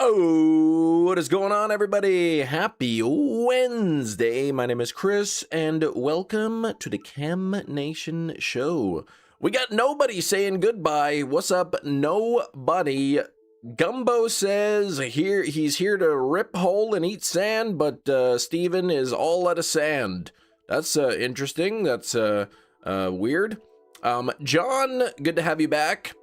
Yo, what is going on, everybody? Happy Wednesday. My name is Chris, and welcome to the Chem Nation show. We got nobody saying goodbye. What's up, nobody? Gumbo says he's here to rip hole and eat sand, but Steven is all out of sand. That's interesting. That's weird. John, good to have you back.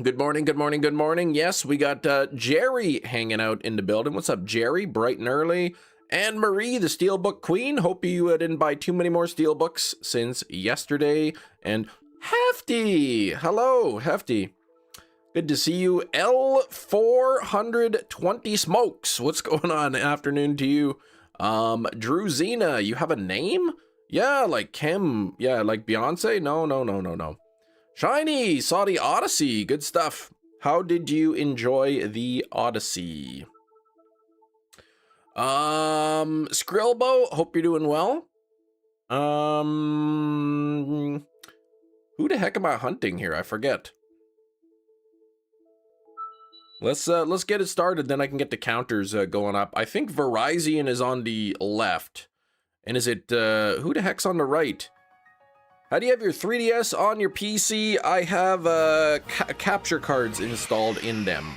Good morning, good morning, good morning. Yes, we got Jerry hanging out in the building. What's up, Jerry? Bright and early. And Marie, the Steelbook Queen. Hope you didn't buy too many more Steelbooks since yesterday. And Hefty. Hello, Hefty. Good to see you. L420 Smokes. What's going on? Afternoon to you. Drew Zena, you have a name? Yeah, like Kim. Yeah, like Beyonce? No. Shiny, saw the Odyssey. Good stuff. How did you enjoy the Odyssey? Skrillbo, hope you're doing well. Who the heck am I hunting here? I forget. Let's get it started, then I can get the counters going up. I think Verizon is on the left. And is it, who the heck's on the right? How do you have your 3DS on your PC? I have capture cards installed in them.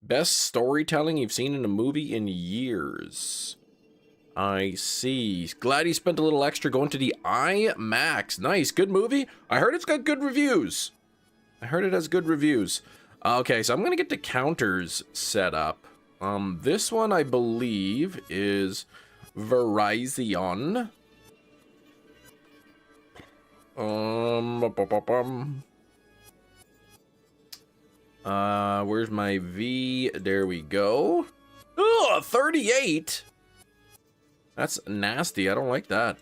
Best storytelling you've seen in a movie in years. I see. Glad you spent a little extra going to the IMAX. Nice, good movie. I heard it's got good reviews. I heard it has good reviews. Okay, so I'm gonna get the counters set up. This one I believe is Verizon. Where's my V? There we go. Oh, 38. That's nasty. I don't like that.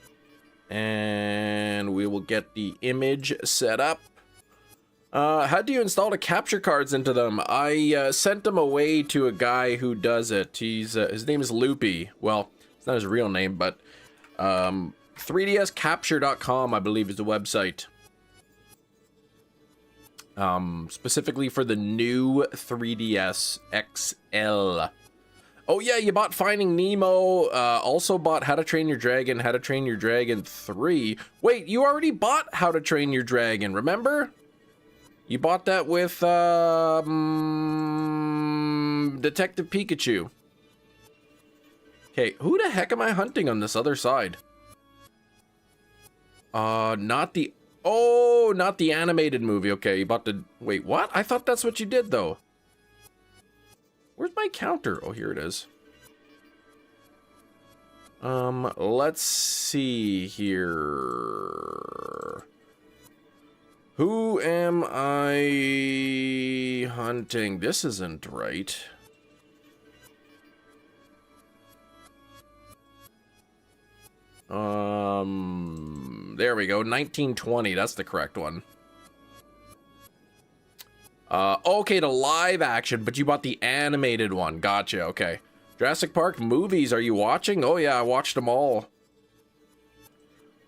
And we will get the image set up. How do you install the capture cards into them? I sent them away to a guy who does it. He's his name is Loopy. Well, it's not his real name, but 3dscapture.com, I believe, is the website. Specifically for the new 3DS XL. Oh yeah, you bought Finding Nemo, also bought How to Train Your Dragon, How to Train Your Dragon 3. Wait, you already bought How to Train Your Dragon, remember? You bought that with, Detective Pikachu. Okay, who the heck am I hunting on this other side? Not the animated movie. Okay, you bought the, wait, what? I thought that's what you did, though. Where's my counter? Oh, here it is. Let's see here. Who am I hunting? This isn't right. There we go. 1920. That's the correct one. Okay, the live action, but you bought the animated one. Gotcha. Okay. Jurassic Park movies. Are you watching? Oh yeah, I watched them all.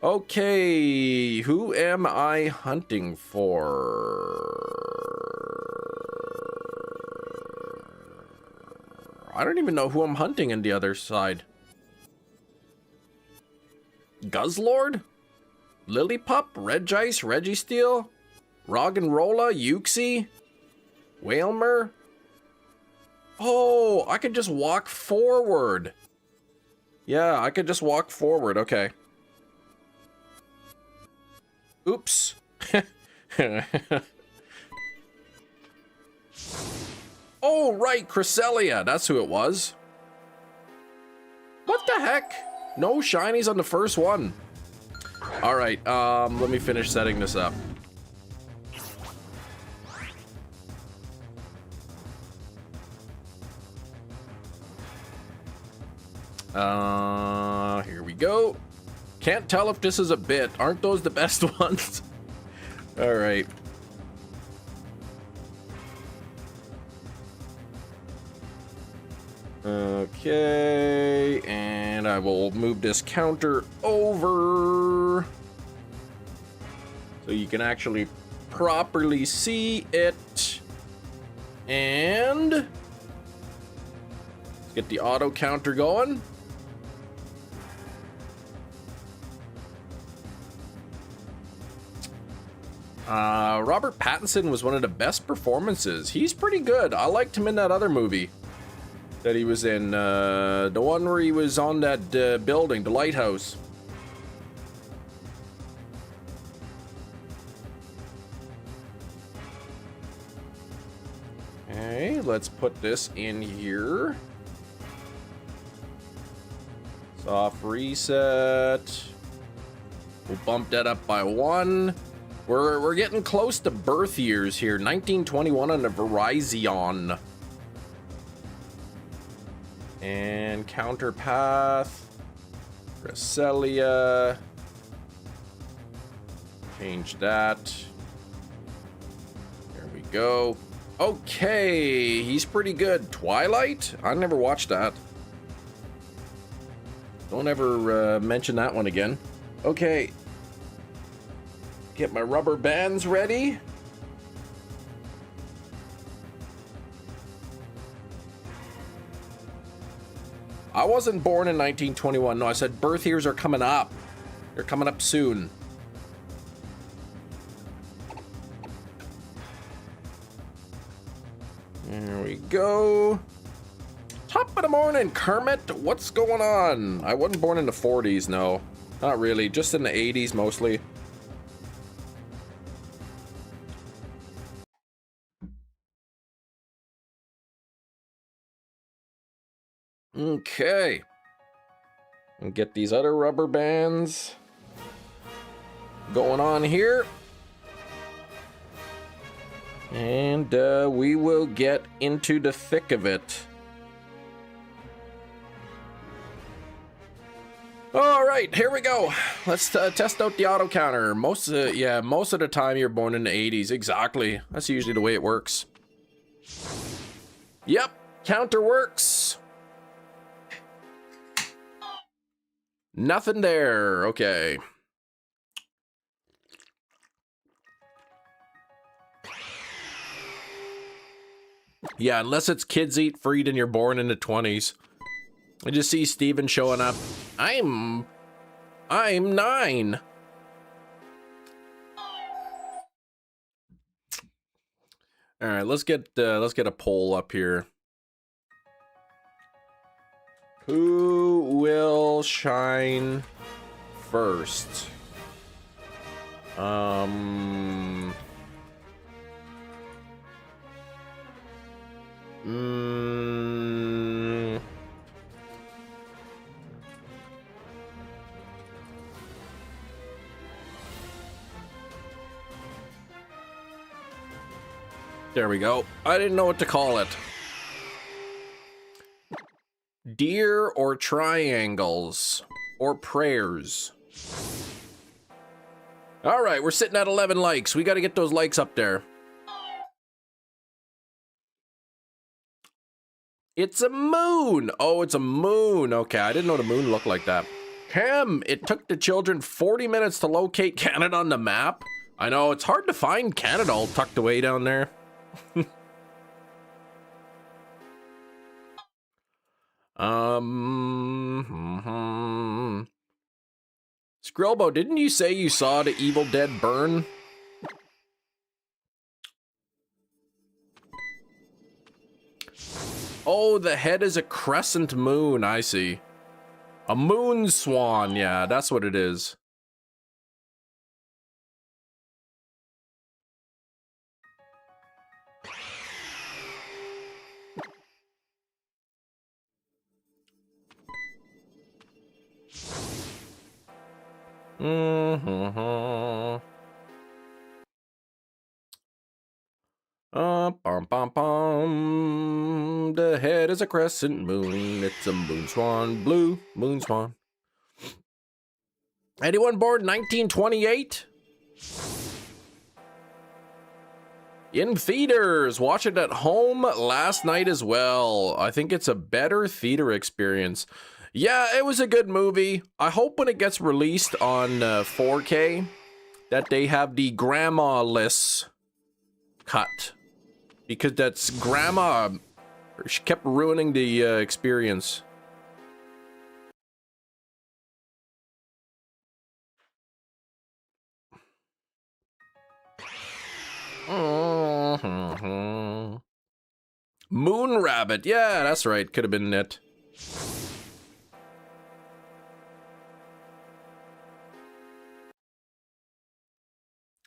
Okay, who am I hunting for? I don't even know who I'm hunting on the other side. Guzzlord? Lillipup? Regice? Registeel? Roggenrola? Uxie? Whalmer? Oh, I could just walk forward. Yeah, I could just walk forward. Okay. Oops. Oh, right, Cresselia. That's who it was. What the heck? No shinies on the first one. All right, let me finish setting this up. Here we go. Can't tell if this is a bit. Aren't those the best ones? All right. Okay, and I will move this counter over so you can actually properly see it. And let's get the auto counter going. Robert Pattinson was one of the best performances. He's pretty good. I liked him in that other movie that he was in. The one where he was on that building, the lighthouse. Okay, let's put this in here. Soft reset. We'll bump that up by 1. We're getting close to birth years here. 1921 on the Verizon. And counter path. Cresselia. Change that. There we go. Okay, he's pretty good. Twilight? I never watched that. Don't ever mention that one again. Okay. Get my rubber bands ready. I wasn't born in 1921. No, I said birth years are coming up. They're coming up soon. There we go. Top of the morning, Kermit. What's going on? I wasn't born in the 40s, no. Not really. Just in the 80s, mostly. Okay. And get these other rubber bands going on here. And we will get into the thick of it. All right, here we go. Let's test out the auto counter. Most of the time you're born in the 80s. Exactly. That's usually the way it works. Yep, counter works. Nothing there. Okay. Yeah, unless it's kids eat fruit and you're born in the 20s. I just see Steven showing up. I'm 9. All right, let's get a poll up here. Who will shine first? There we go. I didn't know what to call it. Deer or triangles or prayers. All right, we're sitting at 11 likes. We got to get those likes up there. It's a moon. Oh, it's a moon. Okay, I didn't know the moon looked like that. Cam, it took the children 40 minutes to locate Canada on the map. I know, it's hard to find Canada all tucked away down there. Skrillbo, didn't you say you saw the Evil Dead burn? Oh, the head is a crescent moon, I see. A moon swan, yeah, that's what it is. The head is a crescent moon. It's a moon swan, blue moon swan. Anyone born 1928? In theaters, watch it at home last night as well. I think it's a better theater experience. Yeah, it was a good movie. I hope when it gets released on 4K that they have the grandma-less cut. Because that's Grandma. She kept ruining the experience. Moon Rabbit. Yeah, that's right. Could have been it.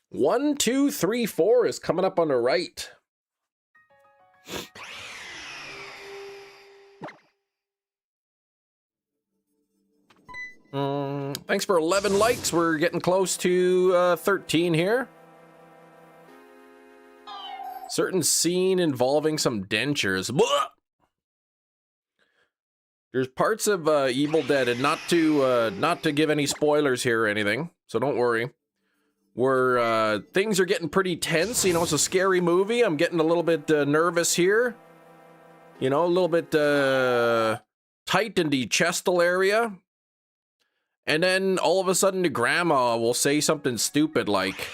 One, two, three, four is coming up on the right. Thanks for 11 likes. We're getting close to 13 here. Certain scene involving some dentures. Blah! There's parts of Evil Dead, and not to give any spoilers here or anything, so don't worry. Where things are getting pretty tense. You know, it's a scary movie. I'm getting a little bit nervous here. You know, a little bit tight in the chestal area. And then all of a sudden the grandma will say something stupid like,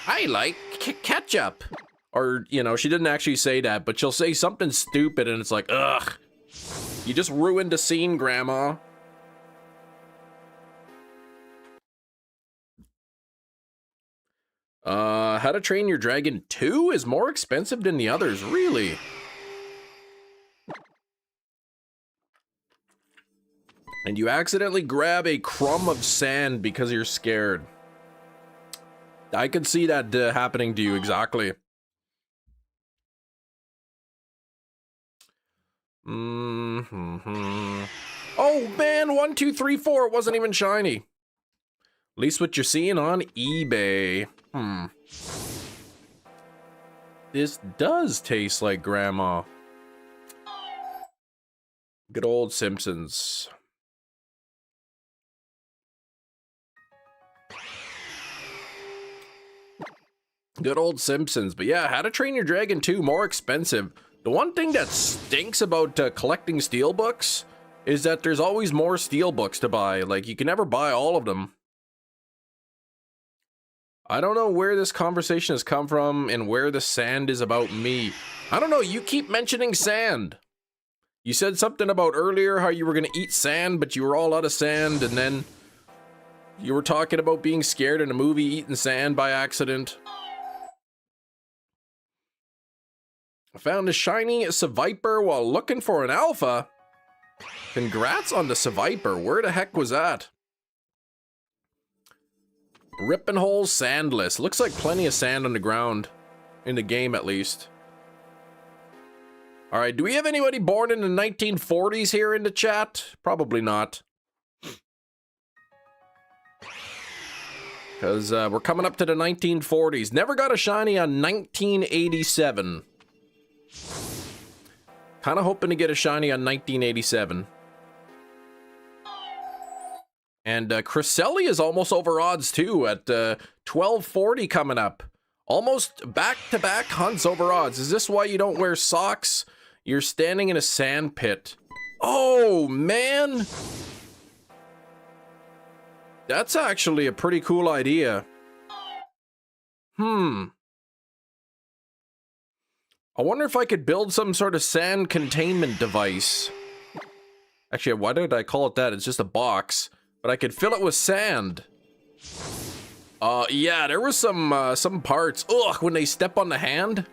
I like ketchup. Or, you know, she didn't actually say that, but she'll say something stupid and it's like, ugh. You just ruined the scene, Grandma. How to Train Your Dragon 2 is more expensive than the others, really? And you accidentally grab a crumb of sand because you're scared. I could see that happening to you, exactly. Oh man, 1, 2, 3, 4. It wasn't even shiny. At least what you're seeing on eBay. This does taste like Grandma. Good old Simpsons. Good old Simpsons. But yeah, How to Train Your Dragon 2, more expensive. The one thing that stinks about collecting steelbooks is that there's always more steelbooks to buy. Like, you can never buy all of them. I don't know where this conversation has come from and where the sand is about me. I don't know, you keep mentioning sand. You said something about earlier how you were gonna eat sand, but you were all out of sand, and then you were talking about being scared in a movie eating sand by accident. I found a shiny Seviper while looking for an alpha. Congrats on the Seviper. Where the heck was that? Ripping holes sandless. Looks like plenty of sand on the ground. In the game, at least. Alright, do we have anybody born in the 1940s here in the chat? Probably not. Because we're coming up to the 1940s. Never got a shiny on 1987. Kind of hoping to get a shiny on 1987. And Cresselia is almost over odds too at 1240 coming up. Almost back-to-back hunts over odds. Is this why you don't wear socks? You're standing in a sand pit. Oh, man! That's actually a pretty cool idea. I wonder if I could build some sort of sand containment device. Actually, why did I call it that? It's just a box. But I could fill it with sand. Yeah, there was some parts. Ugh, when they step on the hand.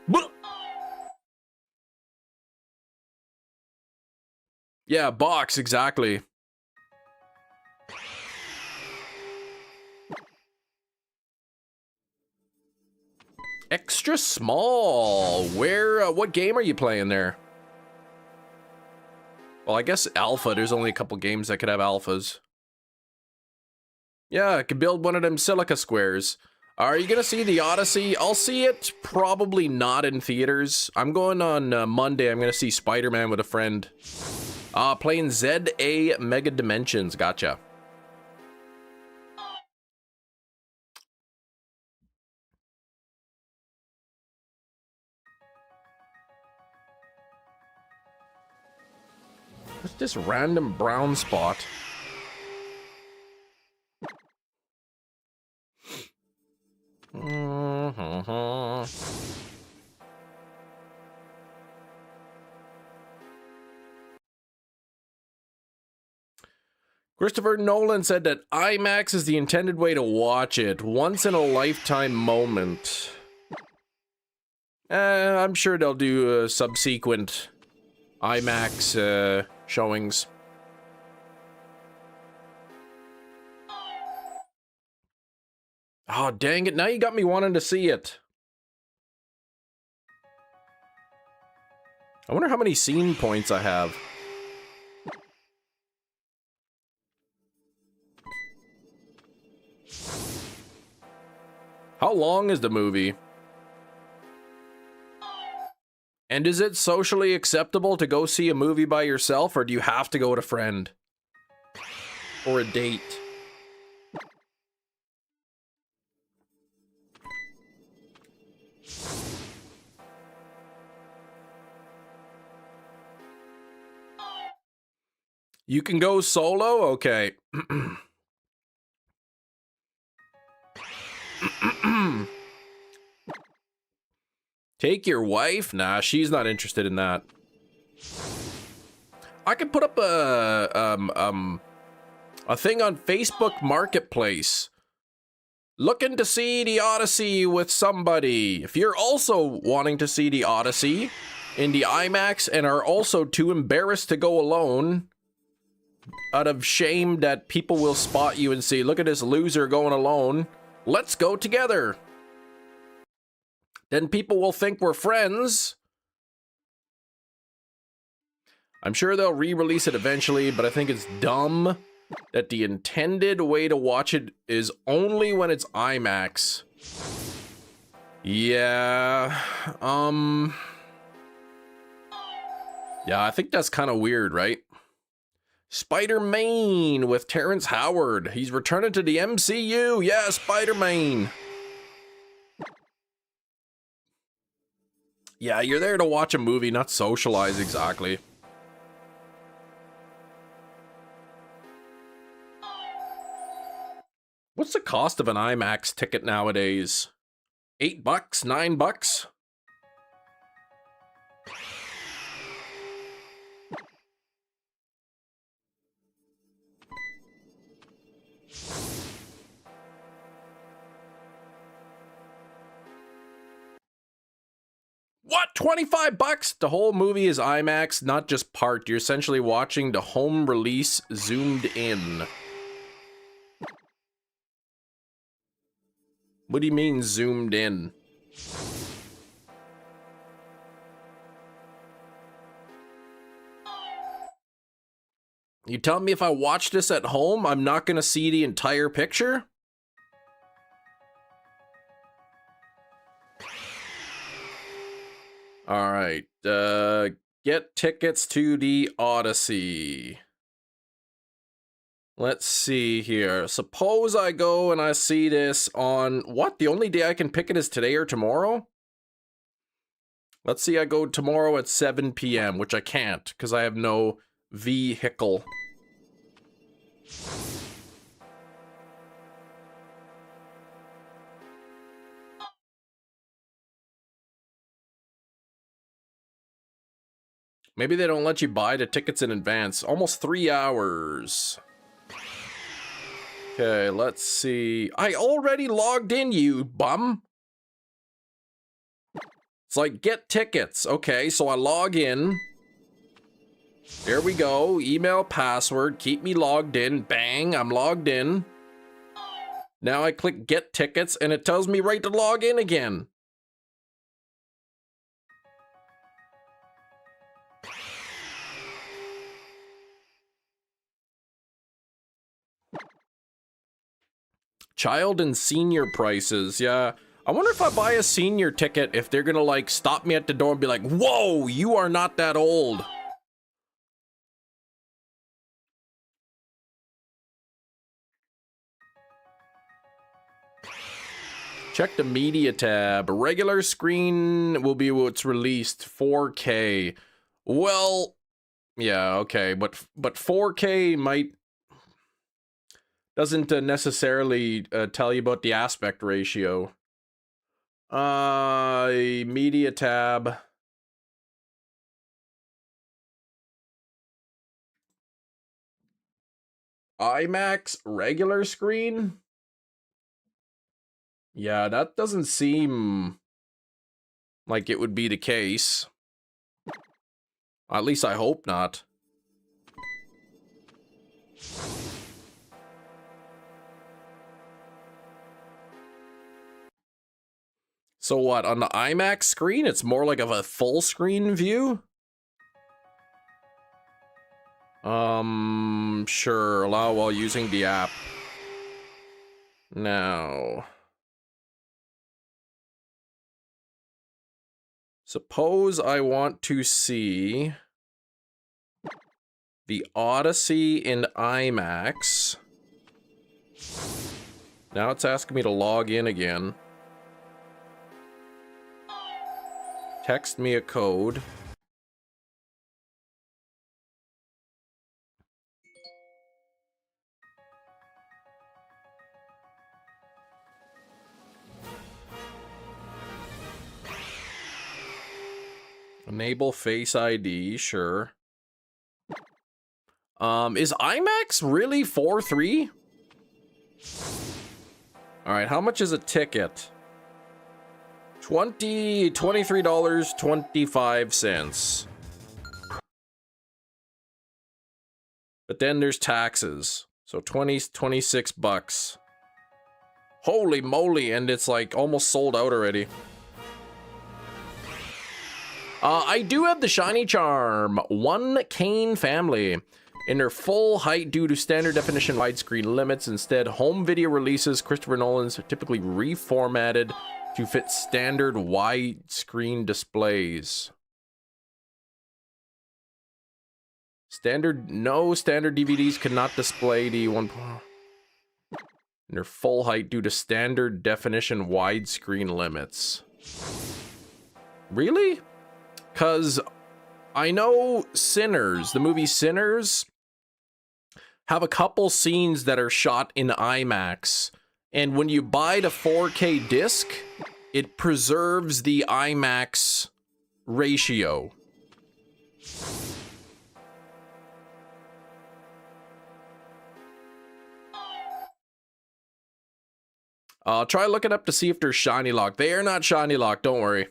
Yeah, box, exactly. Extra small. Where, what game are you playing there? Well, I guess alpha. There's only a couple games that could have alphas. Yeah, I could build one of them silica squares. Are you gonna see the Odyssey? I'll see it probably not in theaters. I'm going on Monday. I'm gonna see Spider-Man with a friend. Playing ZA Mega Dimensions. Gotcha. What's this random brown spot? Christopher Nolan said that IMAX is the intended way to watch it. Once in a lifetime moment. I'm sure they'll do subsequent IMAX showings. Oh, dang it. Now you got me wanting to see it. I wonder how many scene points I have. How long is the movie? And is it socially acceptable to go see a movie by yourself, or do you have to go with a friend? Or a date? You can go solo? Okay. Take your wife? Nah, she's not interested in that. I could put up a thing on Facebook Marketplace. Looking to see the Odyssey with somebody. If you're also wanting to see the Odyssey in the IMAX and are also too embarrassed to go alone, out of shame that people will spot you and see, look at this loser going alone, let's go together. Then people will think we're friends. I'm sure they'll re-release it eventually, but I think it's dumb that the intended way to watch it is only when it's IMAX. Yeah, yeah, I think that's kind of weird, right? Spider-Man with Terrence Howard. He's returning to the MCU. Yeah, Spider-Man. Yeah, you're there to watch a movie, not socialize exactly. What's the cost of an IMAX ticket nowadays? $8? $9? What? $25? The whole movie is IMAX, not just part. You're essentially watching the home release zoomed in. What do you mean zoomed in? You telling me if I watch this at home, I'm not gonna see the entire picture? All right, get tickets to the Odyssey. Let's see here. Suppose I go and I see this on, what? The only day I can pick it is today or tomorrow? Let's see, I go tomorrow at 7 p.m., which I can't, because I have no vehicle. Maybe they don't let you buy the tickets in advance. Almost 3 hours. Okay, let's see. I already logged in, you bum. It's like, get tickets. Okay, so I log in. There we go. Email, password, keep me logged in. Bang, I'm logged in. Now I click get tickets and it tells me right to log in again. Child and senior prices, yeah. I wonder if I buy a senior ticket, if they're gonna like stop me at the door and be like, whoa, you are not that old. Check the media tab. Regular screen will be what's released, 4K. Well, yeah, okay, but 4K might doesn't necessarily tell you about the aspect ratio. Media tab. IMAX regular screen? Yeah, that doesn't seem like it would be the case. At least I hope not. So what, on the IMAX screen, it's more like of a full screen view? Sure, allow while using the app. Now, suppose I want to see the Odyssey in IMAX. Now it's asking me to log in again. Text me a code. Enable Face ID, sure. Is IMAX really 4.3? All right, how much is a ticket? $23.25. But then there's taxes. So 26 bucks. Holy moly, and it's like almost sold out already. I do have the Shiny Charm, One Cane Family. In their full height due to standard definition widescreen limits. Instead, home video releases Christopher Nolan's are typically reformatted to fit standard widescreen displays. No standard DVDs cannot display the one in their full height due to standard definition widescreen limits. Really? Because I know Sinners, the movie Sinners, have a couple scenes that are shot in IMAX. And when you buy the 4K disc, it preserves the IMAX ratio. Try looking up to see if they're shiny locked. They are not shiny locked, don't worry.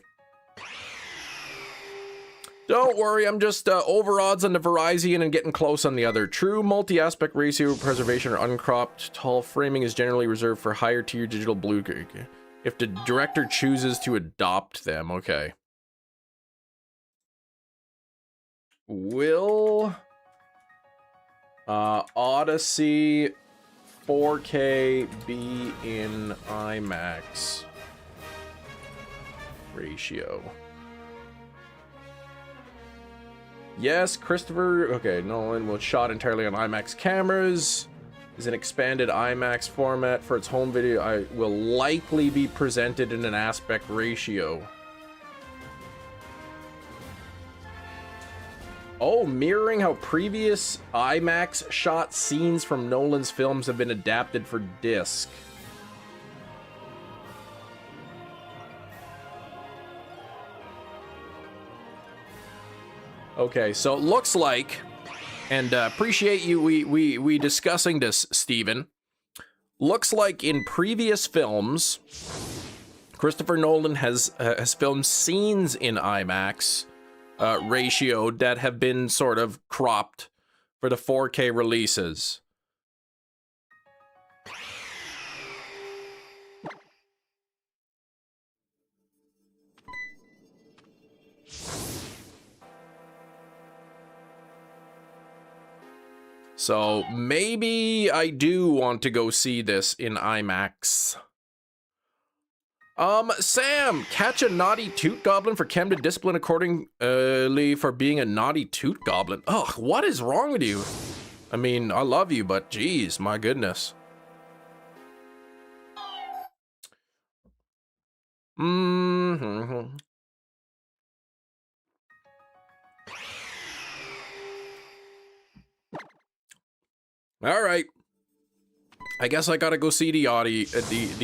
Don't worry, I'm just over odds on the Verizon and getting close on the other. True multi-aspect ratio preservation or uncropped tall framing is generally reserved for higher tier digital blue. If the director chooses to adopt them, okay. Will Odyssey 4K be in IMAX ratio? Yes, Christopher. Okay, Nolan was shot entirely on IMAX cameras. Is an expanded IMAX format for its home video. I will likely be presented in an aspect ratio. Oh, mirroring how previous IMAX shot scenes from Nolan's films have been adapted for disc. Okay, so it looks like, and appreciate you we discussing this, Steven. Looks like in previous films, Christopher Nolan has filmed scenes in IMAX ratio that have been sort of cropped for the 4K releases. So maybe I do want to go see this in IMAX. Sam, catch a naughty toot goblin for Chem to discipline accordingly for being a naughty toot goblin. Ugh, what is wrong with you? I mean, I love you, but geez, my goodness. Mm-hmm. All right. I guess I gotta go see the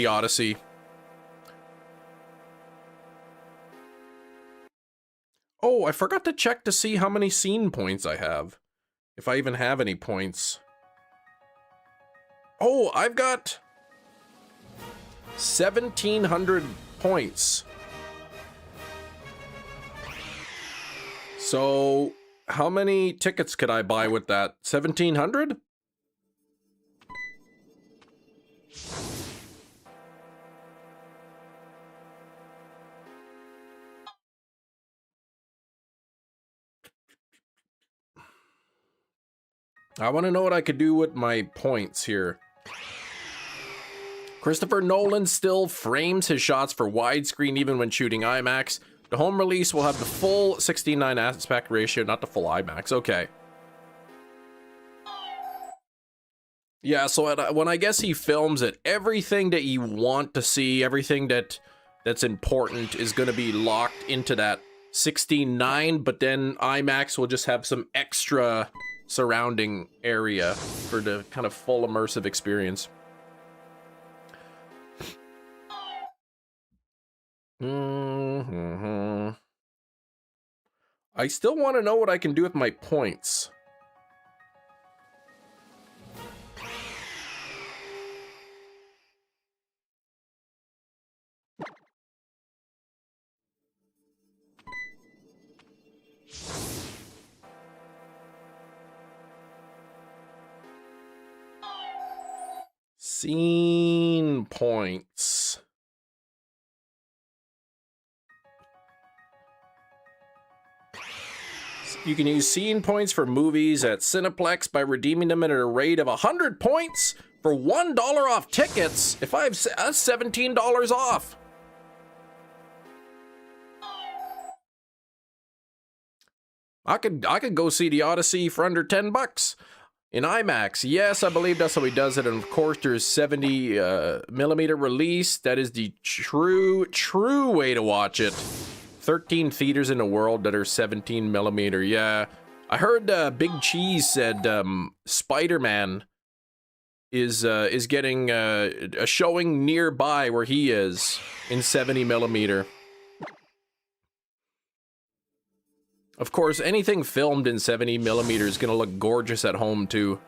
Odyssey. Oh, I forgot to check to see how many scene points I have. If I even have any points. Oh, I've got 1,700 points. So, how many tickets could I buy with that? 1,700? I want to know what I could do with my points here. Christopher Nolan still frames his shots for widescreen even when shooting IMAX. The home release will have the full 16:9 aspect ratio, not the full IMAX. Okay. Yeah, so when I guess he films it, everything that you want to see, everything that's important is going to be locked into that 16:9, but then IMAX will just have some extra surrounding area for the kind of full immersive experience. I still want to know what I can do with my points. Scene points. You can use scene points for movies at Cineplex by redeeming them at a rate of 100 points for $1 off tickets. If I have $17 off. I could go see the Odyssey for under $10 in IMAX. Yes, I believe that's how he does it. And of course, there's 70 millimeter release. That is the true way to watch it. 13 theaters in the world that are 17 millimeter. Yeah, I heard Big Cheese said Spider-Man is getting a showing nearby where he is in 70 millimeter. Of course, anything filmed in 70 millimeter is gonna look gorgeous at home too.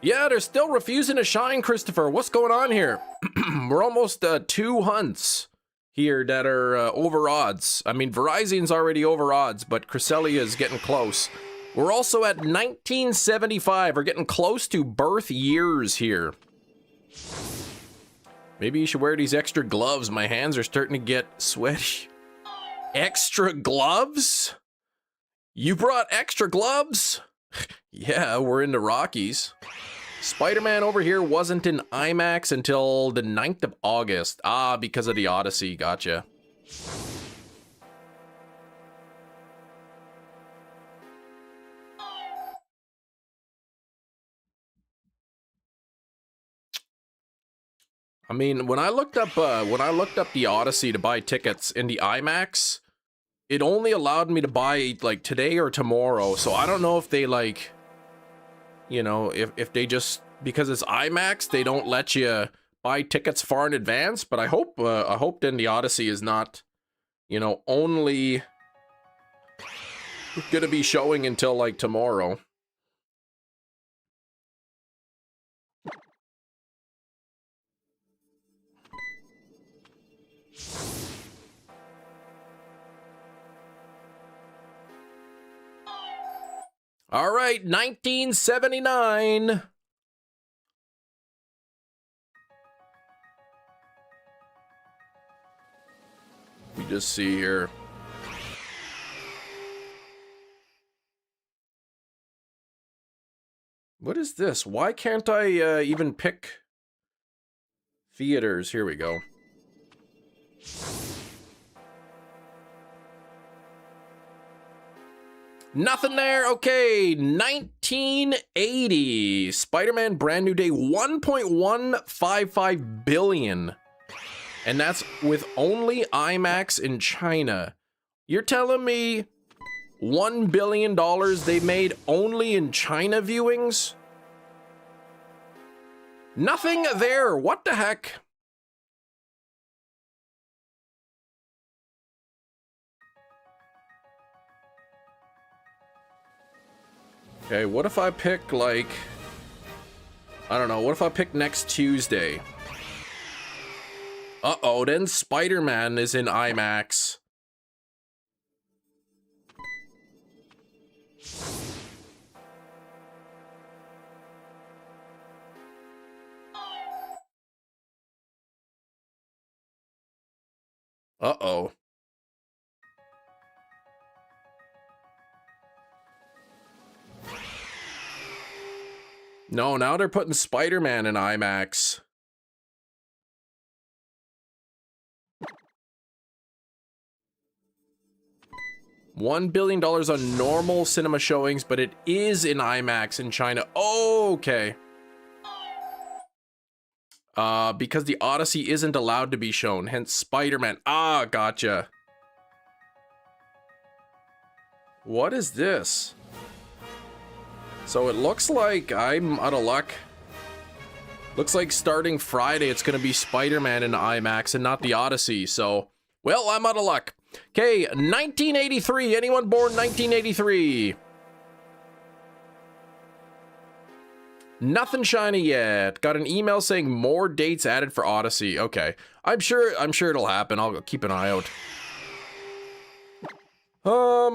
Yeah, they're still refusing to shine, Christopher. What's going on here? We're almost 2 hunts here that are over odds. I mean, Verizon's already over odds, but Cresselia is getting close. We're also at 1975. We're getting close to birth years here. Maybe you should wear these extra gloves. My hands are starting to get sweaty. Extra gloves? You brought extra gloves? Yeah, we're in the Rockies. Spider-Man over here wasn't in IMAX until the 9th of August. Ah, because of the Odyssey. Gotcha. I mean, when I looked up the Odyssey to buy tickets in the IMAX, it only allowed me to buy like today or tomorrow. So I don't know if they like, you know, if they just, because it's IMAX, they don't let you buy tickets far in advance. But I hope then the Odyssey is not, you know, only gonna be showing until like tomorrow. All right, 1979. We just see here. What is this? Why can't I even pick theaters? Here we go. Nothing there. Okay, 1980. Spider-Man Brand New Day, 1.155 billion. And that's with only IMAX in China. You're telling me $1 billion they made only in China viewings? Nothing there. What the heck? Okay, what if I pick like I don't know. What if I pick next Tuesday? Uh-oh, then Spider-Man is in IMAX. Uh-oh. No, now they're putting Spider-Man in IMAX. $1 billion on normal cinema showings, but it is in IMAX in China. Okay. Because the Odyssey isn't allowed to be shown, hence Spider-Man. Ah, gotcha. What is this? So it looks like I'm out of luck. Looks like starting Friday, it's gonna be Spider-Man in IMAX and not the Odyssey, so... Well, I'm out of luck. Okay, 1983. Anyone born 1983? Nothing shiny yet. Got an email saying more dates added for Odyssey. Okay. I'm sure it'll happen. I'll keep an eye out. How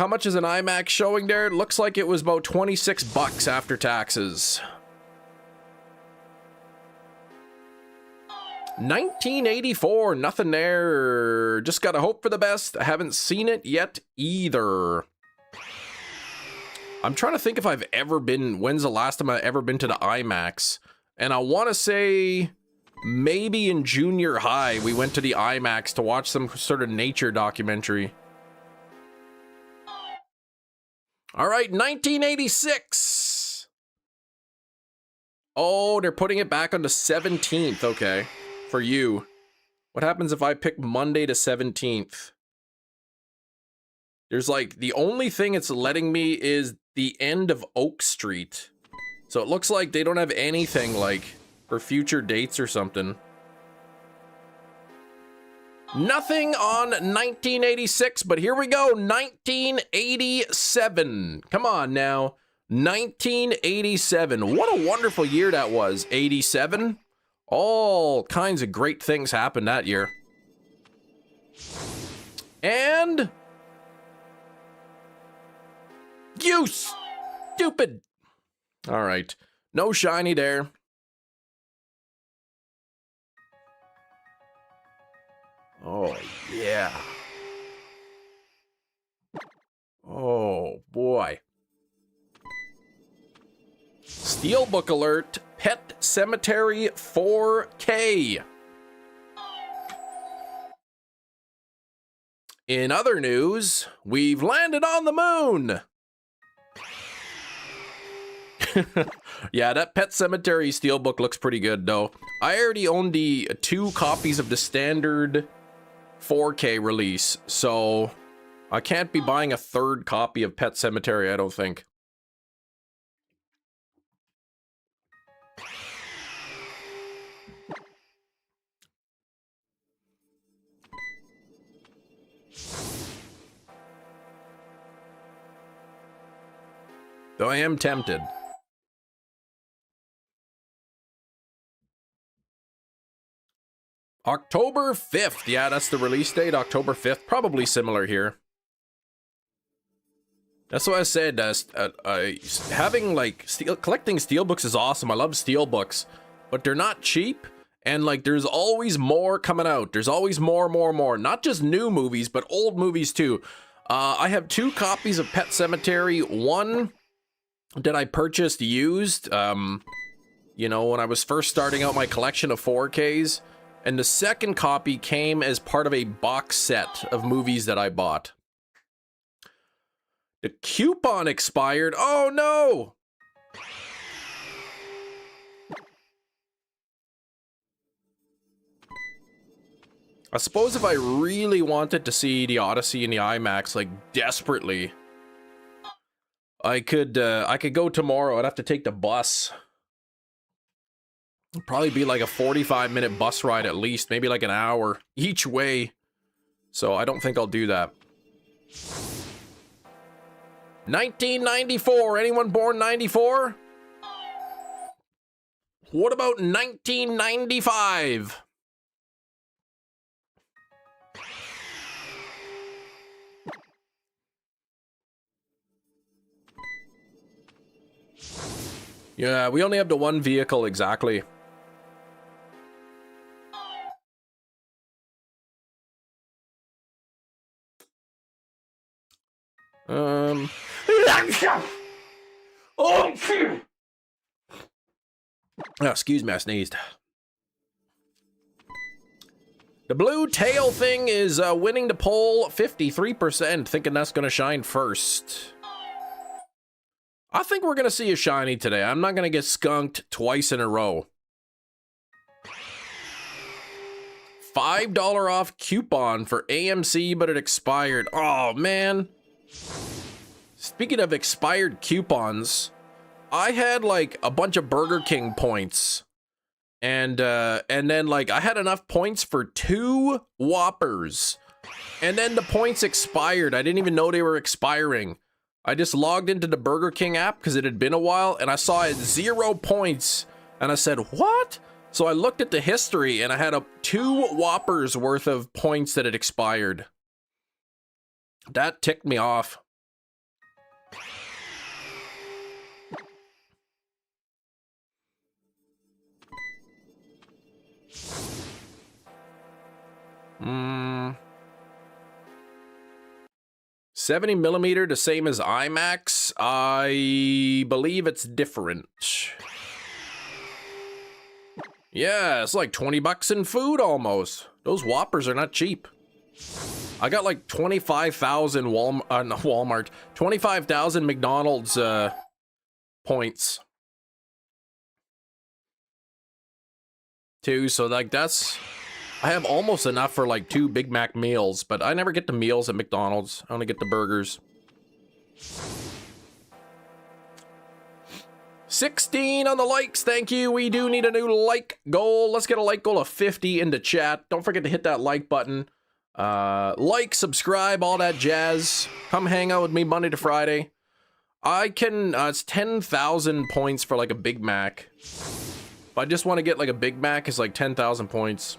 much is an IMAX showing there? It looks like it was about 26 bucks after taxes. 1984, nothing there. Just gotta hope for the best. I haven't seen it yet either. I'm trying to think if I've ever been, when's the last time I've ever been to the IMAX? And I want to say maybe in junior high, we went to the IMAX to watch some sort of nature documentary. All right, 1986. Oh, they're putting it back on the 17th. Okay. For you. What happens if I pick Monday to 17th? There's like, the only thing it's letting me is the end of Oak Street. So it looks like they don't have anything like for future dates or something. Nothing on 1986, but here we go. 1987. Come on now. 1987. What a wonderful year that was. 87. All kinds of great things happened that year. And you stupid. All right. No shiny there. Oh, yeah. Oh, boy. Steelbook alert. Pet Cemetery 4K. In other news, we've landed on the moon. Yeah, that Pet Cemetery Steelbook looks pretty good, though. I already own the 2 copies of the standard 4K release, so I can't be buying a 3rd copy of Pet Cemetery, I don't think. Though I am tempted. October 5th. Yeah, that's the release date, October 5th. Probably similar here. That's what I said. Having, like, collecting steelbooks is awesome. I love steelbooks. But they're not cheap. And, like, there's always more coming out. There's always more. Not just new movies, but old movies, too. I have 2 copies of Pet Sematary. One that I purchased used, you know, when I was first starting out my collection of 4Ks. And the second copy came as part of a box set of movies that I bought. The coupon expired. Oh, no! I suppose if I really wanted to see the Odyssey in the IMAX, like, desperately, I could go tomorrow. I'd have to take the bus. It'd probably be like a 45-minute bus ride at least, maybe like an hour each way. So I don't think I'll do that. 1994. Anyone born 94? What about 1995? Yeah, we only have the one vehicle exactly. Oh, excuse me, I sneezed. The blue tail thing is winning the poll 53%, thinking that's going to shine first. I think we're going to see a shiny today. I'm not going to get skunked twice in a row. $5 off coupon for AMC, but it expired. Oh, man. Speaking of expired coupons, I had like a bunch of Burger King points. And then like I had enough points for 2 Whoppers. And then the points expired. I didn't even know they were expiring. I just logged into the Burger King app because it had been a while and I saw it 0 points. And I said, what? So I looked at the history and I had 2 Whoppers worth of points that had expired. That ticked me off. Hmm. 70mm, the same as IMAX? I believe it's different. Yeah, it's like 20 bucks in food almost. Those Whoppers are not cheap. I got like 25,000 Walmart, 25,000 McDonald's points. Too, so like that's... I have almost enough for like 2 Big Mac meals, but I never get the meals at McDonald's. I only get the burgers. 16 on the likes, thank you. We do need a new like goal. Let's get a like goal of 50 in the chat. Don't forget to hit that like button. Like, subscribe, all that jazz. Come hang out with me Monday to Friday. I can, it's 10,000 points for like a Big Mac. If I just want to get like a Big Mac, it's like 10,000 points.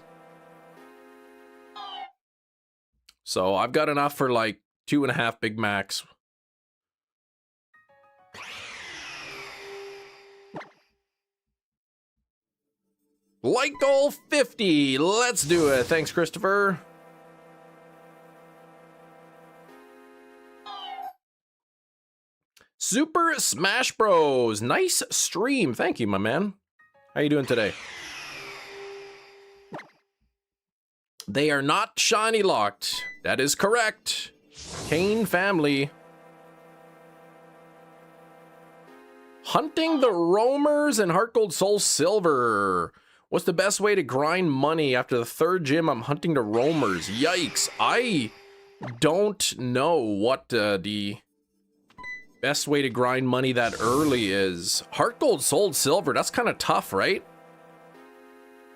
So I've got enough for like 2.5 Big Macs. Like goal 50. Let's do it. Thanks, Christopher. Super Smash Bros. Nice stream. Thank you, my man. How you doing today? They are not shiny locked. That is correct. Kane family. Hunting the Roamers and Heart Gold Soul Silver. What's the best way to grind money after the 3rd gym? I'm hunting the Roamers. Yikes. I don't know what the best way to grind money that early is. Heart Gold Soul Silver. That's kind of tough, right?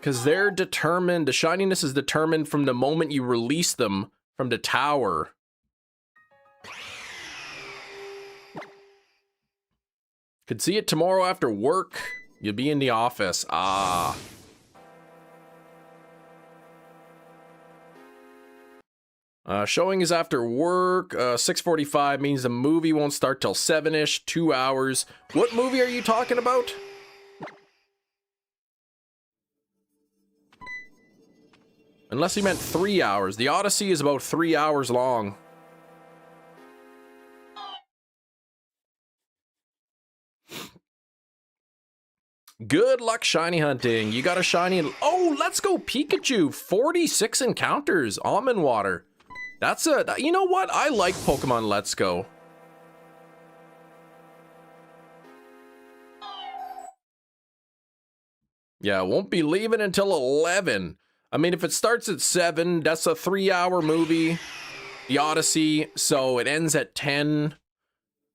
Because they're determined, the shininess is determined from the moment you release them from the tower. Could see it tomorrow after work. You'll be in the office. Ah. Showing is after work. 6:45 means the movie won't start till 7-ish, 2 hours. What movie are you talking about? Unless he meant 3 hours. The Odyssey is about 3 hours long. Good luck shiny hunting. You got a shiny... Oh, let's go Pikachu. 46 encounters. Almond water. That's a... You know what? I like Pokemon Let's Go. Yeah, won't be leaving until 11. I mean, if it starts at 7, that's a 3-hour movie, the Odyssey, so it ends at 10.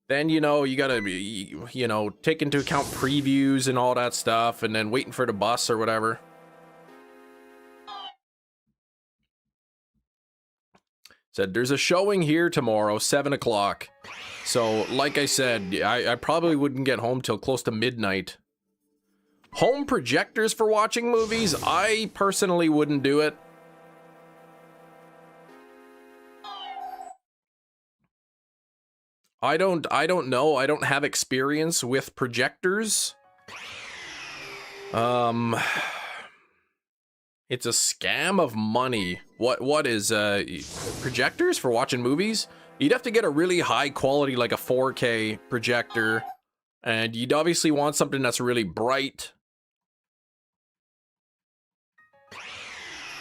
Then, you know, you gotta be, you know, take into account previews and all that stuff, and then waiting for the bus or whatever. Said, there's a showing here tomorrow, 7 o'clock. So, like I said, I probably wouldn't get home till close to midnight. Home projectors for watching movies? I personally wouldn't do it. I don't know. I don't have experience with projectors. It's a scam of money. What is projectors for watching movies? You'd have to get a really high quality, like a 4K projector, and you'd obviously want something that's really bright.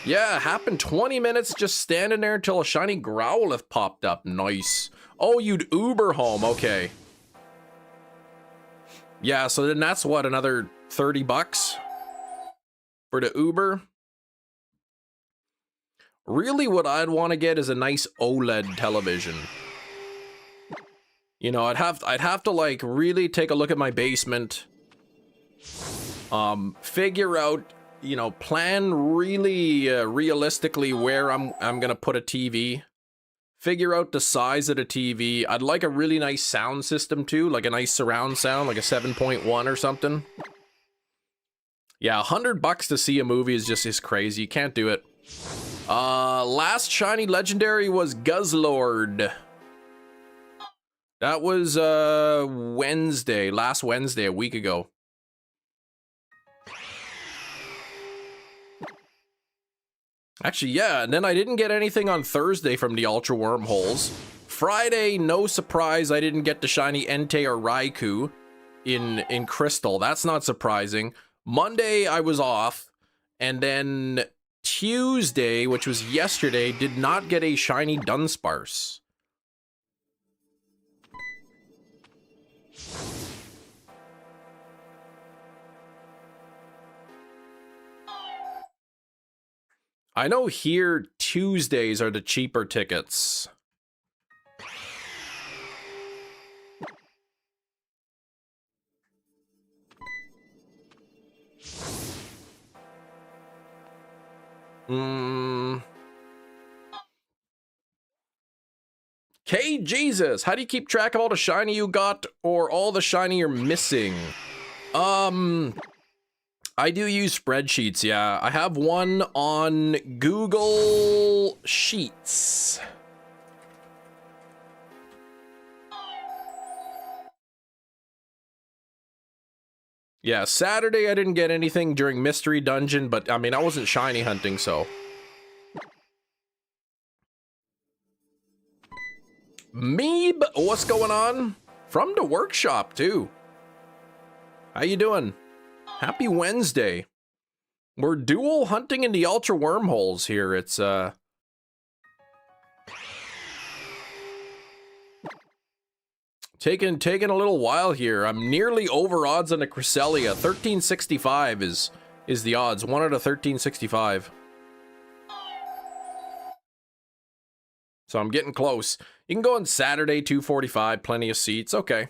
Yeah, happened 20 minutes just standing there until a shiny Growlithe popped up. Nice. Oh, you'd Uber home. Okay. Yeah, so then that's what, another 30 bucks for the Uber? Really, what I'd want to get is a nice OLED television. You know, I'd have to like really take a look at my basement. Figure out, you know, plan really realistically where I'm gonna put a TV. Figure out the size of the TV. I'd like a really nice sound system too, like a nice surround sound, like a 7.1 or something. Yeah, 100 bucks to see a movie is crazy. You can't do it. Last shiny legendary was Guzzlord. That was Wednesday, last Wednesday, a week ago. Actually, yeah, and then I didn't get anything on Thursday from the Ultra Wormholes. Friday, no surprise, I didn't get the shiny Entei or Raikou in Crystal. That's not surprising. Monday, I was off, and then Tuesday, which was yesterday, did not get a shiny Dunsparce. I know here Tuesdays are the cheaper tickets. K Jesus, how do you keep track of all the shiny you got or all the shiny you're missing? I do use spreadsheets, yeah. I have one on Google Sheets. Yeah, Saturday I didn't get anything during Mystery Dungeon, but I mean, I wasn't shiny hunting, so. Meeb, what's going on? From the workshop, too. How you doing? Happy Wednesday. We're dual hunting in the Ultra Wormholes here. It's, taking a little while here. I'm nearly over odds on the Cresselia. 1365 is the odds. 1 out of 1365. So I'm getting close. You can go on Saturday, 245, plenty of seats. Okay.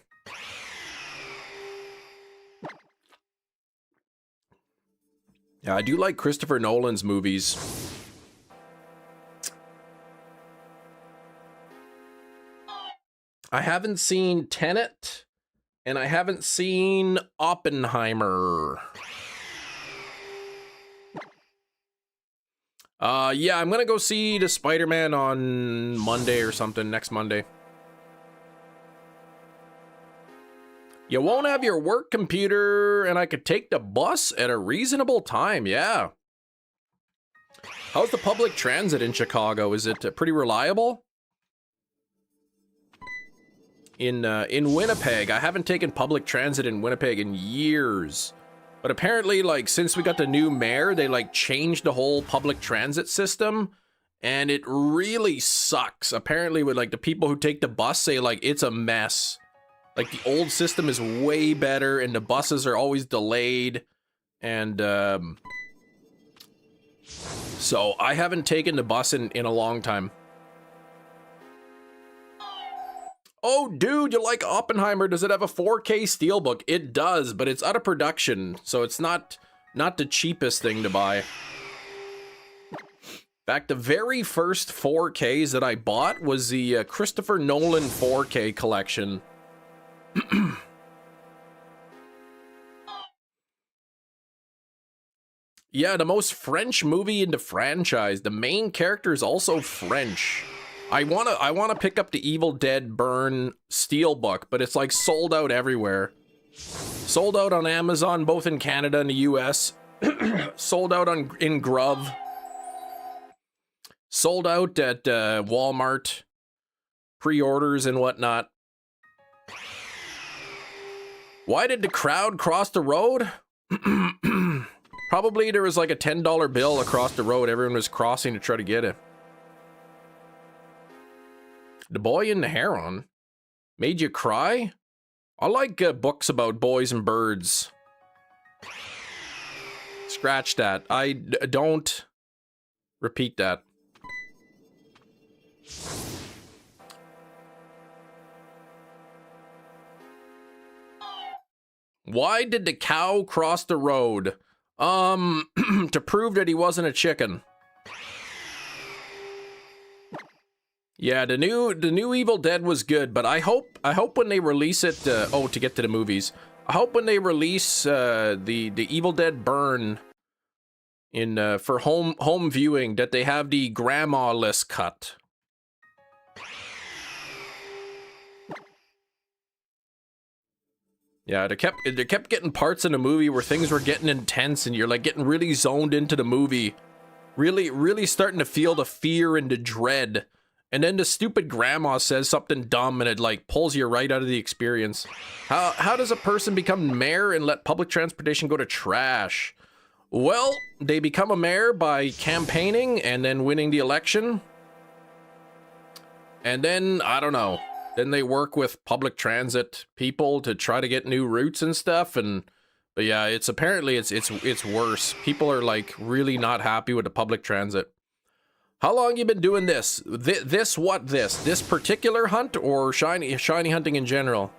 Yeah, I do like Christopher Nolan's movies. I haven't seen Tenet, and I haven't seen Oppenheimer. Yeah, I'm gonna go see the Spider-Man on Monday or something, next Monday. You won't have your work computer, and I could take the bus at a reasonable time, yeah. How's the public transit in Chicago? Is it pretty reliable? In Winnipeg, I haven't taken public transit in Winnipeg in years. But apparently, like, since we got the new mayor, they, like, changed the whole public transit system, and it really sucks. Apparently, with, like, the people who take the bus say, like, it's a mess. Like, the old system is way better, and the buses are always delayed, and, so I haven't taken the bus in a long time. Oh, dude, you like Oppenheimer? Does it have a 4K steelbook? It does, but it's out of production, so it's not the cheapest thing to buy. In fact, the very first 4Ks that I bought was the Christopher Nolan 4K collection. Yeah, the most French movie in the franchise. The main character is also French. I wanna pick up the Evil Dead Burn Steelbook, but it's like sold out everywhere. Sold out on Amazon, both in Canada and the US. Sold out in Grove. Sold out at Walmart. Pre-orders and whatnot. Why did the crowd cross the road? Probably there was like a $10 bill across the road. Everyone was crossing to try to get it. The Boy and the Heron made you cry? I like books about boys and birds. Scratch that. I don't repeat that. Why did the cow cross the road? To prove that he wasn't a chicken. Yeah, the new Evil Dead was good, but I hope when they release it, to get to the movies, I hope when they release the Evil Dead Burn in for home viewing that they have the grandma-less cut. Yeah, they kept getting parts in the movie where things were getting intense and you're like getting really zoned into the movie, really starting to feel the fear and the dread. And then the stupid grandma says something dumb and it like pulls you right out of the experience. How does a person become mayor and let public transportation go to trash? Well, they become a mayor by campaigning and then winning the election. And then, I don't know. Then they work with public transit people to try to get new routes and stuff. But yeah, it's apparently it's worse. People are like really not happy with the public transit. How long you been doing this? This particular hunt or shiny hunting in general?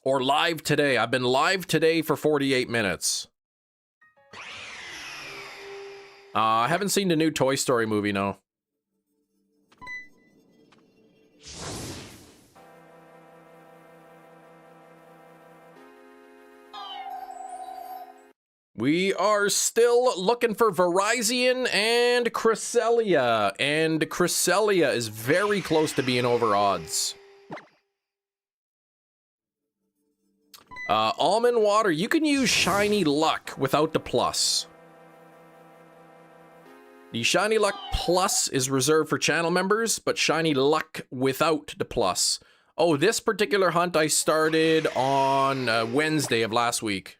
Or live today? I've been live today for 48 minutes. I haven't seen the new Toy Story movie, no. We are still looking for Verizon and Cresselia, and Cresselia is very close to being over odds. Almond water, you can use Shiny Luck without the plus. The Shiny Luck Plus is reserved for channel members, but Shiny Luck without the plus. Oh, this particular hunt I started on Wednesday of last week.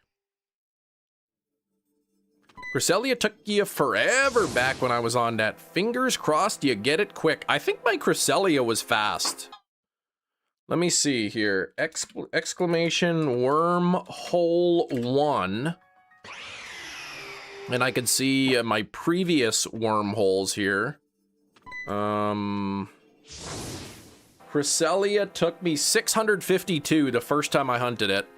Cresselia took you forever back when I was on that. Fingers crossed you get it quick. I think my Cresselia was fast. Let me see here. Exclamation Wormhole 1. And I could see my previous wormholes here. Cresselia took me 652 the first time I hunted it.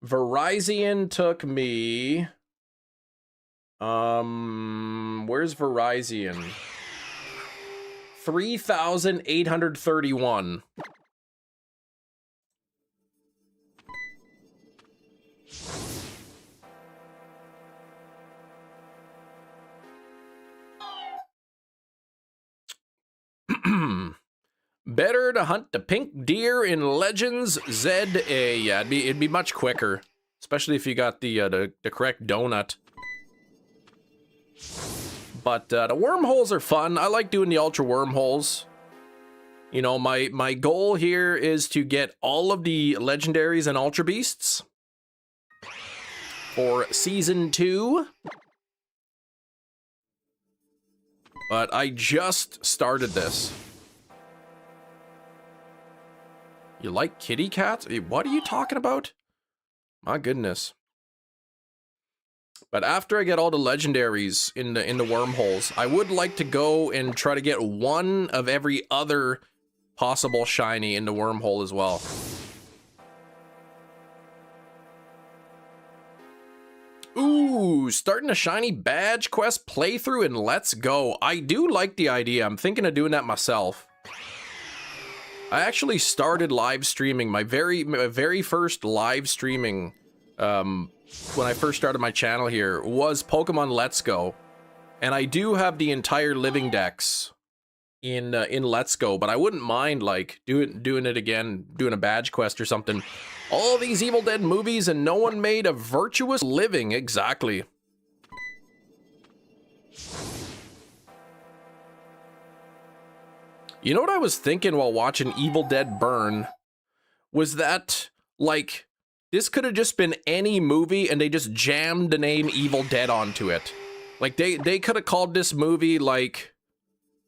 Verizon took me... where's Verizon? 3,831. Better to hunt the pink deer in Legends ZA. Yeah, it'd be much quicker, especially if you got the correct donut. But the wormholes are fun. I like doing the ultra wormholes. You know, my goal here is to get all of the legendaries and ultra beasts for season 2. But I just started this. You like kitty cats? What are you talking about? My goodness. But after I get all the legendaries in the wormholes, I would like to go and try to get one of every other possible shiny in the wormhole as well. Ooh, starting a shiny badge quest playthrough and let's go. I do like the idea. I'm thinking of doing that myself. I actually started live streaming. My very first live streaming when I first started my channel here was Pokemon Let's Go. And I do have the entire living dex in Let's Go, but I wouldn't mind like doing it again, doing a badge quest or something. All these Evil Dead movies and no one made a virtuous living. Exactly. You know what I was thinking while watching Evil Dead Burn? Was that, like, this could have just been any movie and they just jammed the name Evil Dead onto it. Like, they could have called this movie, like,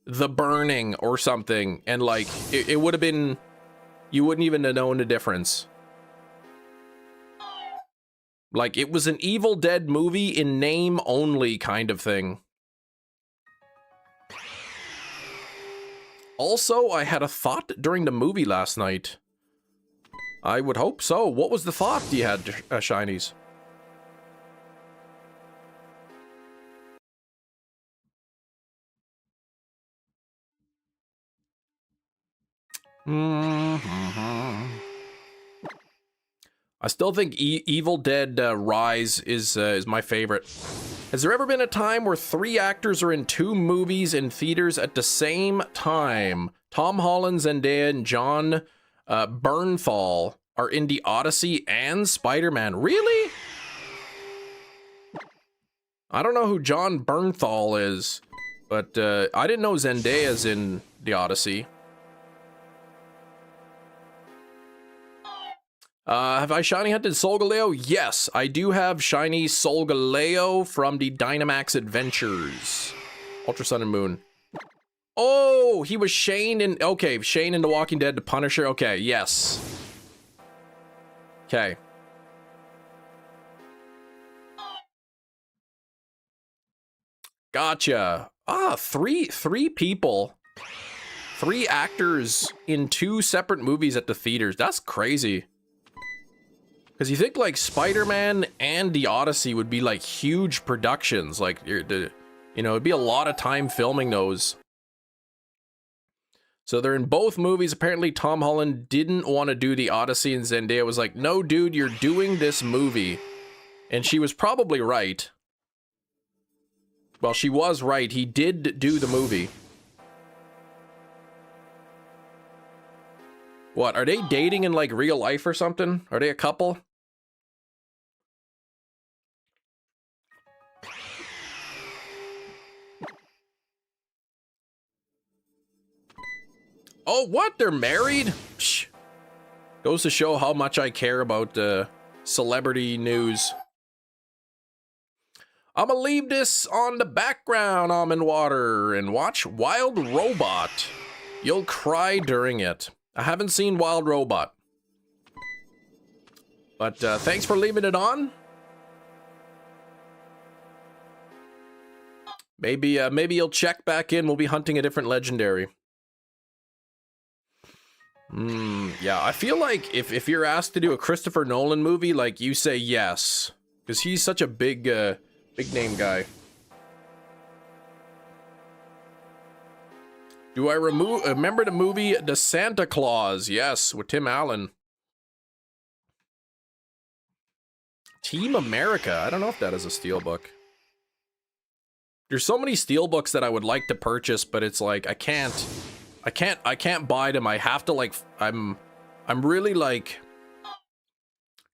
The Burning or something. And, like, it would have been, you wouldn't even have known the difference. Like, it was an Evil Dead movie in name only kind of thing. Also, I had a thought during the movie last night. I would hope so. What was the thought you had, Shinies? I still think Evil Dead Rise is my favorite. Has there ever been a time where 3 actors are in 2 movies in theaters at the same time? Tom Holland, Zendaya, and John Bernthal are in The Odyssey and Spider-Man. Really? I don't know who John Bernthal is, but I didn't know Zendaya's in The Odyssey. Have I shiny hunted Solgaleo? Yes, I do have shiny Solgaleo from the Dynamax Adventures. Ultra Sun and Moon. Oh, he was Shane in... Okay, Shane in The Walking Dead, the Punisher. Okay, yes. Okay. Gotcha. Ah, three people. 3 actors in 2 separate movies at the theaters. That's crazy. Because you think, like, Spider-Man and The Odyssey would be, like, huge productions. Like, you know, it'd be a lot of time filming those. So they're in both movies. Apparently, Tom Holland didn't want to do The Odyssey, and Zendaya was like, no, dude, you're doing this movie. And she was probably right. Well, she was right. He did do the movie. What, are they dating in, like, real life or something? Are they a couple? Oh, what? They're married? Psh. Goes to show how much I care about celebrity news. I'm gonna leave this on the background, almond water, and watch Wild Robot. You'll cry during it. I haven't seen Wild Robot. But thanks for leaving it on. Maybe you'll check back in. We'll be hunting a different legendary. Yeah, I feel like if you're asked to do a Christopher Nolan movie, like, you say yes. Because he's such a big name guy. Do I remember the movie The Santa Claus? Yes, with Tim Allen. Team America. I don't know if that is a steelbook. There's so many steelbooks that I would like to purchase, but it's like I can't buy them. I have to, like, I'm really, like,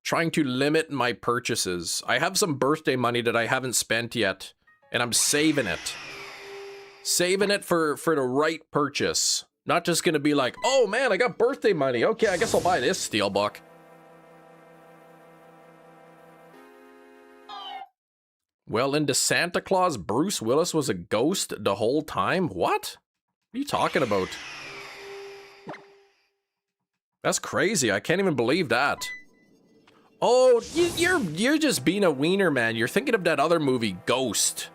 trying to limit my purchases. I have some birthday money that I haven't spent yet, and I'm saving it. Saving it for the right purchase. Not just gonna be like, oh man, I got birthday money. Okay, I guess I'll buy this steelbook. Well, into Santa Claus, Bruce Willis was a ghost the whole time? What? What are you talking about? That's crazy. I can't even believe that. Oh, you're just being a wiener, man. You're thinking of that other movie, Ghost,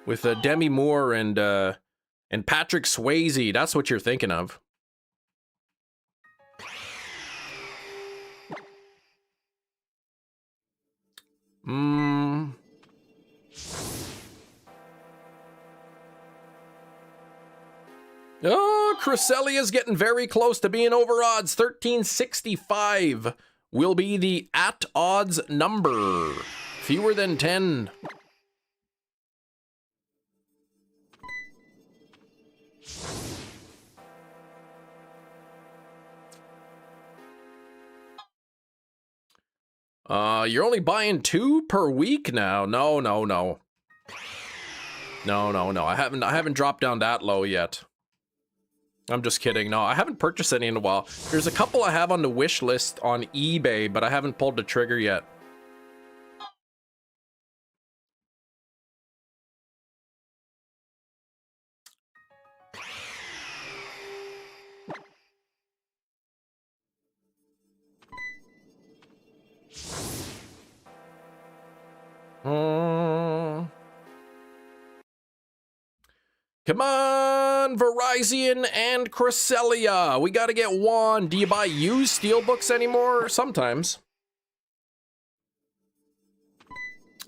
with Demi Moore and Patrick Swayze. That's what you're thinking of. Oh, Cresselia's getting very close to being over odds. 1365 will be the at odds number. Fewer than 10. You're only buying 2 per week now. No. No. I haven't dropped down that low yet. I'm just kidding. No, I haven't purchased any in a while. There's a couple I have on the wish list on eBay, but I haven't pulled the trigger yet. Come on, Verizon and Cresselia. We gotta get one. Do you buy used steelbooks anymore? Sometimes.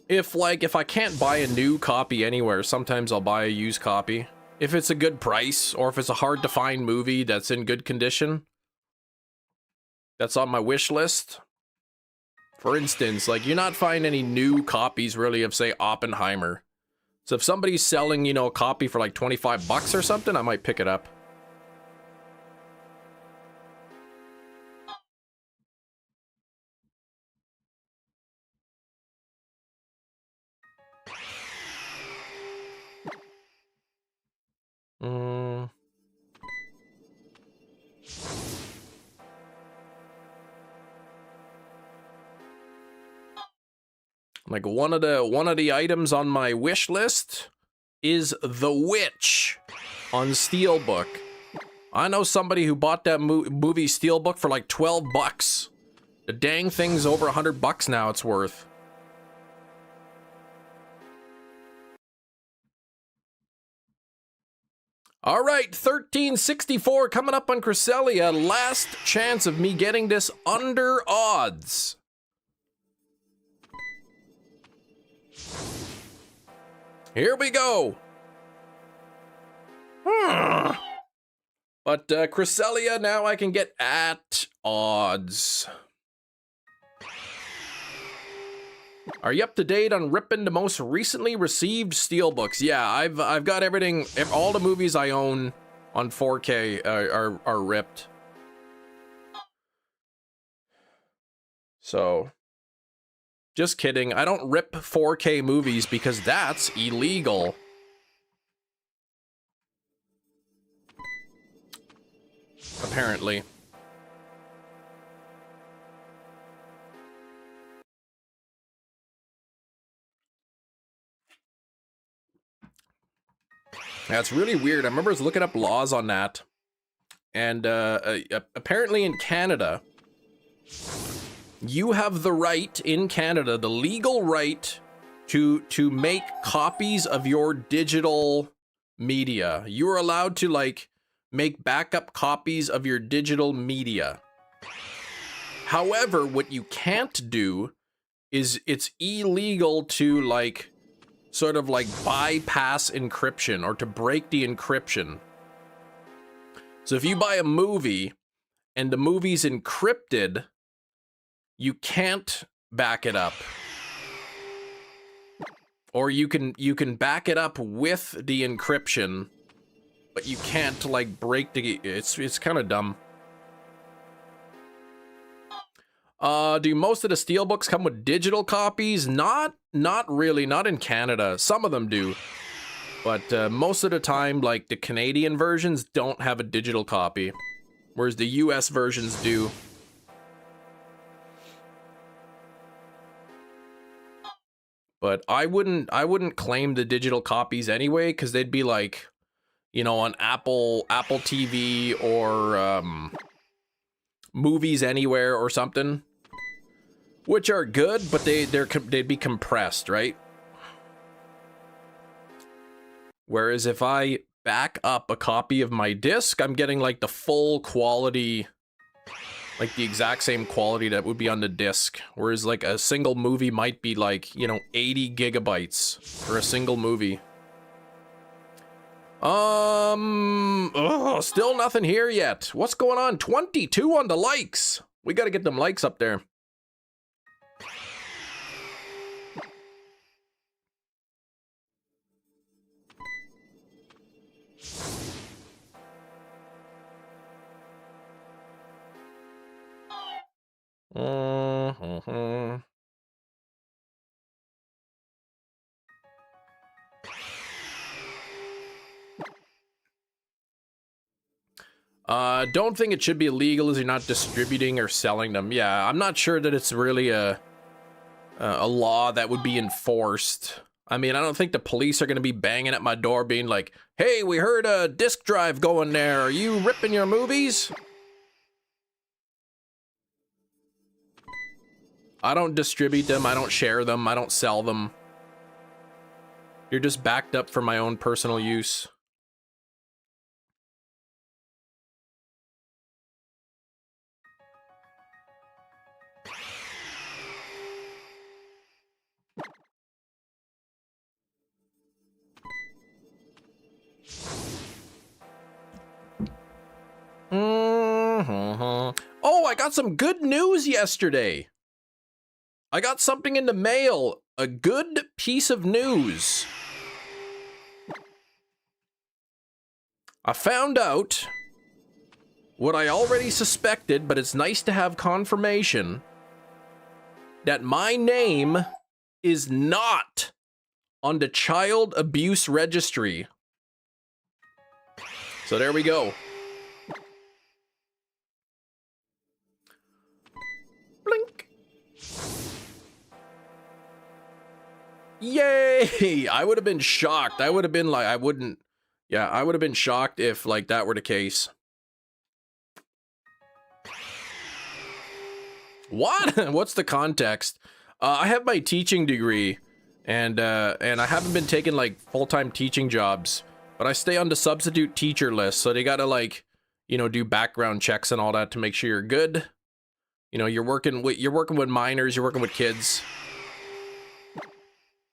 If I can't buy a new copy anywhere, sometimes I'll buy a used copy. If it's a good price, or if it's a hard to find movie that's in good condition, that's on my wish list. For instance, like, you're not finding any new copies really of, say, Oppenheimer. So if somebody's selling, you know, a copy for like 25 bucks or something, I might pick it up. Like, one of the items on my wish list is The Witch on Steelbook. I know somebody who bought that movie Steelbook for like 12 bucks. The dang thing's over 100 bucks now it's worth. All right, 1364 coming up on Cresselia. Last chance of me getting this under odds. Here we go. But Cresselia, now I can get at odds. Are you up to date on ripping the most recently received steelbooks? Yeah, I've got everything. All the movies I own on 4K are ripped. So, just kidding. I don't rip 4K movies because that's illegal. Apparently. That's really weird. I remember I was looking up laws on that. And apparently in Canada, you have the right in Canada, the legal right to make copies of your digital media. You are allowed to, like, make backup copies of your digital media. However, what you can't do is it's illegal to, like, sort of like bypass encryption or to break the encryption. So if you buy a movie and the movie's encrypted, you can't back it up. Or you can back it up with the encryption, but you can't, like, break the... It's kind of dumb. Do most of the steelbooks come with digital copies? Not really, not in Canada. Some of them do. But most of the time, like, the Canadian versions don't have a digital copy, whereas the US versions do. But I wouldn't claim the digital copies anyway, because they'd be like, you know, on Apple TV or Movies Anywhere or something, which are good, but they'd be compressed, right? Whereas if I back up a copy of my disc, I'm getting like the full quality, like the exact same quality that would be on the disc. Whereas like a single movie might be like, you know, 80 gigabytes for a single movie. Still nothing here yet. What's going on? 22 on the likes. We gotta get them likes up there. Mm-hmm. Don't think it should be illegal as you're not distributing or selling them. Yeah, I'm not sure that it's really a law that would be enforced. I mean, I don't think the police are going to be banging at my door being like, hey, we heard a disk drive going there. Are you ripping your movies? I don't distribute them. I don't share them. I don't sell them. You're just backed up for my own personal use. Mm-hmm. Oh, I got some good news yesterday. I got something in the mail. A good piece of news. I found out what I already suspected, but it's nice to have confirmation that my name is not on the child abuse registry. So there we go. Blink. Yay! I would have been shocked. I would have been like, I would have been shocked if like that were the case. What? What's the context? I have my teaching degree, and I haven't been taking like full-time teaching jobs, but I stay on the substitute teacher list, so they gotta like, you know, do background checks and all that to make sure you're good. You know, you're working with minors, you're working with kids.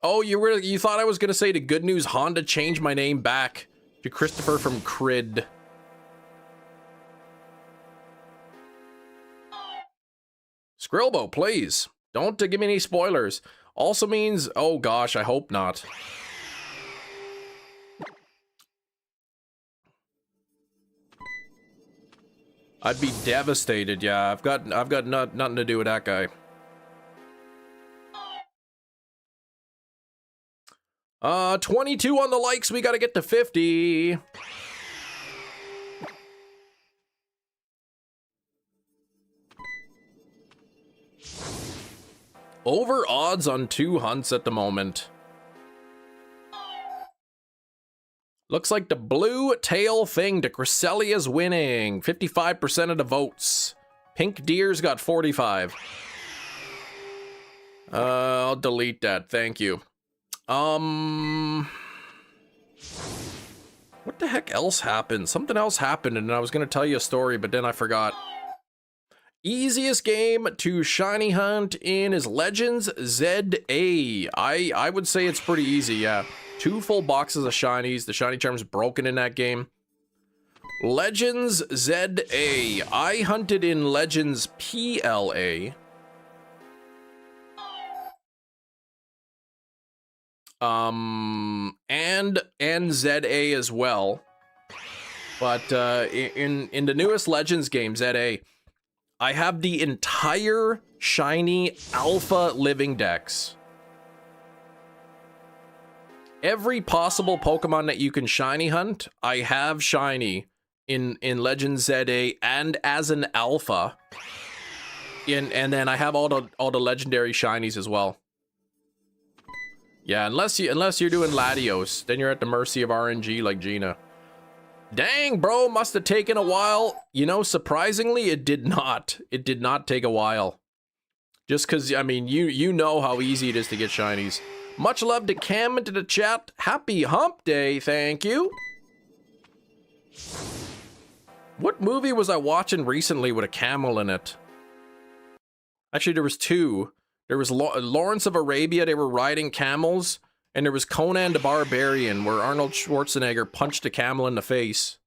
Oh, you thought I was gonna say the good news? Honda changed my name back to Christopher from Crid. Skrillbo, please. Don't give me any spoilers. Also means, oh gosh, I hope not. I'd be devastated, yeah. I've got nothing to do with that guy. 22 on the likes, we gotta get to 50. Over odds on 2 hunts at the moment. Looks like the blue tail thing to Cresselia's winning. 55% of the votes. Pink Deer's got 45. I'll delete that, thank you. What the heck else happened? Something else happened and I was gonna tell you a story, but then I forgot. Easiest game to shiny hunt in is Legends ZA. I would say it's pretty easy, yeah. 2 full boxes of shinies. The shiny charm's broken in that game. Legends ZA. I hunted in Legends PLA. And ZA as well. But in the newest Legends game, ZA, I have the entire shiny alpha living dex. Every possible Pokemon that you can shiny hunt, I have shiny in Legends ZA and as an alpha. And then I have all the legendary shinies as well. Yeah, unless you're doing Latios, then you're at the mercy of RNG like Gina. Dang, bro, must have taken a while. You know, surprisingly, it did not. It did not take a while. Just because, I mean, you know how easy it is to get shinies. Much love to Cam into the chat. Happy hump day, thank you. What movie was I watching recently with a camel in it? Actually, there was 2. There was Lawrence of Arabia, they were riding camels. And there was Conan the Barbarian, where Arnold Schwarzenegger punched a camel in the face.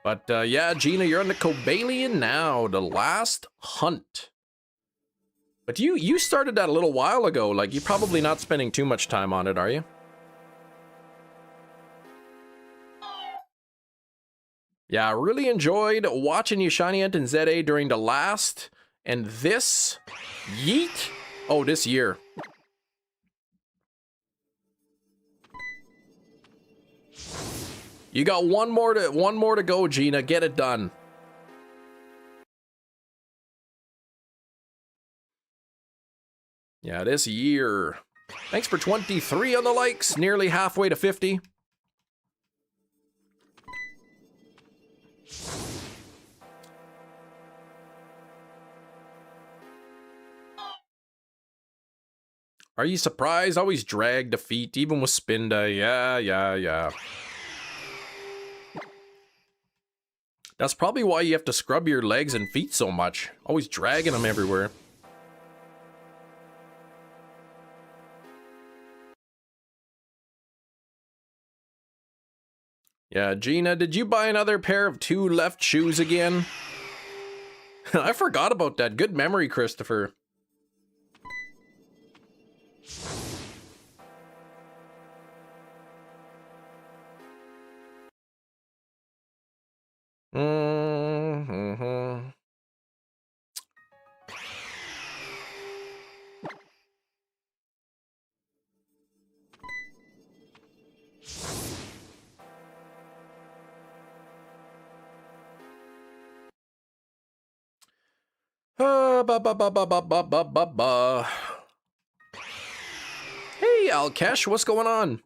But yeah, Gina, you're on the Cobalion now. The last hunt. But you started that a little while ago. Like, you're probably not spending too much time on it, are you? Yeah, I really enjoyed watching you shiny Ent and ZA during the last and this yeet. Oh, this year. You got one more to go, Gina. Get it done. Yeah, this year. Thanks for 23 on the likes, nearly halfway to 50. Are you surprised? Always drag the feet, even with spin day. Yeah. That's probably why you have to scrub your legs and feet so much. Always dragging them everywhere. Yeah, Gina, did you buy another pair of 2 left shoes again? I forgot about that. Good memory, Christopher. Mm-hmm. Hey, Alkesh, what's going on?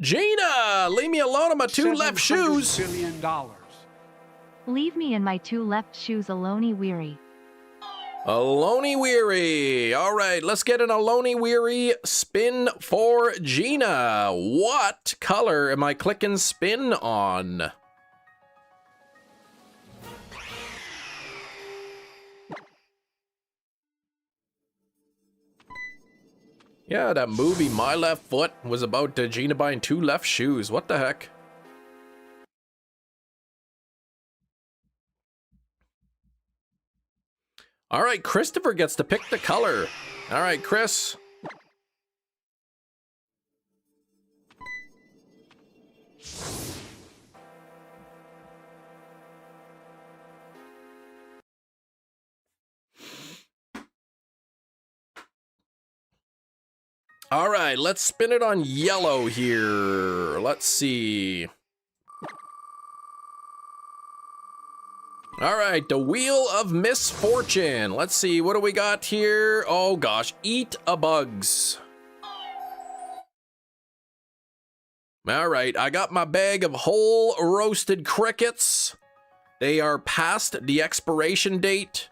Gina, leave me alone on my 2 left shoes. $700 billion. Leave me in my 2 left shoes alone weary. Alone weary. All right, let's get an alone weary spin for Gina. What color am I clicking spin on? Yeah, that movie, My Left Foot, was about Gina buying 2 left shoes. What the heck? All right, Christopher gets to pick the color. All right, Chris. All right, let's spin it on yellow here. Let's see. All right, the Wheel of Misfortune. Let's see, what do we got here? Oh gosh, Eat a Bugs. All right, I got my bag of whole roasted crickets. They are past the expiration date.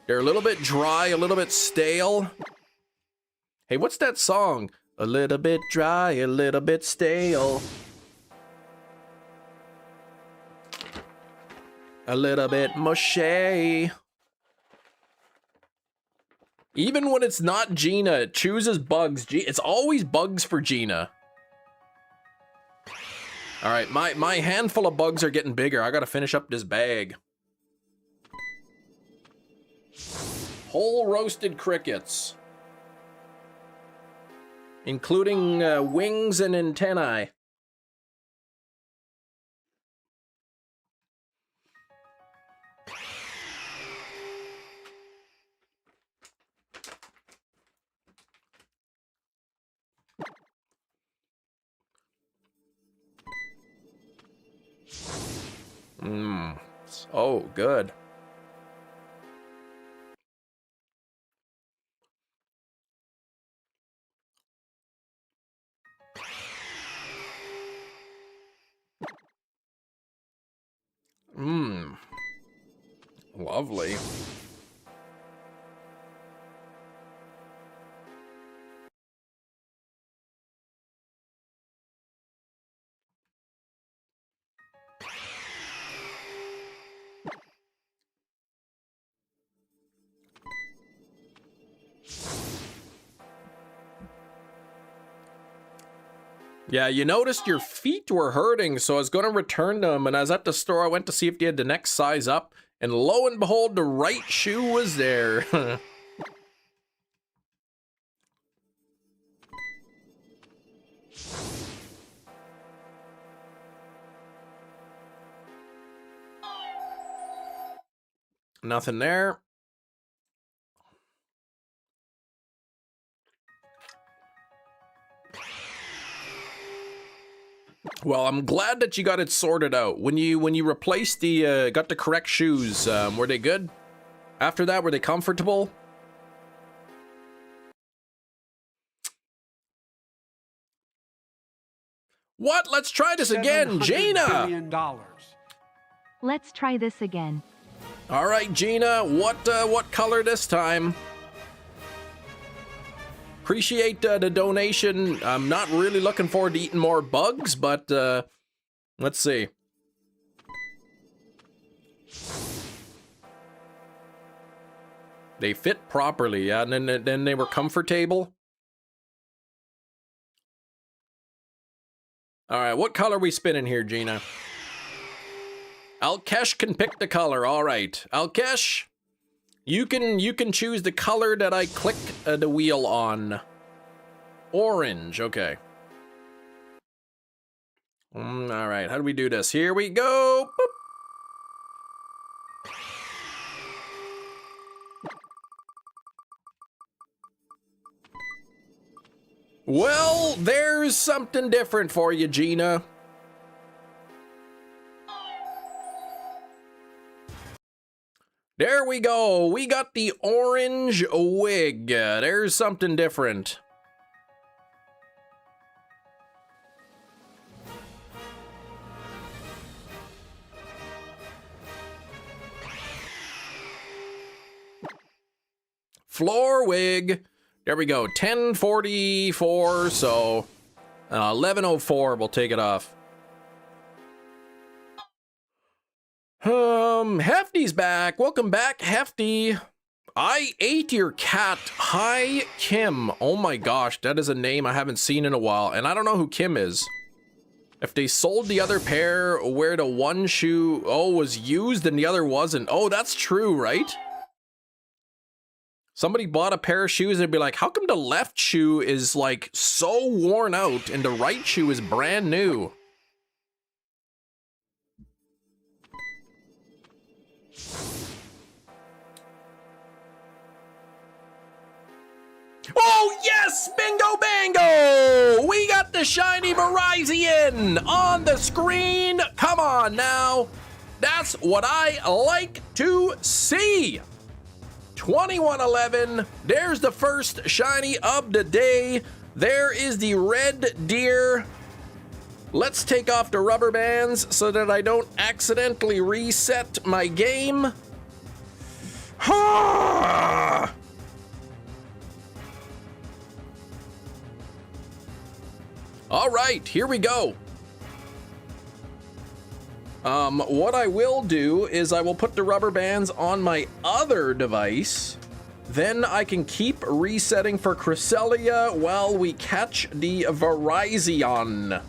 They're a little bit dry, a little bit stale. Hey, what's that song? A little bit dry, a little bit stale. A little bit mushy. Even when it's not Gina, it chooses bugs. It's always bugs for Gina. All right, my handful of bugs are getting bigger. I gotta finish up this bag. Whole roasted crickets. Including wings and antennae. Mmm, so good. Mmm, lovely. Yeah, you noticed your feet were hurting, so I was going to return them, and I was at the store. I went to see if they had the next size up, and lo and behold, the right shoe was there. Nothing there. Well, I'm glad that you got it sorted out. When you replaced the got the correct shoes, were they good? After that, were they comfortable? What? Let's try this again, Gina. $700 billion. Let's try this again. All right, Gina. What color this time? Appreciate the donation. I'm not really looking forward to eating more bugs, but let's see. They fit properly, yeah, and then they were comfortable. All right, what color are we spinning here, Gina? Alkesh can pick the color. All right, Alkesh, you can choose the color that I click the wheel on. Orange, okay. All right, how do we do this? Here we go. Boop. Well, there's something different for you, Gina. There we go. We got the orange wig. There's something different. Floor wig. There we go. 1044, so 1104. We'll take it off. Hefty's back. Welcome back, Hefty. I ate your cat. Hi, Kim. Oh my gosh, that is a name I haven't seen in a while, and I don't know who Kim is. If they sold the other pair where the one shoe, was used and the other wasn't. Oh, that's true, right? Somebody bought a pair of shoes and they'd be like, how come the left shoe is like so worn out and the right shoe is brand new? Oh yes, bingo bango! We got the shiny Verizon on the screen. Come on now. That's what I like to see. 2111, there's the first shiny of the day. There is the red deer. Let's take off the rubber bands so that I don't accidentally reset my game. Ha! All right, here we go. What I will do is I will put the rubber bands on my other device. Then I can keep resetting for Cresselia while we catch the Verizon.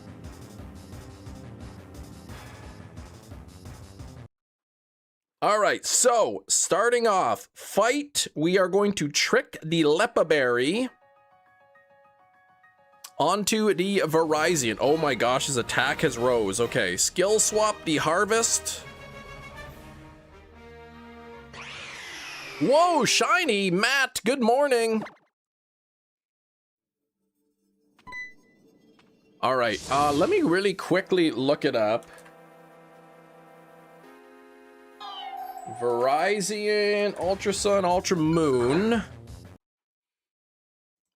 All right, so starting off, fight. We are going to trick the Lepaberry onto the Verizon. Oh my gosh, his attack has rose. Okay, skill swap the Harvest. Whoa, shiny Matt, good morning. All right, let me really quickly look it up. Verizon, Ultra Sun, Ultra Moon.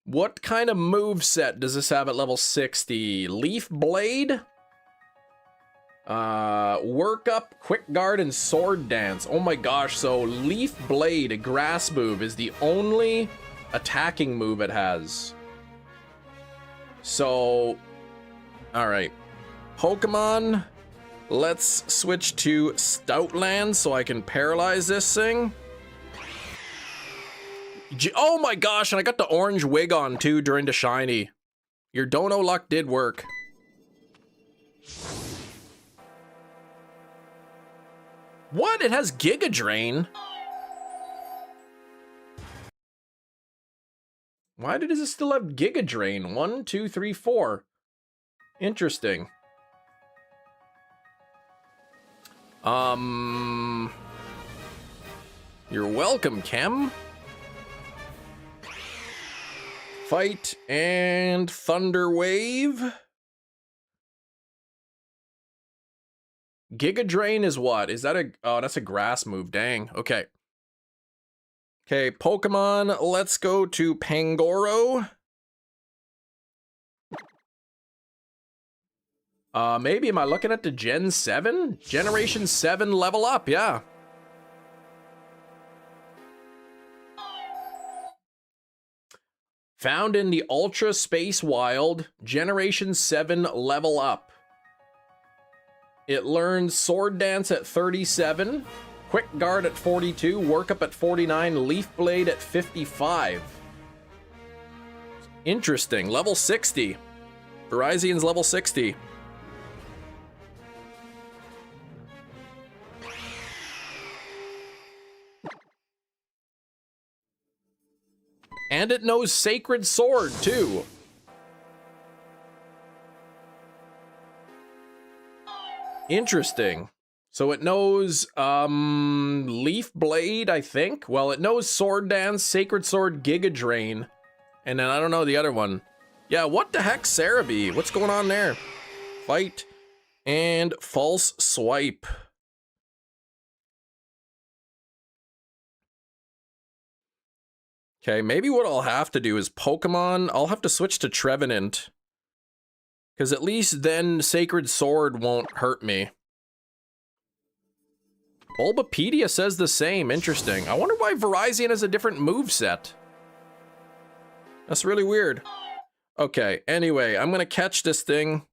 What kind of move set does this have at level 60? Leaf Blade? Work Up, Quick Guard, and Sword Dance. Oh my gosh, so Leaf Blade, a grass move, is the only attacking move it has. So, alright. Pokemon, let's switch to Stoutland so I can paralyze this thing. Oh my gosh, and I got the orange wig on too during the shiny. Your Dono luck did work. What? It has Giga Drain? Why does it still have Giga Drain? 1, 2, 3, 4. Interesting. You're welcome, Chem. Fight and Thunder Wave. Giga Drain is what? Is that a... Oh, that's a grass move. Dang. Okay. Okay, Pokemon. Let's go to Pangoro. Maybe am I looking at the Gen 7? Generation 7 level up, yeah. Found in the Ultra Space Wild, Generation 7 level up. It learns Sword Dance at 37, Quick Guard at 42, Work Up at 49, Leaf Blade at 55. Interesting, level 60. Virizian's level 60. And it knows Sacred Sword, too. Interesting. So it knows, Leaf Blade, I think. Well, it knows Sword Dance, Sacred Sword, Giga Drain. And then I don't know the other one. Yeah, what the heck, Cerebi? What's going on there? Fight and False Swipe. Okay, maybe what I'll have to do is Pokemon. I'll have to switch to Trevenant. Because at least then Sacred Sword won't hurt me. Bulbapedia says the same. Interesting. I wonder why Virizion has a different moveset. That's really weird. Okay, anyway, I'm going to catch this thing.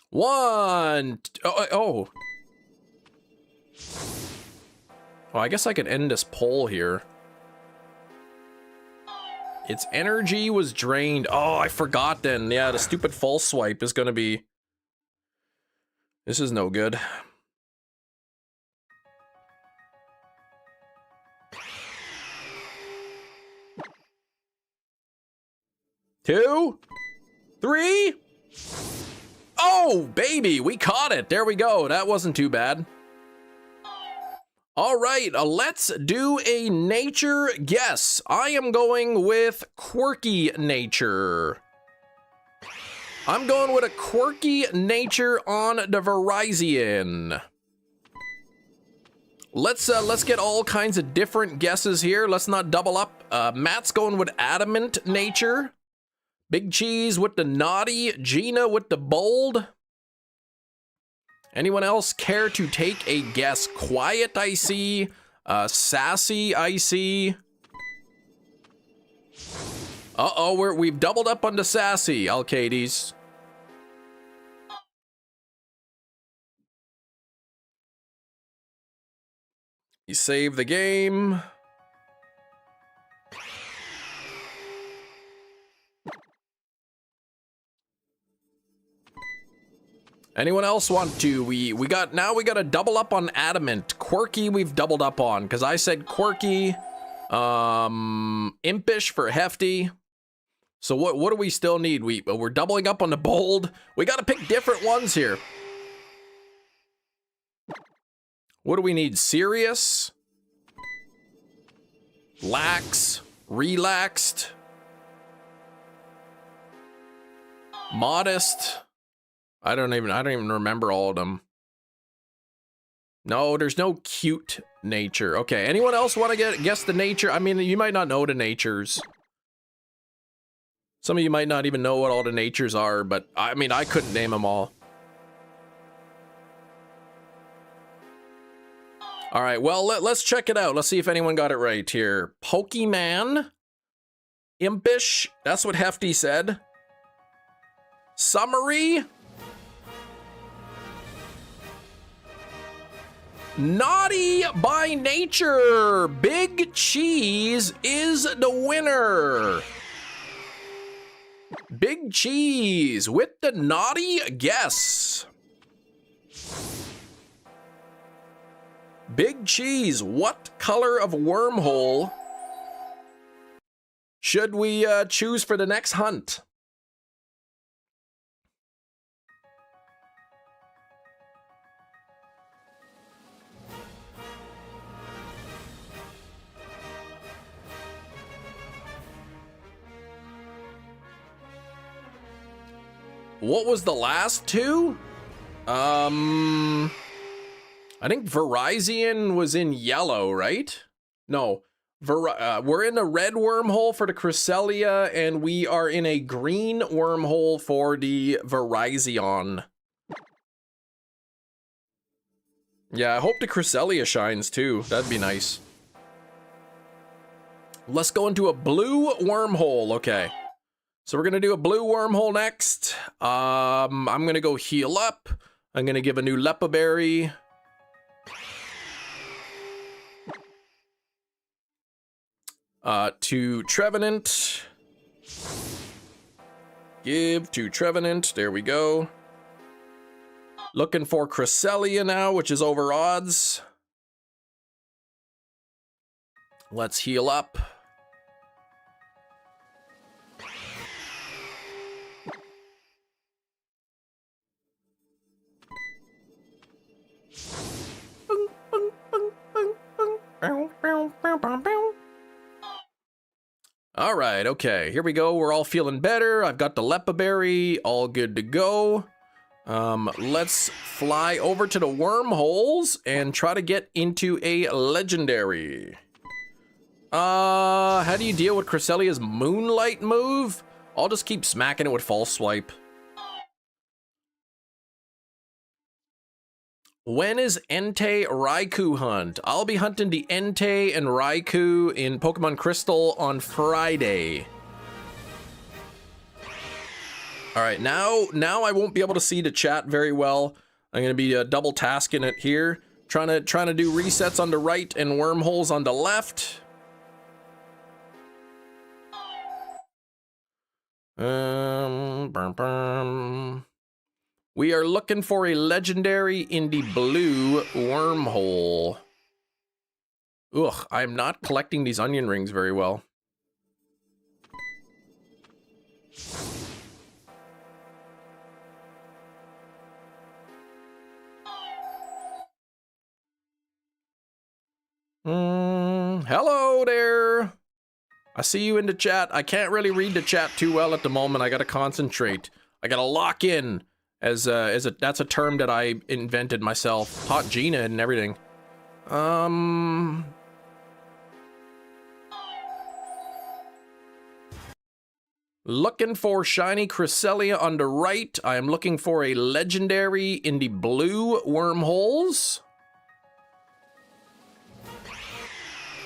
One. Oh, I guess I could end this poll here. Its energy was drained. Oh, I forgot then. Yeah, the stupid false swipe is gonna be... This is no good. Two, three. Oh, baby, we caught it. There we go. That wasn't too bad. All right, let's do a nature guess. I am going with quirky nature. I'm going with a quirky nature on the Virizion. Let's get all kinds of different guesses here. Let's not double up. Matt's going with adamant nature. Big Cheese with the naughty. Gina with the bold. Anyone else care to take a guess? Quiet, I see. Sassy, I see. Uh-oh, we've doubled up on the sassy, Alcades. You save the game. Anyone else want to? We got a double up on adamant. Quirky we've doubled up on because I said quirky. Impish for hefty. So what do we still need? We're doubling up on the bold. We got to pick different ones here. What do we need? Serious, lax, relaxed, modest. I don't even remember all of them. No, there's no cute nature. Okay, anyone else want to guess the nature? I mean, you might not know the natures. Some of you might not even know what all the natures are, but I mean, I couldn't name them all. All right, well, let's check it out. Let's see if anyone got it right here. Pokemon. Impish. That's what Hefty said. Summary. Naughty by nature. Big Cheese is the winner. Big Cheese with the naughty guess. Big Cheese, what color of wormhole should we choose for the next hunt? What was the last two? I think Verizon was in yellow, right? No, we're in a red wormhole for the Cresselia, and we are in a green wormhole for the Verizon. Yeah, I hope the Cresselia shines too. That'd be nice. Let's go into a blue wormhole. Okay. So we're gonna do a blue wormhole next. I'm gonna go heal up. I'm gonna give a new Lepa Berry. To Trevenant. Give to Trevenant. There we go. Looking for Cresselia now, which is over odds. Let's heal up. All right, okay, here we go. We're all feeling better. I've got the Lepa Berry, all good to go. Let's fly over to the wormholes and try to get into a legendary. How do you deal with Cresselia's Moonlight move? I'll just keep smacking it with False Swipe. When is Entei Raikou hunt? I'll be hunting the Entei and Raikou in Pokemon Crystal on Friday. All right, now I won't be able to see the chat very well. I'm gonna be double tasking it here, trying to do resets on the right and wormholes on the left. We are looking for a legendary in the blue wormhole. Ugh, I'm not collecting these onion rings very well. Hello there. I see you in the chat. I can't really read the chat too well at the moment. I gotta concentrate. I gotta lock in. That's a term that I invented myself. Taught Gina and everything. Looking for shiny Cresselia on the right. I am looking for a legendary in the blue wormholes.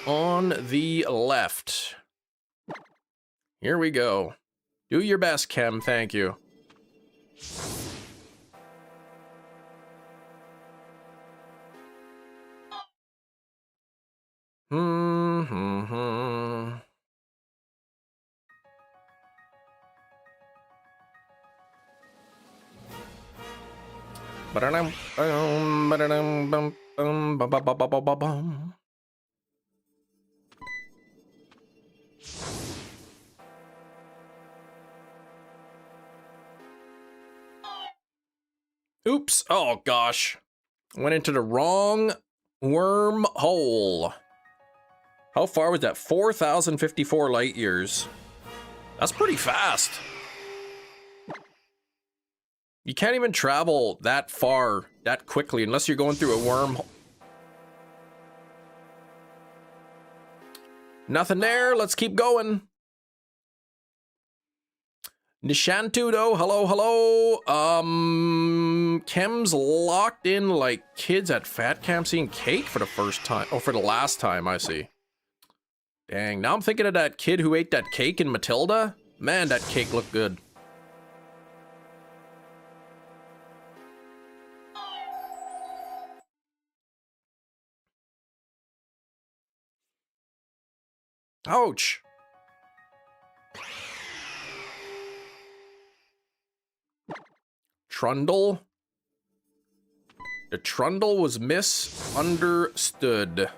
On the left. Here we go. Do your best, Kem. Thank you. Oops. Oh, gosh. Went into the wrong wormhole. How far was that? 4,054 light years. That's pretty fast. You can't even travel that far that quickly unless you're going through a wormhole. Nothing there. Let's keep going. Nishantu though, hello. Kem's locked in like kids at fat camp seeing cake for the first time. Oh, for the last time, I see. Dang, now I'm thinking of that kid who ate that cake in Matilda. Man, that cake looked good. Ouch. Trundle. The Trundle was misunderstood.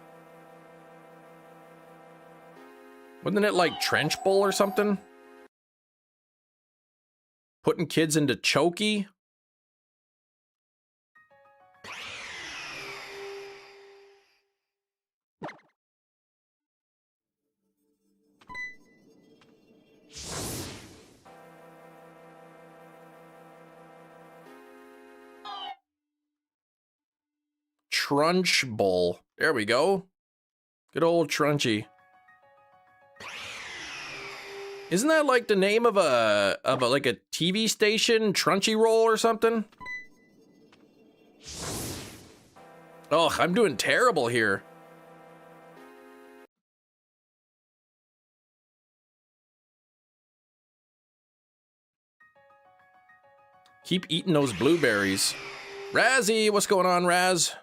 Wasn't it like Trench Bull or something? Putting kids into chokey? Trunchbull. There we go. Good old Trunchy. Isn't that like the name of a like a TV station, Trunchy Roll or something? Oh, I'm doing terrible here. Keep eating those blueberries. Razzie, what's going on, Raz?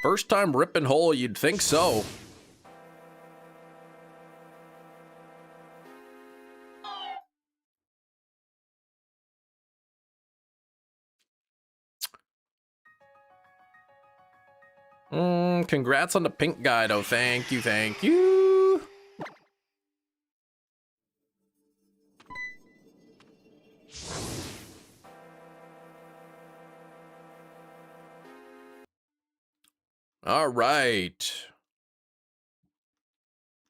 First time ripping hole, you'd think so. Congrats on the pink guy, though. Thank you, thank you. All right.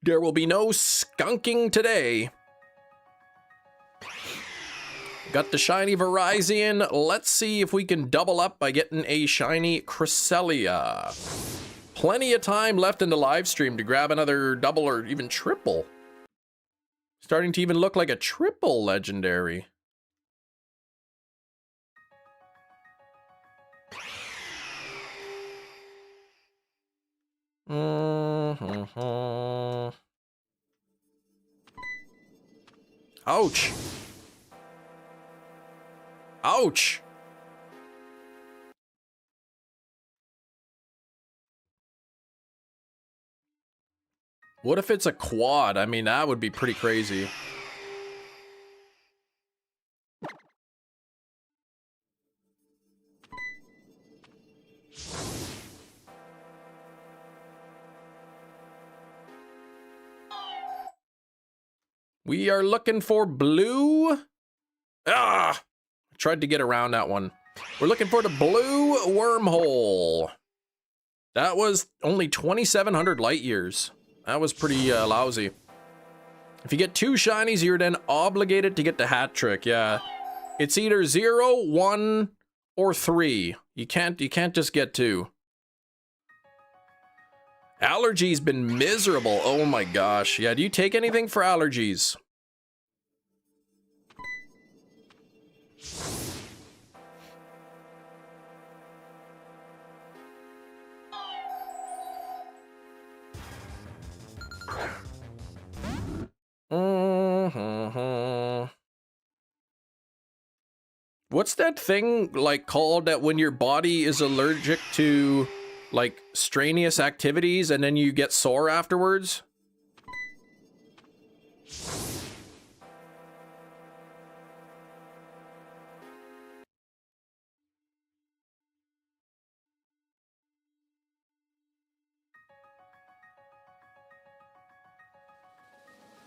There will be no skunking today. Got the shiny Verizon. Let's see if we can double up by getting a shiny Cresselia. Plenty of time left in the live stream to grab another double or even triple. Starting to even look like a triple legendary. Ouch. Ouch. What if it's a quad? I mean, that would be pretty crazy. We are looking for blue. Ah! I tried to get around that one. We're looking for the blue wormhole. That was only 2,700 light years. That was pretty lousy. If you get 2 shinies, you're then obligated to get the hat trick. Yeah, it's either 0, 1, or 3. You can't just get 2. Allergies been miserable. Oh my gosh. Yeah, do you take anything for allergies? What's that thing like called that when your body is allergic to like strenuous activities and then you get sore afterwards?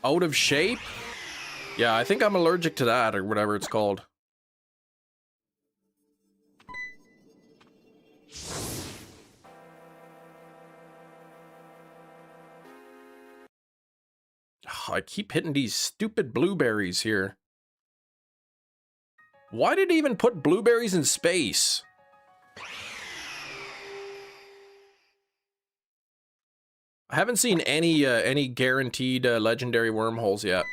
Out of shape? Yeah, I think I'm allergic to that or whatever it's called. I keep hitting these stupid blueberries here. Why did he even put blueberries in space? I haven't seen any guaranteed legendary wormholes yet.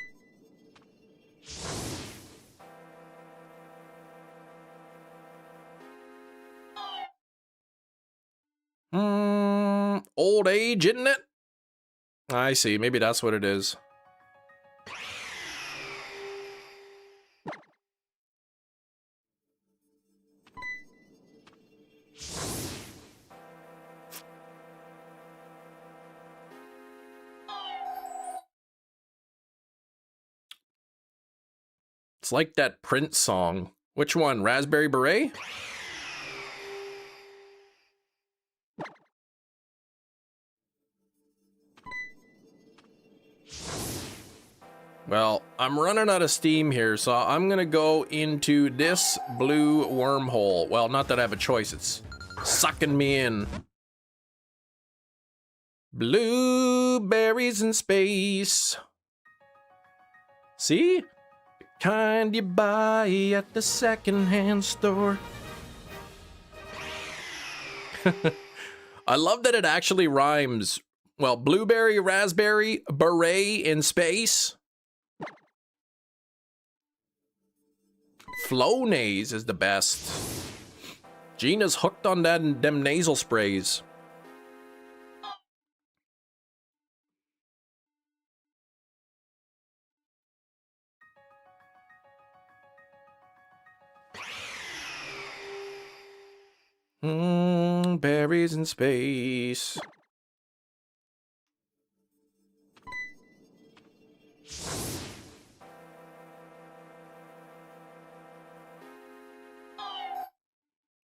Old age, isn't it? I see. Maybe that's what it is. It's like that Prince song. Which one? Raspberry Beret? Well, I'm running out of steam here, so I'm gonna go into this blue wormhole. Well, not that I have a choice, it's sucking me in. Blueberries in space. See? kind you buy at the secondhand store. I love that it actually rhymes. Well, blueberry, raspberry, beret in space. Flonase is the best. Gina's hooked on them nasal sprays. Berries in space.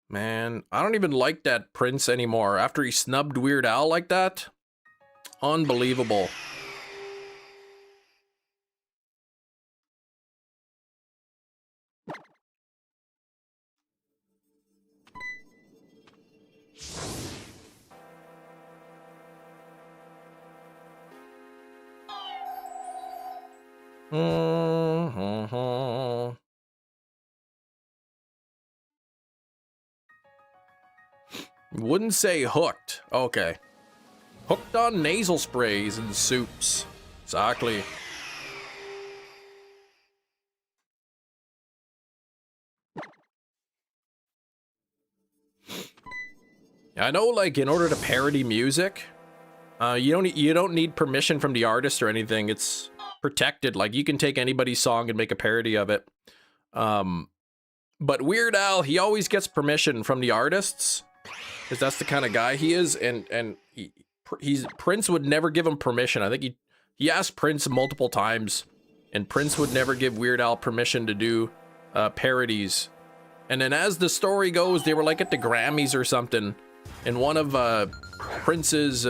Man, I don't even like that Prince anymore after he snubbed Weird Al like that. Unbelievable. Wouldn't say hooked. Okay. Hooked on nasal sprays and soups. Exactly. I know, like, in order to parody music, you don't need permission from the artist or anything. It's protected. Like, you can take anybody's song and make a parody of it. But Weird Al, he always gets permission from the artists, because that's the kind of guy he is. And Prince would never give him permission. I think he asked Prince multiple times, and Prince would never give Weird Al permission to do parodies. And then as the story goes, they were like at the Grammys or something, and one of Prince's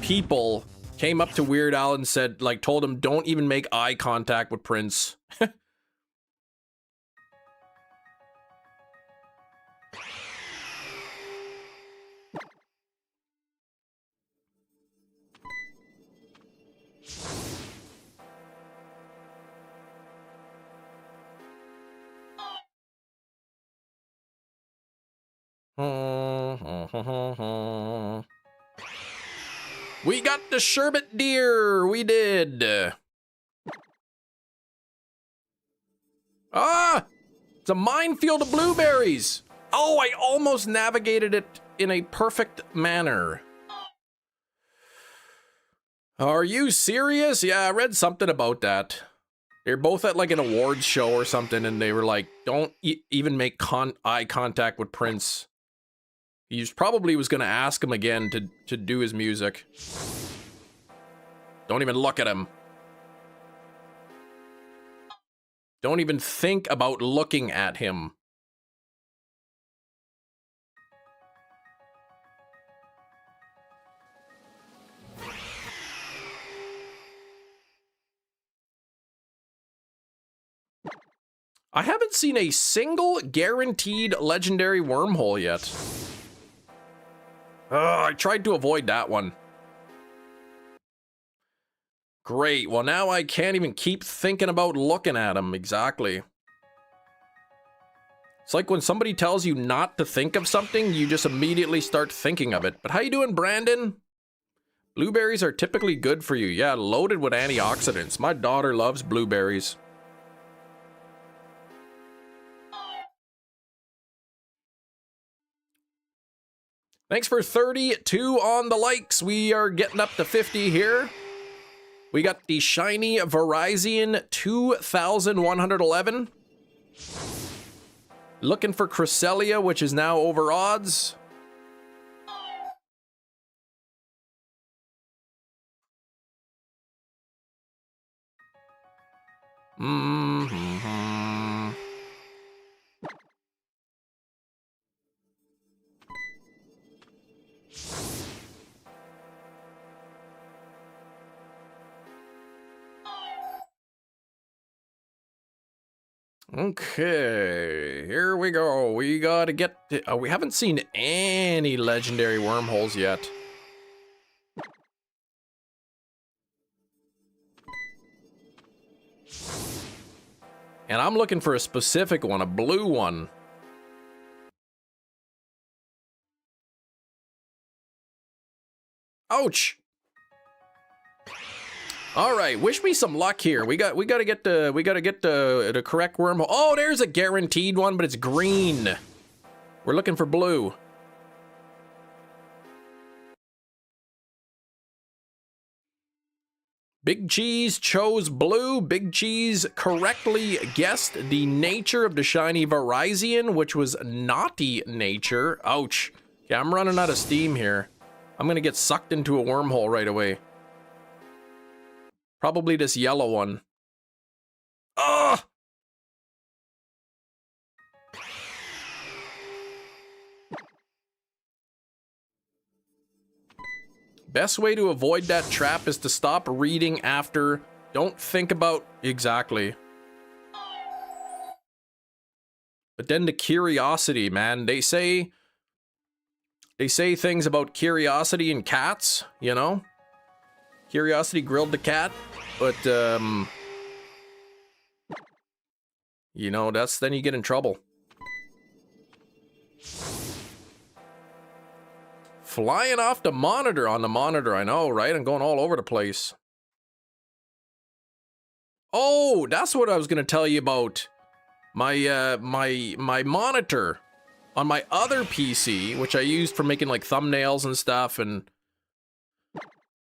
people came up to Weird Al and said, like, told him, don't even make eye contact with Prince. We got the sherbet deer. We did. Ah! It's a minefield of blueberries. Oh, I almost navigated it in a perfect manner. Are you serious? Yeah, I read something about that. They're both at like an awards show or something, and they were like, don't even make eye contact with Prince. He probably was going to ask him again to do his music. Don't even look at him. Don't even think about looking at him. I haven't seen a single guaranteed legendary wormhole yet. I tried to avoid that one. Great. Well, now I can't even keep thinking about looking at him. Exactly. It's like when somebody tells you not to think of something, you just immediately start thinking of it. But how you doing, Brandon? Blueberries are typically good for you. Yeah, loaded with antioxidants. My daughter loves blueberries. Thanks for 32 on the likes. We are getting up to 50 here. We got the shiny Verizon 2111. Looking for Cresselia, which is now over odds. Okay, here we go. We gotta get... we haven't seen any legendary wormholes yet. And I'm looking for a specific one, a blue one. Ouch! All right, wish me some luck here. We gotta get the correct wormhole. Oh, there's a guaranteed one, but it's green. We're looking for blue. Big Cheese chose blue. Big Cheese correctly guessed the nature of the shiny Virizion, which was naughty nature. Ouch. Yeah, I'm running out of steam here. I'm gonna get sucked into a wormhole right away. Probably this yellow one. Ugh! Best way to avoid that trap is to stop reading after. Don't think about exactly. But then the curiosity, man. They say things about curiosity and cats, you know? Curiosity grilled the cat, but you know, then you get in trouble. Flying off the monitor on the monitor, I know, right? I'm going all over the place. Oh, that's what I was gonna tell you about. My my monitor on my other PC, which I used for making like thumbnails and stuff, and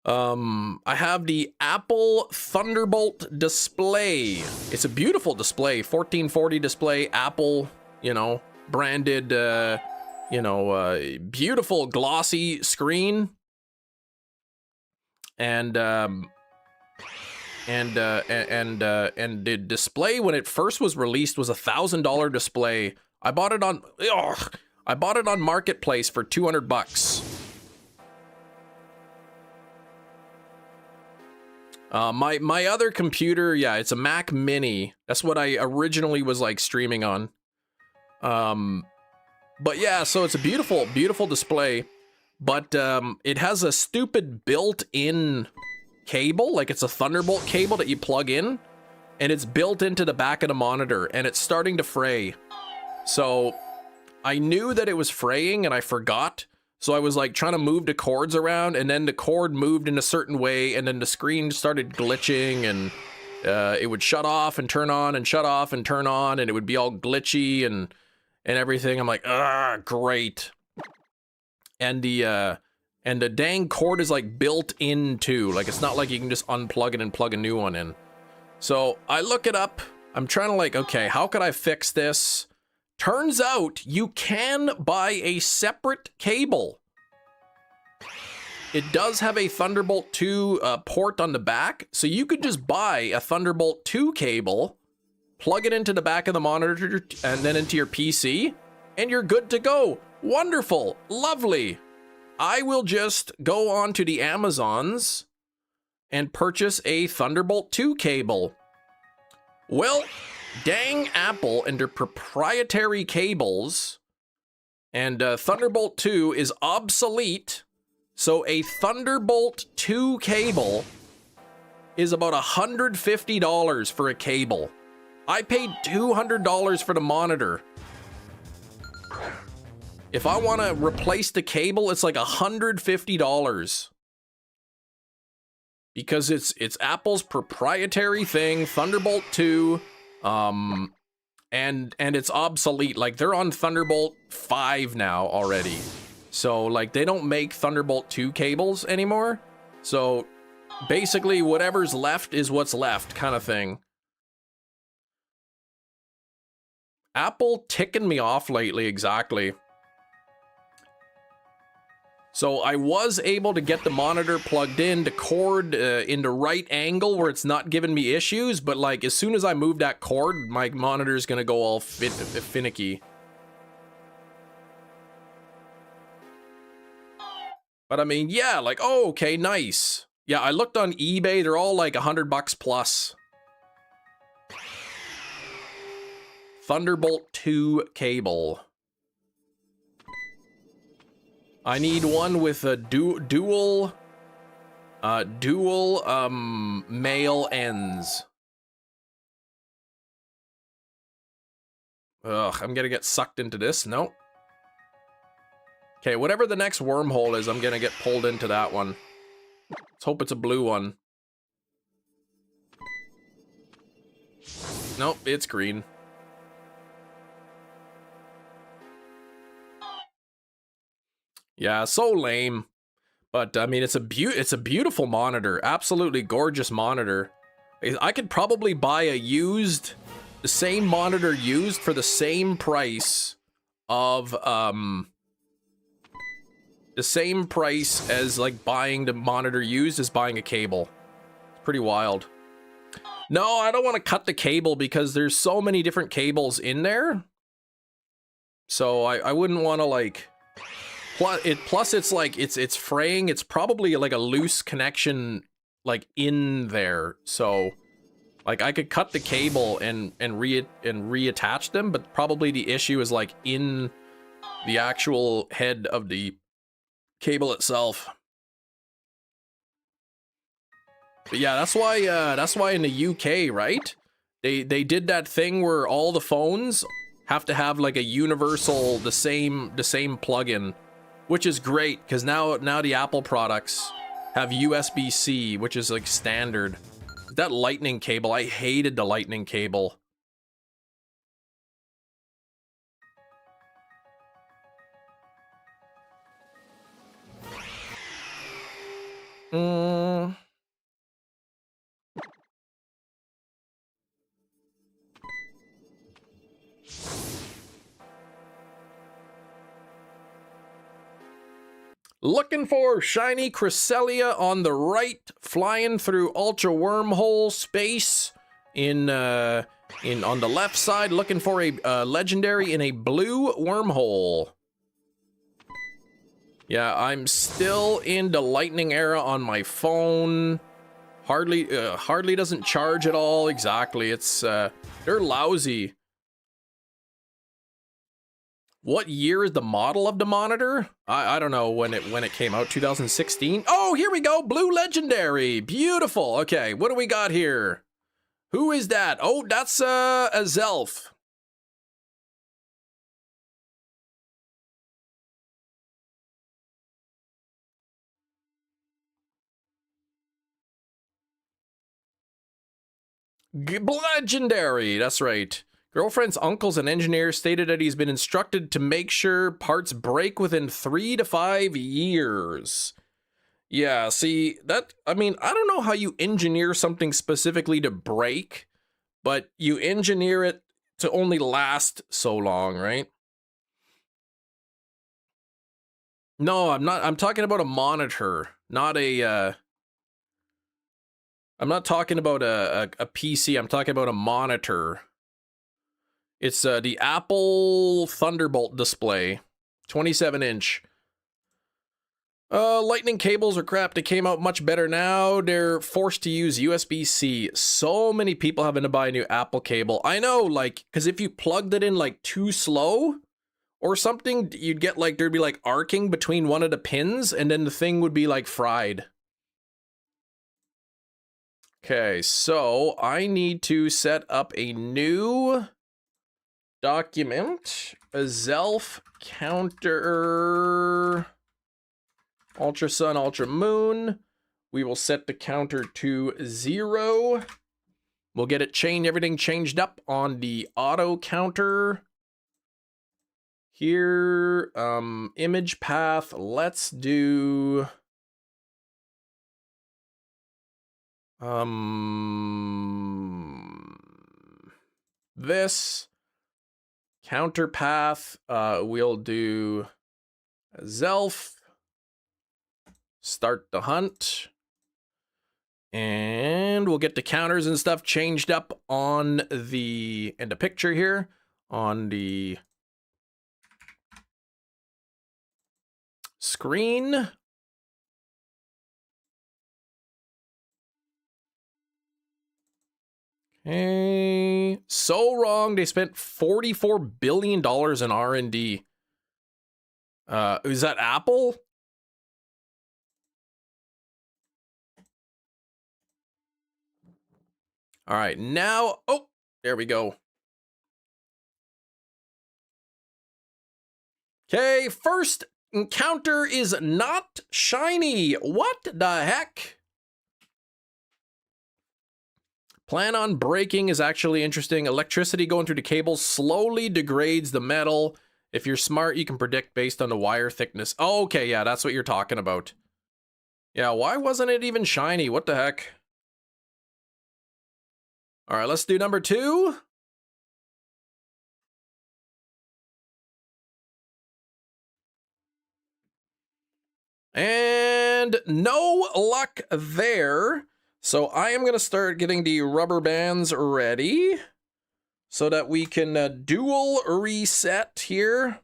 I have the Apple Thunderbolt display. It's a beautiful display, 1440 display, Apple, you know, branded, you know, beautiful glossy screen. And the display when it first was released was $1,000 display. I bought it on Marketplace for $200. My other computer, yeah, it's a Mac Mini. That's what I originally was like streaming on. But yeah, so it's a beautiful, beautiful display. But it has a stupid built-in cable, like it's a Thunderbolt cable that you plug in, and it's built into the back of the monitor, and it's starting to fray. So I knew that it was fraying, and I forgot. So I was like trying to move the cords around, and then the cord moved in a certain way, and then the screen started glitching, and it would shut off and turn on, and shut off and turn on, and it would be all glitchy and everything. I'm like, ah, great. And the dang cord is like built into, like it's not like you can just unplug it and plug a new one in. So I look it up. I'm trying to like, okay, how could I fix this? Turns out you can buy a separate cable. It does have a Thunderbolt 2 port on the back, so you could just buy a Thunderbolt 2 cable, plug it into the back of the monitor, and then into your PC, and you're good to go. Wonderful, lovely. I will just go on to the Amazons and purchase a Thunderbolt 2 cable. Well, dang Apple and their proprietary cables, and Thunderbolt 2 is obsolete, so a Thunderbolt 2 cable is about $150 for a cable. I paid $200 for the monitor. If I want to replace the cable, it's like $150. Because it's Apple's proprietary thing, Thunderbolt 2, and it's obsolete. Like they're on Thunderbolt 5 now already. So like they don't make Thunderbolt 2 cables anymore. So basically whatever's left is what's left kind of thing. Apple ticking me off lately, exactly. So I was able to get the monitor plugged in, the cord in the right angle where it's not giving me issues, but like as soon as I move that cord, my monitor is gonna go all finicky. But I mean, yeah, like, oh, okay, nice. Yeah, I looked on eBay, they're all like $100 plus. Thunderbolt 2 cable. I need one with a dual male ends. Ugh, I'm gonna get sucked into this. No. Okay, whatever the next wormhole is, I'm gonna get pulled into that one. Let's hope it's a blue one. Nope, it's green. Yeah, so lame. But I mean, it's a beautiful monitor. Absolutely gorgeous monitor. I could probably buy the same monitor used for the same price of the same price as like buying the monitor used as buying a cable. It's pretty wild. No, I don't want to cut the cable because there's so many different cables in there. So I wouldn't want to like plus it's like it's fraying. It's probably like a loose connection like in there. So like I could cut the cable and reattach them, but probably the issue is like in the actual head of the cable itself. But yeah, that's why in the UK, right? They did that thing where all the phones have to have like a universal the same plugin, which is great because now the Apple products have USB-C, which is like standard. That lightning cable, I hated the lightning cable. Looking for shiny Cresselia on the right, flying through ultra wormhole space in on the left side, looking for a legendary in a blue wormhole. Yeah, I'm still in the lightning era on my phone. Hardly doesn't charge at all. Exactly. It's they're lousy. What year is the model of the monitor? I don't know when it came out. 2016. Oh, here we go. Blue Legendary. Beautiful. Okay, what do we got here? Who is that? Oh, that's a Zelf. Legendary. That's right. Girlfriend's uncle's an engineer, stated that he's been instructed to make sure parts break within 3 to 5 years. Yeah, see, I mean, I don't know how you engineer something specifically to break, but you engineer it to only last so long, right? No, I'm not. I'm talking about a monitor, not a, I'm not talking about a PC. I'm talking about a monitor. It's the Apple Thunderbolt display, 27-inch. Lightning cables are crap. They came out much better now. They're forced to use USB-C. So many people having to buy a new Apple cable. I know, like, because if you plugged it in like too slow or something, you'd get like, there'd be like arcing between one of the pins and then the thing would be like fried. Okay, so I need to set up a new document, a Zelf counter, Ultra Sun, Ultra Moon. We will set the counter to 0. We'll get it everything changed up on the auto counter. Here, image path, let's do this counter path. We'll do Zelf, start the hunt, and we'll get the counters and stuff changed up on the picture here on the screen. Hey, so wrong. They spent $44 billion in R&D. Is that Apple? All right, now, oh, there we go. Okay, first encounter is not shiny. What the heck? Plan on breaking is actually interesting. Electricity going through the cables slowly degrades the metal. If you're smart, you can predict based on the wire thickness. Oh, okay, yeah, that's what you're talking about. Yeah, why wasn't it even shiny? What the heck? All right, let's do number 2. And no luck there. So I am going to start getting the rubber bands ready so that we can dual reset here.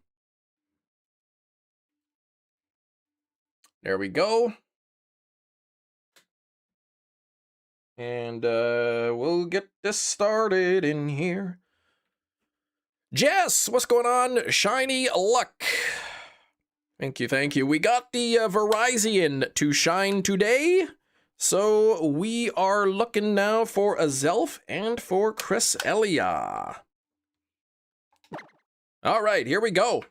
There we go. And we'll get this started in here. Jess, what's going on? Shiny luck. Thank you, thank you. We got the Verizon to shine today. So we are looking now for a Zelf and for Chris Elia. All right, here we go.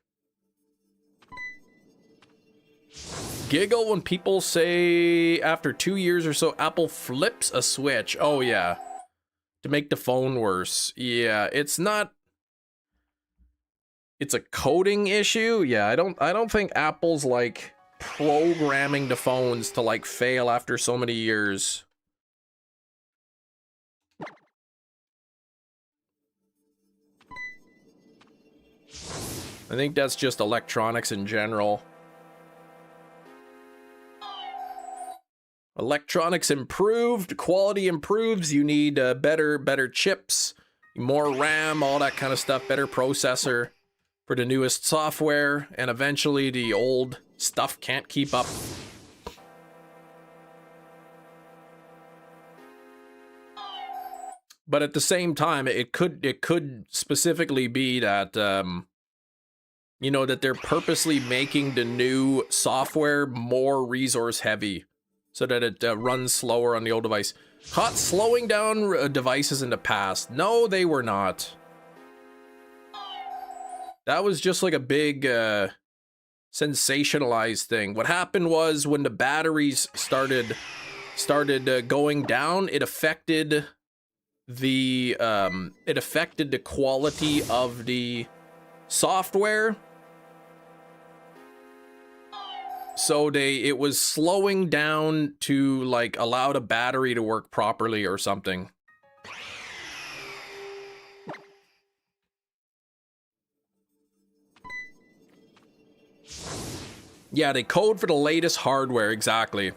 Giggle when people say after 2 years or so, Apple flips a switch. Oh yeah, to make the phone worse. Yeah, it's not. It's a coding issue. Yeah, I don't think Apple's like programming the phones to like fail after so many years. I think that's just electronics in general. Electronics improved, quality improves, you need better chips, more RAM, all that kind of stuff, better processor for the newest software, and eventually the old stuff can't keep up. But at the same time, it could specifically be that you know, that they're purposely making the new software more resource heavy so that it runs slower on the old device. Caught slowing down devices in the past. No, they were not. That was just like a big sensationalized thing. What happened was when the batteries started going down, it affected the quality of the software. So it was slowing down to like allow the battery to work properly or something. Yeah, they code for the latest hardware, exactly.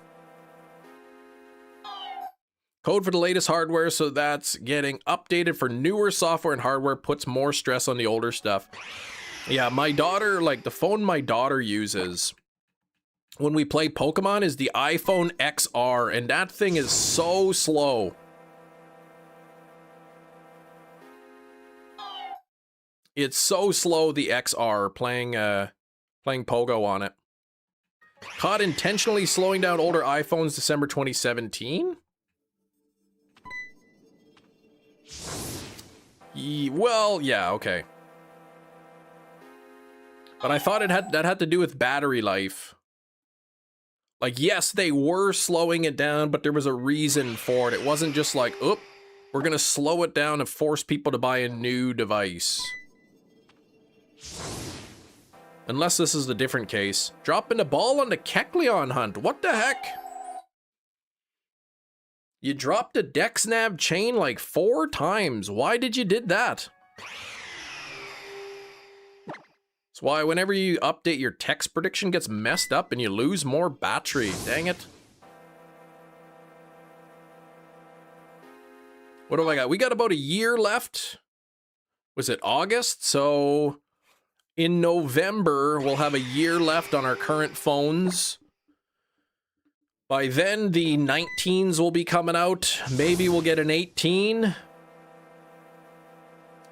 Code for the latest hardware, so that's getting updated for newer software and hardware, puts more stress on the older stuff. Yeah, my daughter, like the phone my daughter uses when we play Pokemon is the iPhone XR, and that thing is so slow. It's so slow, the XR, playing Pogo on it. Caught intentionally slowing down older iPhones December 2017? Well, yeah, okay. But I thought that had to do with battery life. Like, yes, they were slowing it down, but there was a reason for it. It wasn't just like, oop, we're gonna slow it down and force people to buy a new device. Unless this is the different case. Dropping the ball on the Kecleon hunt. What the heck? You dropped the DexNav chain like 4 times. Why did you did that? That's why whenever you update, your text prediction gets messed up and you lose more battery. Dang it. What do I got? We got about a year left. Was it August? So in November, we'll have a year left on our current phones. By then, the 19s will be coming out. Maybe we'll get an 18.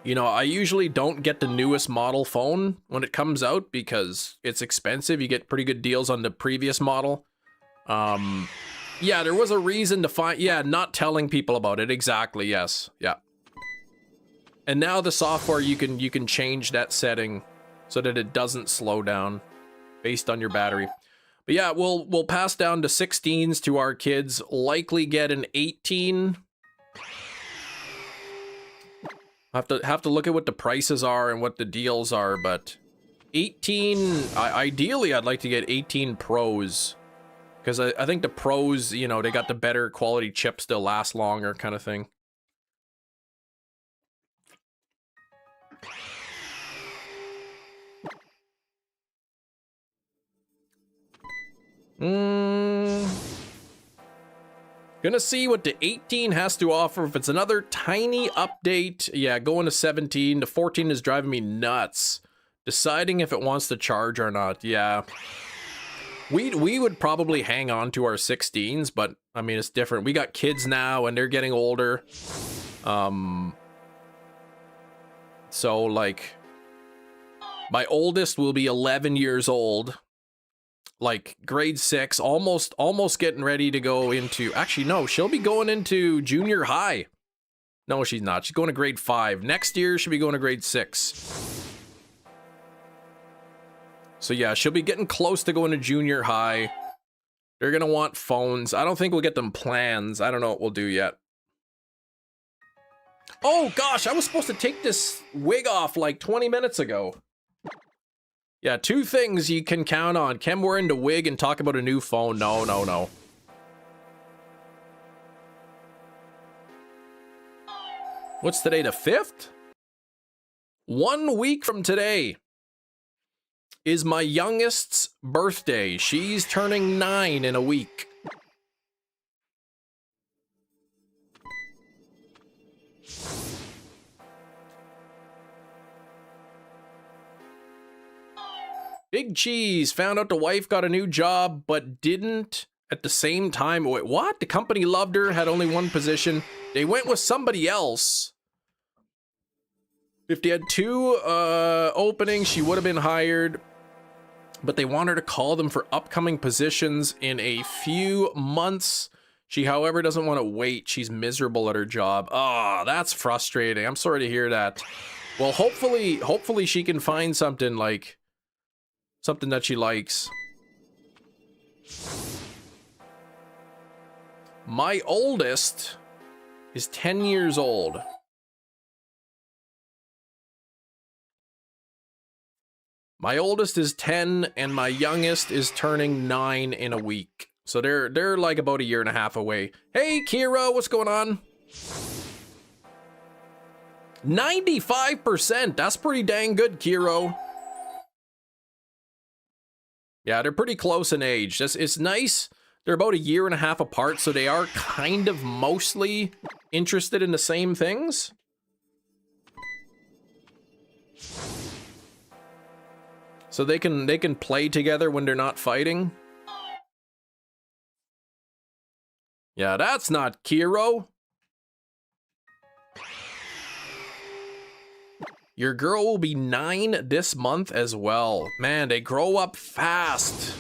You know, I usually don't get the newest model phone when it comes out because it's expensive. You get pretty good deals on the previous model. Yeah, there was a reason to find... Yeah, not telling people about it. Exactly, yes. Yeah. And now the software, you can change that setting so that it doesn't slow down based on your battery. But yeah, we'll pass down to 16s to our kids, likely get an 18. Have to look at what the prices are and what the deals are, but 18, ideally I'd like to get 18 Pros, because I think the Pros, you know, they got the better quality chips, they'll last longer kind of thing. Gonna see what the 18 has to offer. If it's another tiny update, yeah, going to 17. The 14 is driving me nuts. Deciding if it wants to charge or not, yeah. We would probably hang on to our 16s, but I mean, it's different. We got kids now and they're getting older. So like, my oldest will be 11 years old. Like grade 6, almost getting ready to go into, actually no, she'll be going into junior high. No, she's not. She's going to grade 5. Next year she'll be going to grade 6. So yeah, she'll be getting close to going to junior high. They're gonna want phones. I don't think we'll get them plans. I don't know what we'll do yet. Oh gosh, I was supposed to take this wig off like 20 minutes ago. Yeah, 2 things you can count on. Kem wearing the wig and talk about a new phone. No. What's today, the 5th? 1 week from today is my youngest's birthday. She's turning 9 in a week. Big Cheese found out the wife got a new job, but didn't at the same time. Wait, what? The company loved her, had only 1 position. They went with somebody else. If they had 2 openings, she would have been hired. But they want her to call them for upcoming positions in a few months. She, however, doesn't want to wait. She's miserable at her job. Oh, that's frustrating. I'm sorry to hear that. Well, hopefully she can find something like something that she likes. My oldest is 10 years old. My oldest is 10 and my youngest is turning 9 in a week. So they're like about 1.5 years away. Hey Kira, what's going on? 95%. That's pretty dang good, Kiro. Yeah, they're pretty close in age. It's nice. They're about 1.5 years apart, so they are kind of mostly interested in the same things. So they can play together when they're not fighting. Yeah, that's not Kiro. Your girl will be 9 this month as well. Man, they grow up fast.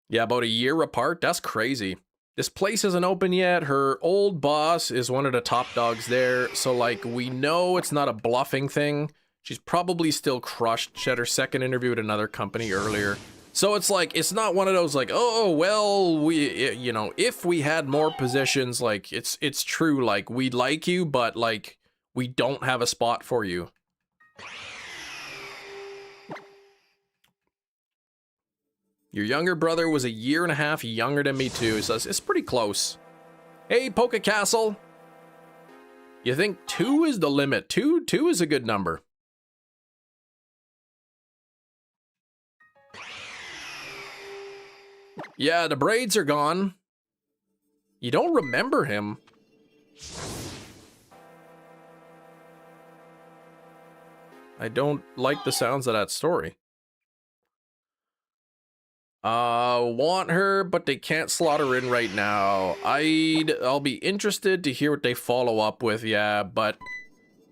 Yeah, about 1 year apart. That's crazy. This place isn't open yet. Her old boss is one of the top dogs there. So, like, we know it's not a bluffing thing. She's probably still crushed. She had her second interview at another company earlier. So it's like, it's not one of those like, oh, well, you know, if we had more positions, like, it's true. Like, we'd like you, but, like, we don't have a spot for you. Your younger brother was 1.5 years younger than me too, so it's pretty close. Hey, Poke Castle. You think 2 is the limit? 2 is a good number. Yeah, the braids are gone. You don't remember him. I don't like the sounds of that story. Want her, but they can't slot her in right now. I'll be interested to hear what they follow up with, yeah, but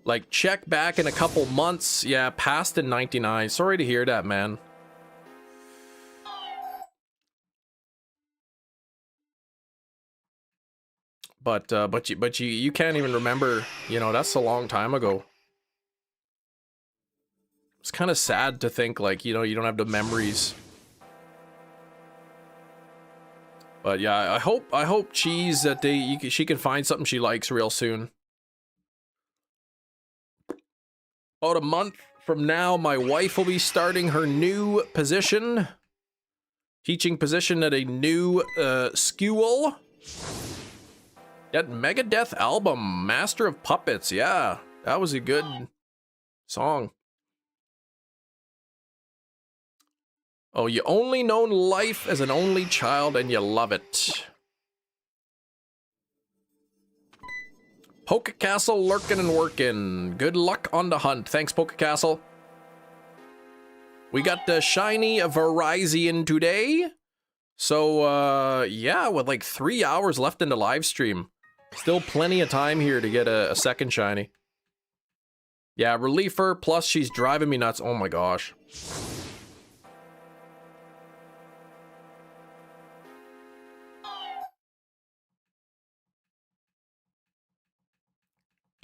like check back in a couple months. Yeah, past in 99. Sorry to hear that, man. But you can't even remember, you know, that's a long time ago. It's kind of sad to think, like, you know, you don't have the memories. But yeah, I hope Cheese that she can find something she likes real soon. About a month from now, my wife will be starting her new position. Teaching position at a new school. That Megadeth album, Master of Puppets, yeah. That was a good song. Oh, you only known life as an only child and you love it. Pokecastle lurking and working. Good luck on the hunt. Thanks, Pokecastle. We got the shiny Verizon today. So, yeah, with like 3 hours left in the live stream. Still plenty of time here to get a second shiny. Yeah, Reliever, plus she's driving me nuts. Oh my gosh.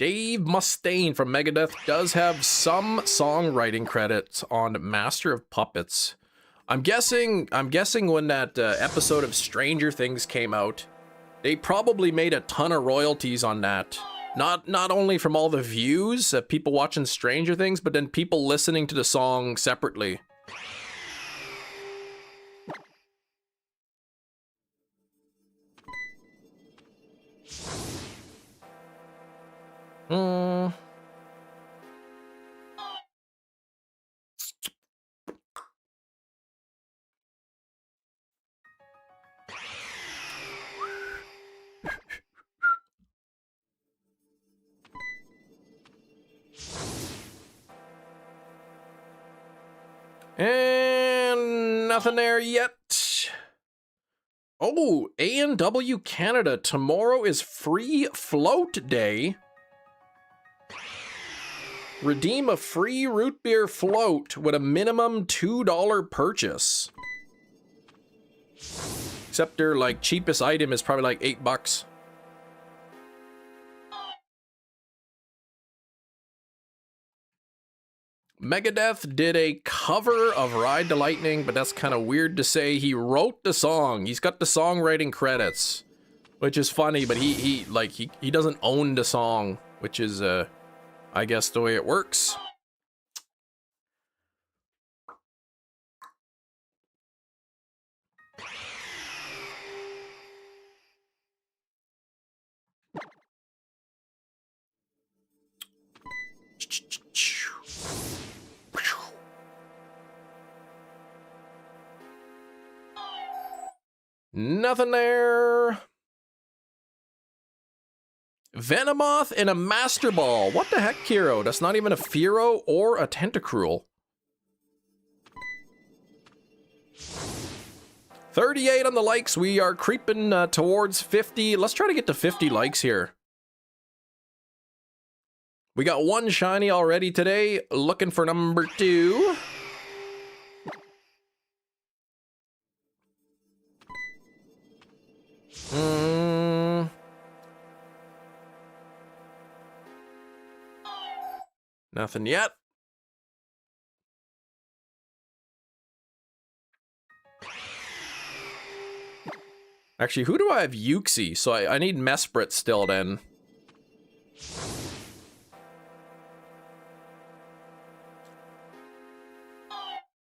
Dave Mustaine from Megadeth does have some songwriting credits on Master of Puppets. I'm guessing when that episode of Stranger Things came out, they probably made a ton of royalties on that. Not only from all the views of people watching Stranger Things, but then people listening to the song separately. And nothing there yet. Oh, A&W Canada. Tomorrow is free float day. Redeem a free root beer float with a minimum $2 purchase. Except their like cheapest item is probably like $8. Megadeth did a cover of Ride the Lightning, but that's kind of weird to say. He wrote the song. He's got the songwriting credits, which is funny, but he doesn't own the song, which is I guess the way it works. Nothing there. Venomoth and a Master Ball. What the heck, Kiro? That's not even a Fearow or a Tentacruel. 38 on the likes. We are creeping towards 50. Let's try to get to 50 likes here. We got one shiny already today. Looking for number 2. Nothing yet. Actually, who do I have? Uxie, so I need Mesprit still then.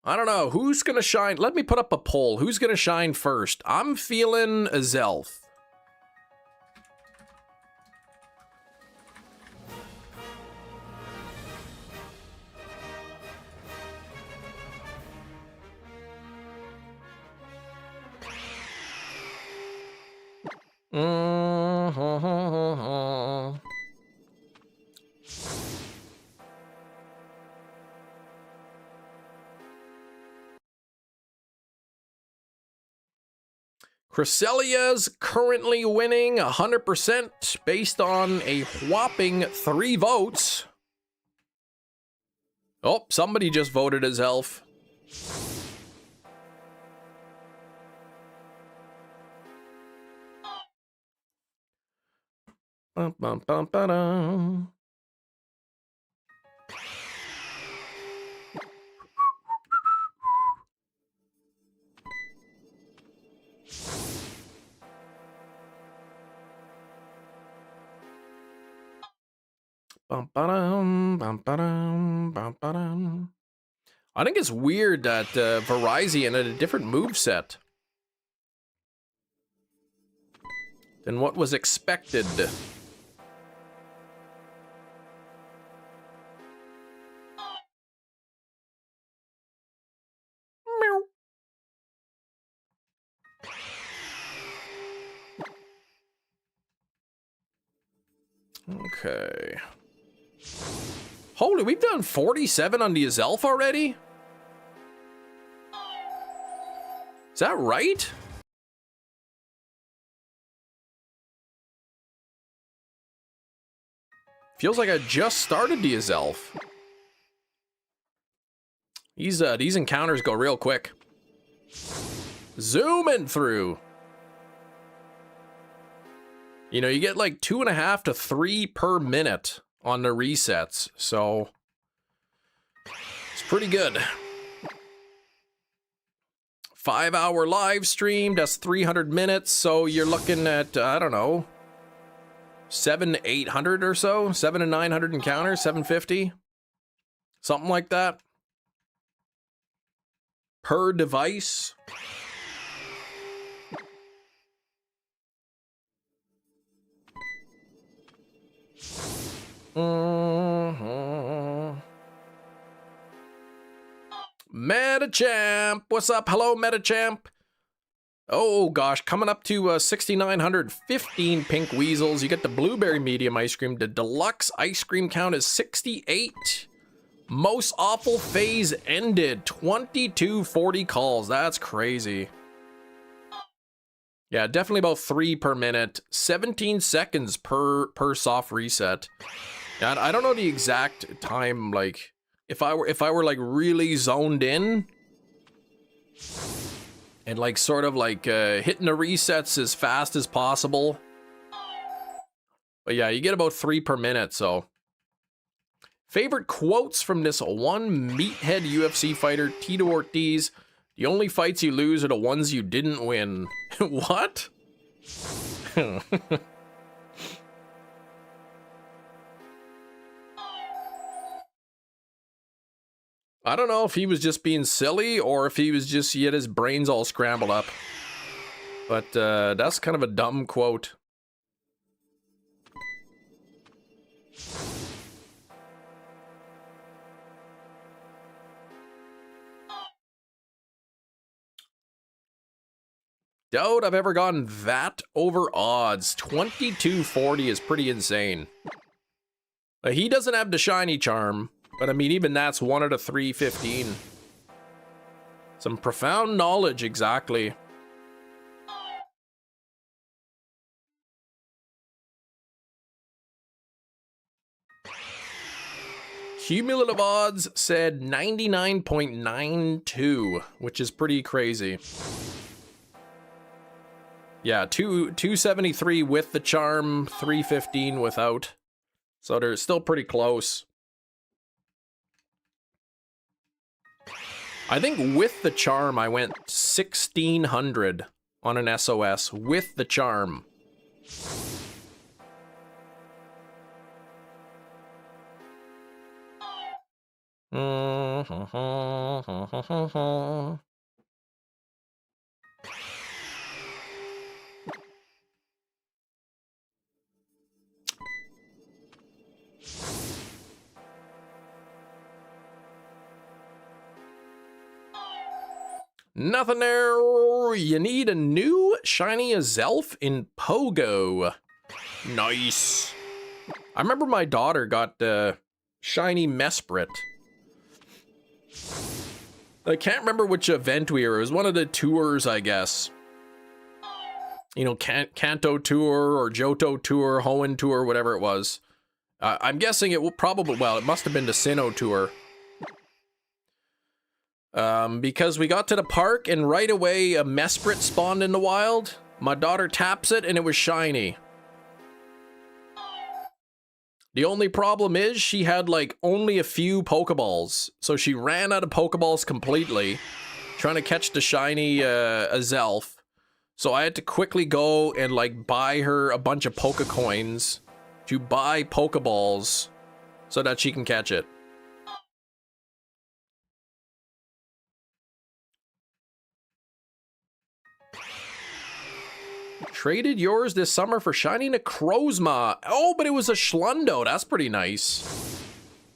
I don't know. Who's gonna shine? Let me put up a poll. Who's gonna shine first? I'm feeling a Zelf. Cresselia's currently winning 100% based on a whopping 3 votes. Oh, somebody just voted as Elf. Bum, bum, bum, ba-dum. Bum, ba-dum, bum, ba-dum, bum, ba-dum. I think it's weird that Verizon had a different moveset than what was expected. Meow. Okay. Holy, we've done 47 on the Azelf already? Is that right? Feels like I just started the Azelf. These encounters go real quick. Zooming through. You know, you get like 2.5 to 3 per minute on the resets, so it's pretty good. 5-hour live stream, that's 300 minutes, so you're looking at, I don't know, 700 to 800 or so, 700 to 900 encounters, 750, something like that, per device. Metachamp, what's up? Hello, Metachamp. Oh gosh, coming up to 6,915 pink weasels. You get the blueberry medium ice cream. The deluxe ice cream count is 68. Most awful phase ended. 2240 calls. That's crazy. Yeah, definitely about 3 per minute. 17 seconds per soft reset. And I don't know the exact time. Like, if I were like really zoned in and like sort of like hitting the resets as fast as possible. But yeah, you get about 3 per minute. So. Favorite quotes from this one meathead UFC fighter, Tito Ortiz. The only fights you lose are the ones you didn't win. What? I don't know if he was just being silly or if he had his brains all scrambled up. But that's kind of a dumb quote. Doubt I've ever gotten that over odds. 2240 is pretty insane. He doesn't have the shiny charm, but I mean, even that's 1 out of 315. Some profound knowledge, exactly. Cumulative odds said 99.92, which is pretty crazy. Yeah, 273 with the charm, 315 without. So they're still pretty close. I think with the charm, I went 1600 on an SOS with the charm. Nothing there. You need a new shiny Azelf in Pogo. Nice. I remember my daughter got the shiny Mesprit. I can't remember which event we were. It was one of the tours, I guess. You know, Kanto Tour or Johto Tour, Hoenn Tour, whatever it was. I'm guessing it will probably, well, it must have been the Sinnoh Tour. Because we got to the park and right away a Mesprit spawned in the wild. My daughter taps it and it was shiny. The only problem is she had like only a few Pokeballs. So she ran out of Pokeballs completely, trying to catch the shiny Azelf. So I had to quickly go and like buy her a bunch of Poke Coins to buy Pokeballs so that she can catch it. Traded yours this summer for shiny Necrozma. Oh, but it was a Schlundo. That's pretty nice.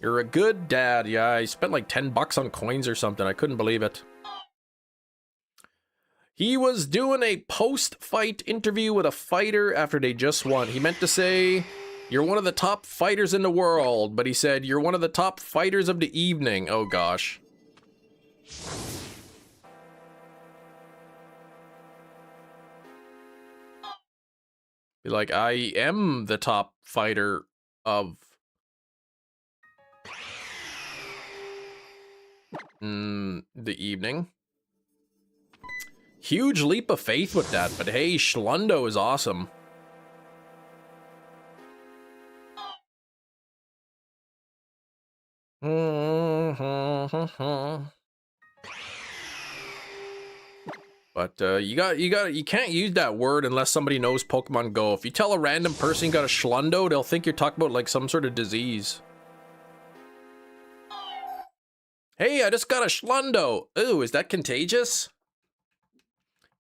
You're a good dad. Yeah, I spent like 10 bucks on coins or something. I couldn't believe it. He was doing a post-fight interview with a fighter after they just won. He meant to say, you're one of the top fighters in the world, but he said, you're one of the top fighters of the evening. Oh, gosh. Be like, I am the top fighter of... the evening. Huge leap of faith with that, but hey, Schlundo is awesome. But you can't use that word unless somebody knows Pokemon Go. If you tell a random person you got a Schlundo, they'll think you're talking about like some sort of disease. Hey, I just got a Schlundo. Ooh, is that contagious?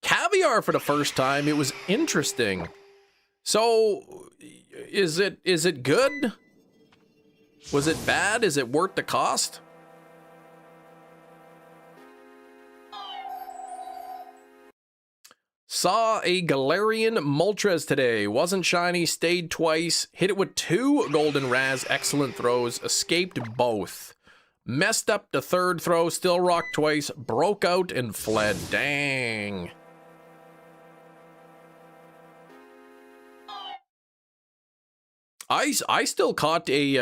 Caviar for the first time. It was interesting. So, is it good? Was it bad? Is it worth the cost? Saw a Galarian Moltres today. Wasn't shiny, stayed twice, hit it with 2 Golden Raz, excellent throws, escaped both. Messed up the 3rd throw, still rocked twice, broke out and fled. Dang. I still caught a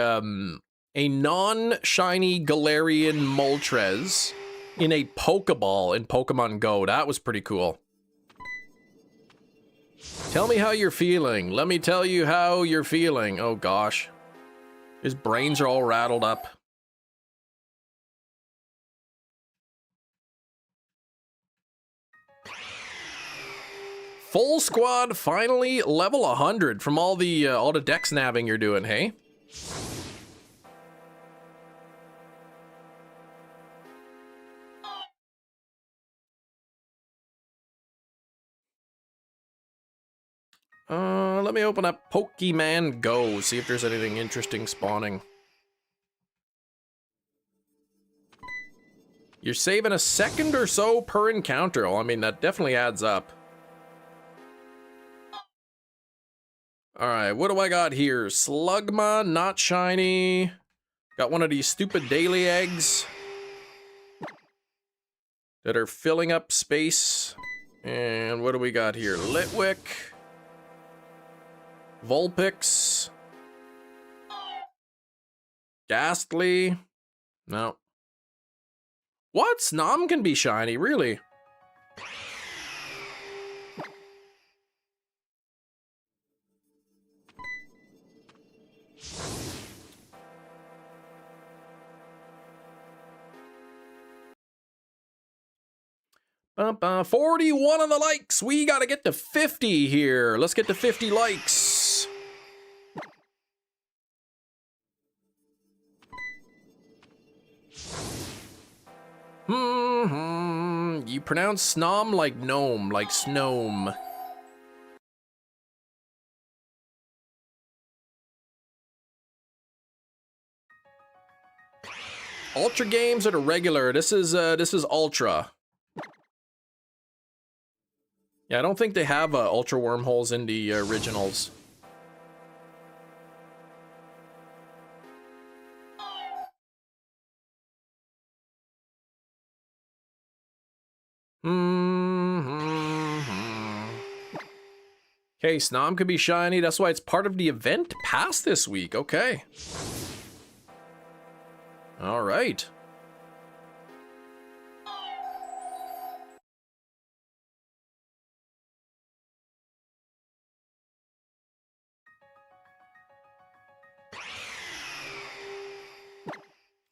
non-shiny Galarian Moltres in a Pokeball in Pokemon Go. That was pretty cool. Tell me how you're feeling. Let me tell you how you're feeling. Oh gosh. His brains are all rattled up. Full squad finally level 100 from all the dex nabbing you're doing, hey? Let me open up Pokemon Go, see if there's anything interesting spawning. You're saving a second or so per encounter. Oh, I mean, that definitely adds up. Alright, what do I got here? Slugma, not shiny. Got one of these stupid daily eggs that are filling up space. And what do we got here? Litwick. Vulpix. Ghastly. No. What? Snom can be shiny, really? Bum, bum, 41 on the likes. We gotta get to 50 here. Let's get to 50 likes. You pronounce Snom like gnome, like snome. Ultra games are the regular. This is Ultra. Yeah, I don't think they have Ultra Wormholes in the originals. Okay, Snom could be shiny. That's why it's part of the event pass this week. Okay. All right.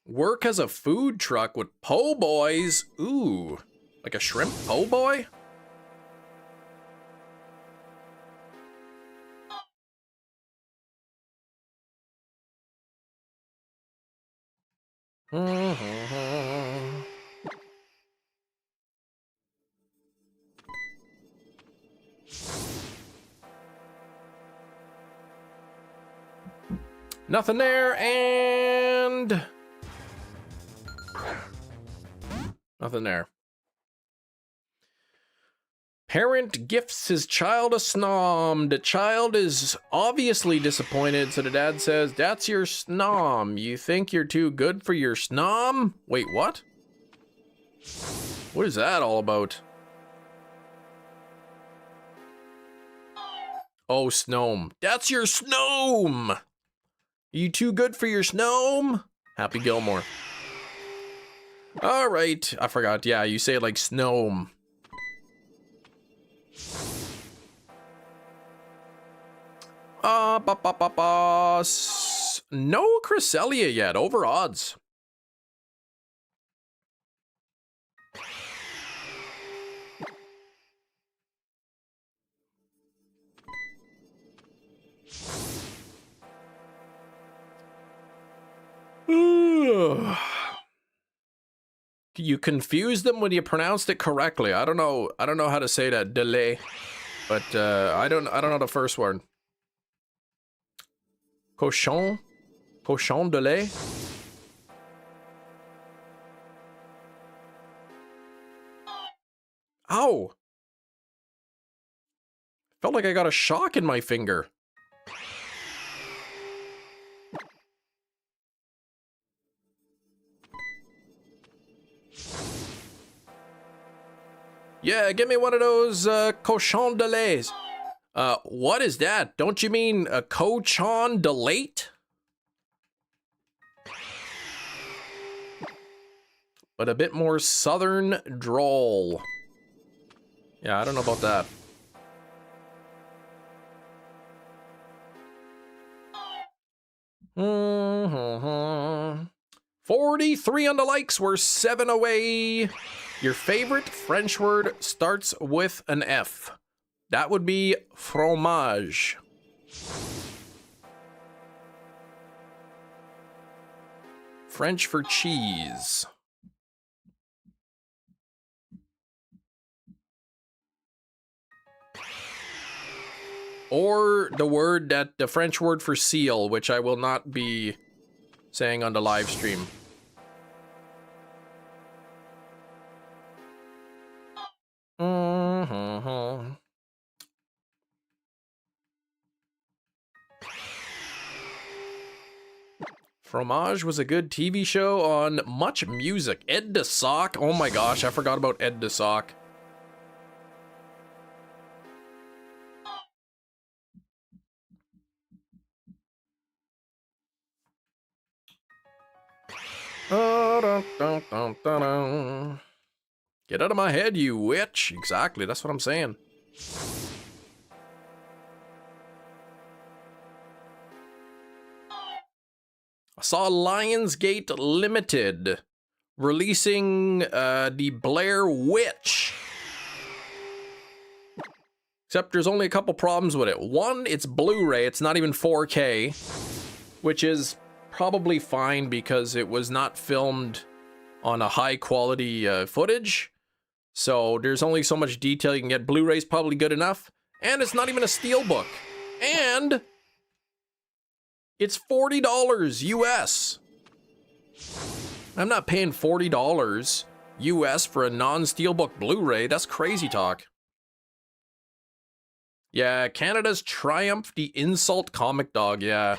Work as a food truck with po' boys. Ooh, like a shrimp po' boy? Nothing there, and nothing there. Parent gifts his child a snom. The child is obviously disappointed, so the dad says, "That's your snom. You think you're too good for your snom?" Wait, what? What is that all about? Oh, snom. That's your snom. You too good for your snom? Happy Gilmore. All right, I forgot. Yeah, you say it like snom. No Cresselia yet, over odds. You confused them when you pronounced it correctly. I don't know how to say that. Delay. But I don't know the first word. Cochon? Cochon de lait? Ow! Felt like I got a shock in my finger. Yeah, give me one of those cochon de laits. What is that? Don't you mean a cochon de lait? But a bit more southern drawl. Yeah, I don't know about that. Mm-hmm. 43 on the likes, we're 7 away. Your favorite French word starts with an F. That would be fromage. French for cheese. Or the word that the French word for seal, which I will not be saying on the live stream. Mm-hmm. Fromage was a good TV show on Much Music. Ed de Sock. Oh my gosh, I forgot about Ed de Sock. Get out of my head, you witch. Exactly, that's what I'm saying. I saw Lionsgate Limited releasing the Blair Witch. Except there's only a couple problems with it. One, it's Blu-ray, it's not even 4K, which is probably fine because it was not filmed on a high quality footage. So there's only so much detail you can get. Blu-ray's probably good enough. And it's not even a steelbook. And it's $40 US. I'm not paying $40 US for a non-steelbook Blu-ray. That's crazy talk. Yeah, Canada's triumph, the insult comic dog, yeah.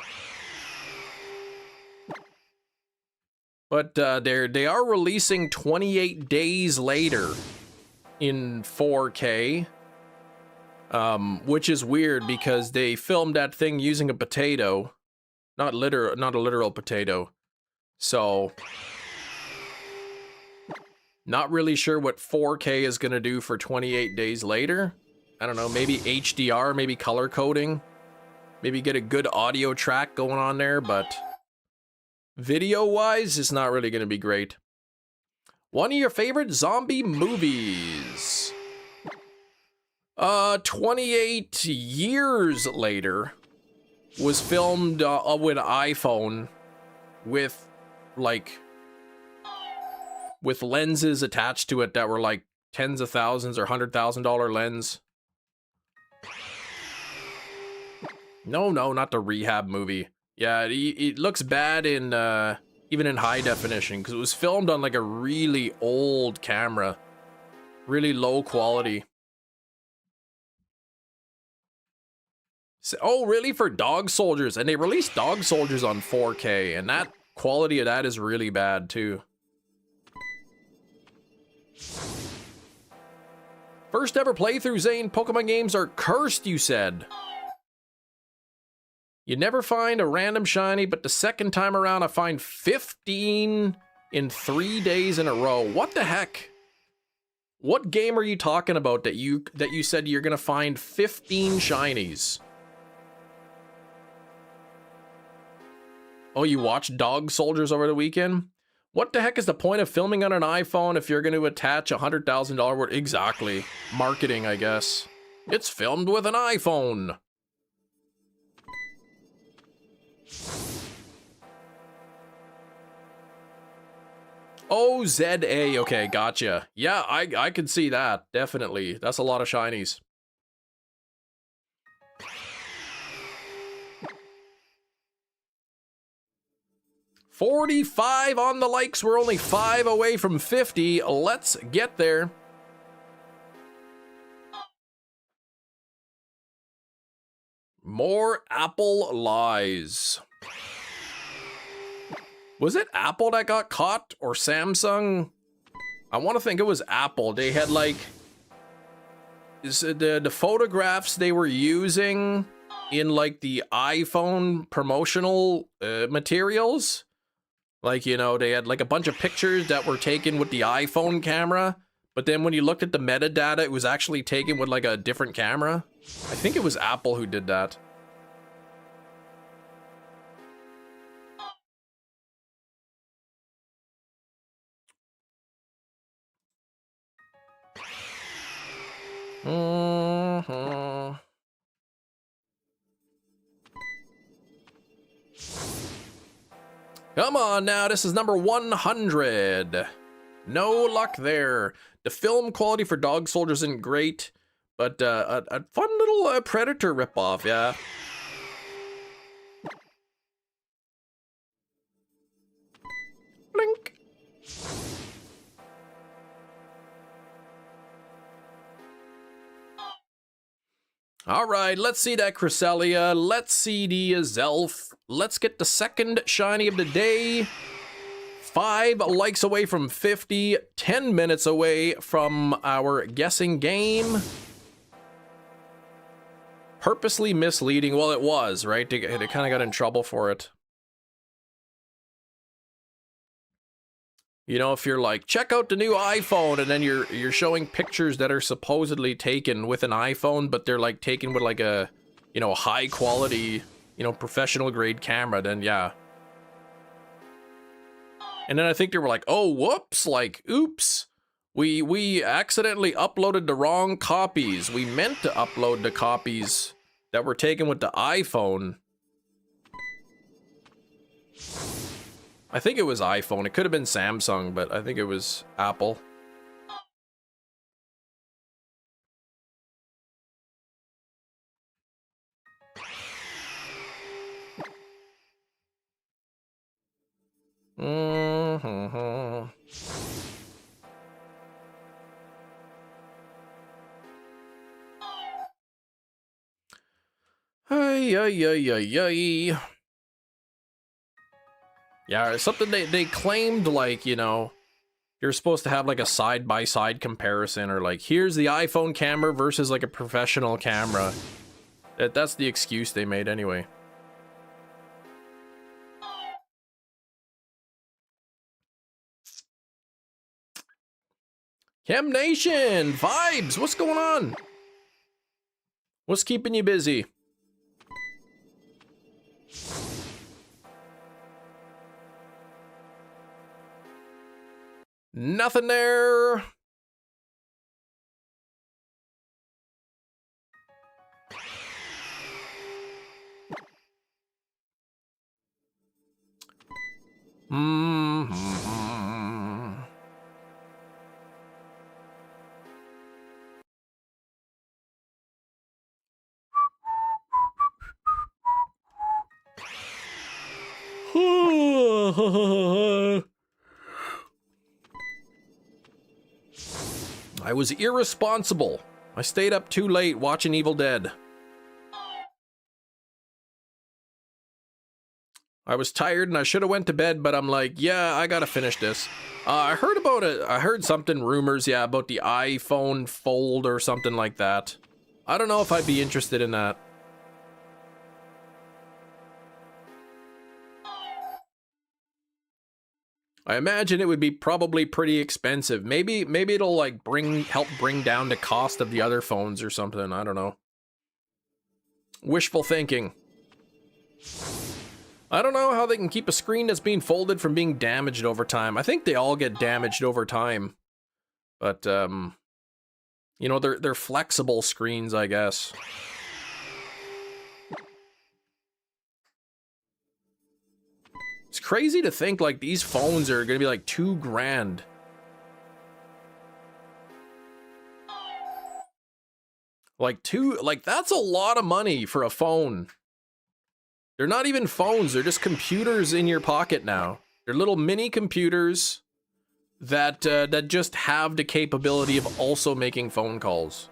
But they are releasing 28 days later in 4K, which is weird because they filmed that thing using a potato, not a literal potato. So, not really sure what 4K is gonna do for 28 days later. I don't know, maybe HDR, maybe color coding, maybe get a good audio track going on there, but Video-wise, it's not really going to be great. One of your favorite zombie movies. 28 years later was filmed with an iPhone with like with lenses attached to it that were like tens of thousands or $100,000 lens. No, not the Rehab movie. Yeah, it looks bad in even in high definition because it was filmed on like a really old camera, really low quality. So, oh, really? For Dog Soldiers, and they released Dog Soldiers on 4K, and that quality of that is really bad too. First ever playthrough, Zane. Pokemon games are cursed, you said. You never find a random shiny, but the second time around I find 15 in 3 days in a row. What the heck? What game are you talking about that you said you're gonna find 15 shinies? Oh, you watched Dog Soldiers over the weekend? What the heck is the point of filming on an iPhone if you're going to attach $100,000 worth? Exactly. Marketing, I guess. It's filmed with an iPhone. Oh, ZA. Okay, gotcha. Yeah, I could see that. Definitely. That's a lot of shinies. $45 on the likes. We're only 5 away from 50. Let's get there. More Apple lies. Was it Apple that got caught or Samsung? I want to think it was Apple. They had like the photographs they were using in like the iPhone promotional materials. Like, you know, they had like a bunch of pictures that were taken with the iPhone camera, but then when you looked at the metadata, it was actually taken with like a different camera. I think it was Apple who did that. Come on now, this is number 100. No luck there. The film quality for Dog Soldiers isn't great, but a fun little Predator ripoff, yeah. Blink. All right, let's see that Cresselia. Let's see the Zelf. Let's get the second shiny of the day. 5 likes away from 50, 10 minutes away from our guessing game. Purposely misleading. Well, it was, right? They kind of got in trouble for it. You know, if you're like, check out the new iPhone, and then you're showing pictures that are supposedly taken with an iPhone, but they're like taken with like a, you know, high quality, you know, professional grade camera, then yeah. And then I think they were like, oh, whoops, like, oops. We accidentally uploaded the wrong copies. We meant to upload the copies that were taken with the iPhone. I think it was iPhone. It could have been Samsung, but I think it was Apple. Ay. Yeah, something they claimed, like, you know, you're supposed to have like a side-by-side comparison, or like, here's the iPhone camera versus like a professional camera. That's the excuse they made anyway. Chem Nation! Vibes! What's going on? What's keeping you busy? Nothing there. I was irresponsible. I stayed up too late watching Evil Dead. I was tired and I should have went to bed, but I'm like, yeah, I gotta finish this. I heard about it. I heard something, rumors, yeah, about the iPhone Fold or something like that. I don't know if I'd be interested in that. I imagine it would be probably pretty expensive. Maybe it'll like help bring down the cost of the other phones or something. I don't know. Wishful thinking. I don't know how they can keep a screen that's being folded from being damaged over time. I think they all get damaged over time. But you know, they're flexible screens, I guess. It's crazy to think like these phones are gonna be like $2,000. Like that's a lot of money for a phone. They're not even phones, they're just computers in your pocket now. They're little mini computers that that just have the capability of also making phone calls.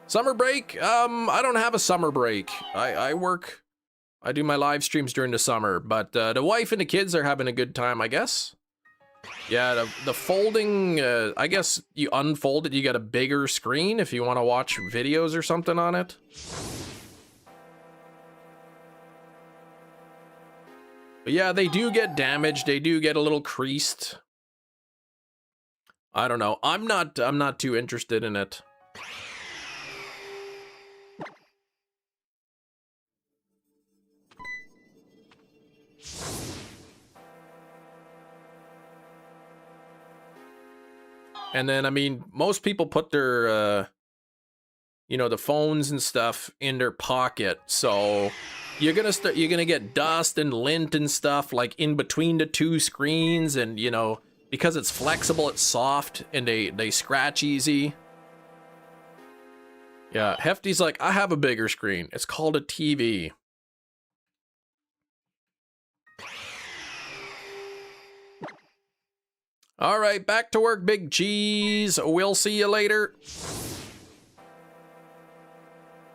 Summer break? I don't have a summer break. I work. I do my live streams during the summer, but the wife and the kids are having a good time, I guess. Yeah, the folding, I guess you unfold it, you get a bigger screen if you want to watch videos or something on it. But yeah, they do get damaged, they do get a little creased. I don't know, I'm not too interested in it. And then, I mean, most people put their, you know, the phones and stuff in their pocket. So you're gonna get dust and lint and stuff like in between the two screens. And, you know, because it's flexible, it's soft and they scratch easy. Yeah, Hefty's like, I have a bigger screen. It's called a TV. All right, back to work, Big Cheese. We'll see you later.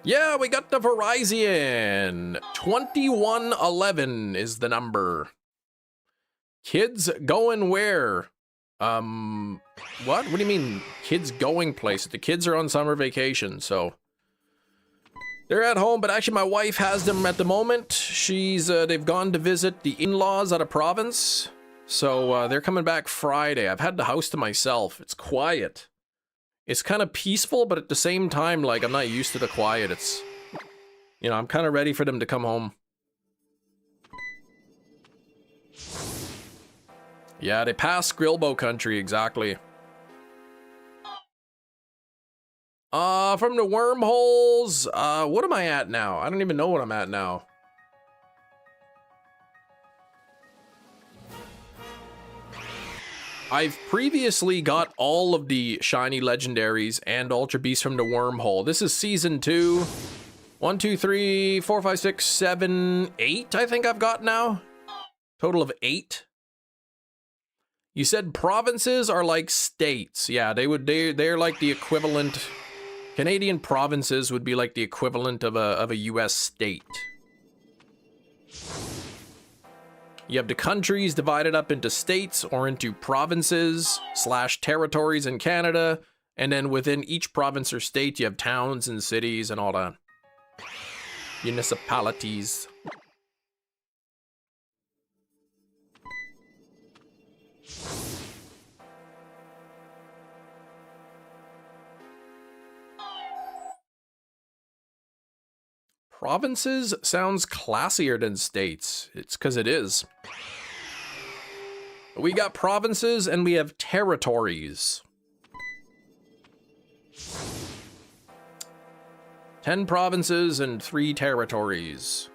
Yeah, we got the Verizon. 2111 is the number. Kids going where? What? What do you mean, kids going places? The kids are on summer vacation, so they're at home, but actually my wife has them at the moment. They've gone to visit the in-laws at a province. So they're coming back Friday. I've had the house to myself. It's quiet. It's kind of peaceful, but at the same time, like, I'm not used to the quiet. It's, you know, I'm kind of ready for them to come home. Yeah, they passed Grillbow country, exactly. From the wormholes, what am I at now? I don't even know what I'm at now. I've previously got all of the shiny legendaries and ultra beasts from the wormhole. This is season 2. 1, 2, 3, 4, 5, 6, 7, 8, I think I've got now. Total of 8. You said provinces are like states. Yeah, they're like the equivalent. Canadian provinces would be like the equivalent of a US state. You have the countries divided up into states or into provinces / territories in Canada. And then within each province or state, you have towns and cities and all that. Municipalities. Provinces sounds classier than states. It's because it is. We got provinces and we have territories. 10 provinces and 3 territories.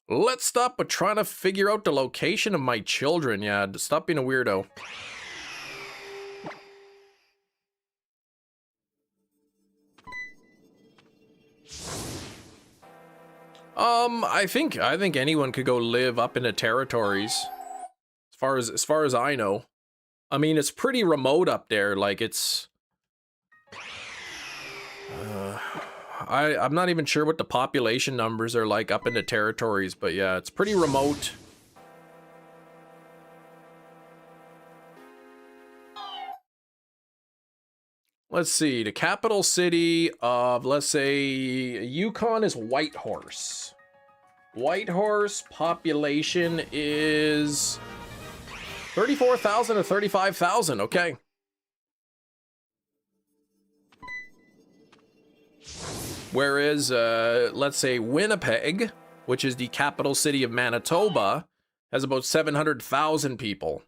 Let's stop with trying to figure out the location of my children. Yeah, stop being a weirdo. I think anyone could go live up in the territories. As far as I know. I mean, it's pretty remote up there. Like, it's I'm not even sure what the population numbers are like up in the territories, but yeah, it's pretty remote. Let's see, the capital city of, let's say, Yukon is Whitehorse. Whitehorse population is 34,000 or 35,000, okay. Whereas, let's say Winnipeg, which is the capital city of Manitoba, has about 700,000 people.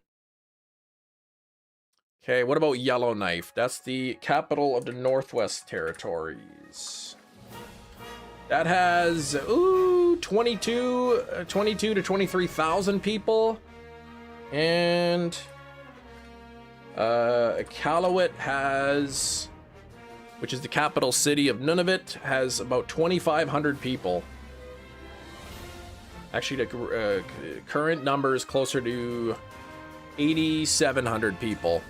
Okay, what about Yellowknife? That's the capital of the Northwest Territories. That has, 22 to 23,000 people. And Iqaluit has, which is the capital city of Nunavut, has about 2,500 people. Actually, the current number is closer to 8,700 people.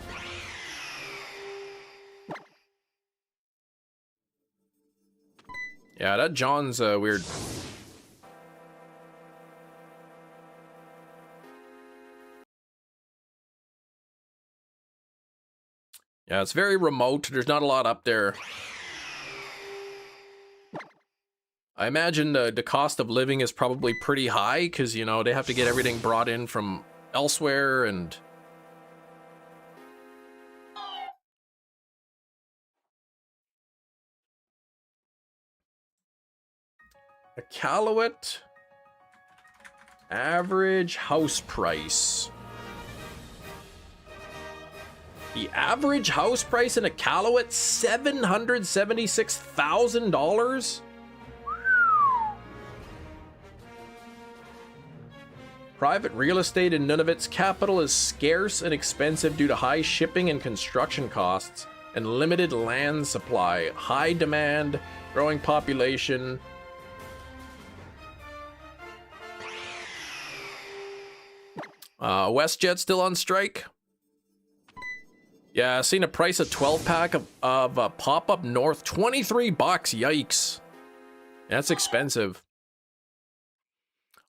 Yeah, that John's weird. Yeah, it's very remote. There's not a lot up there. I imagine the cost of living is probably pretty high because, you know, they have to get everything brought in from elsewhere and... Iqaluit. Average house price. The average house price in Iqaluit, $776,000? Private real estate in Nunavut's capital is scarce and expensive due to high shipping and construction costs and limited land supply, high demand, growing population. WestJet still on strike? Yeah, I seen a price of 12-pack of Pop-Up North, $23. Yikes. That's expensive.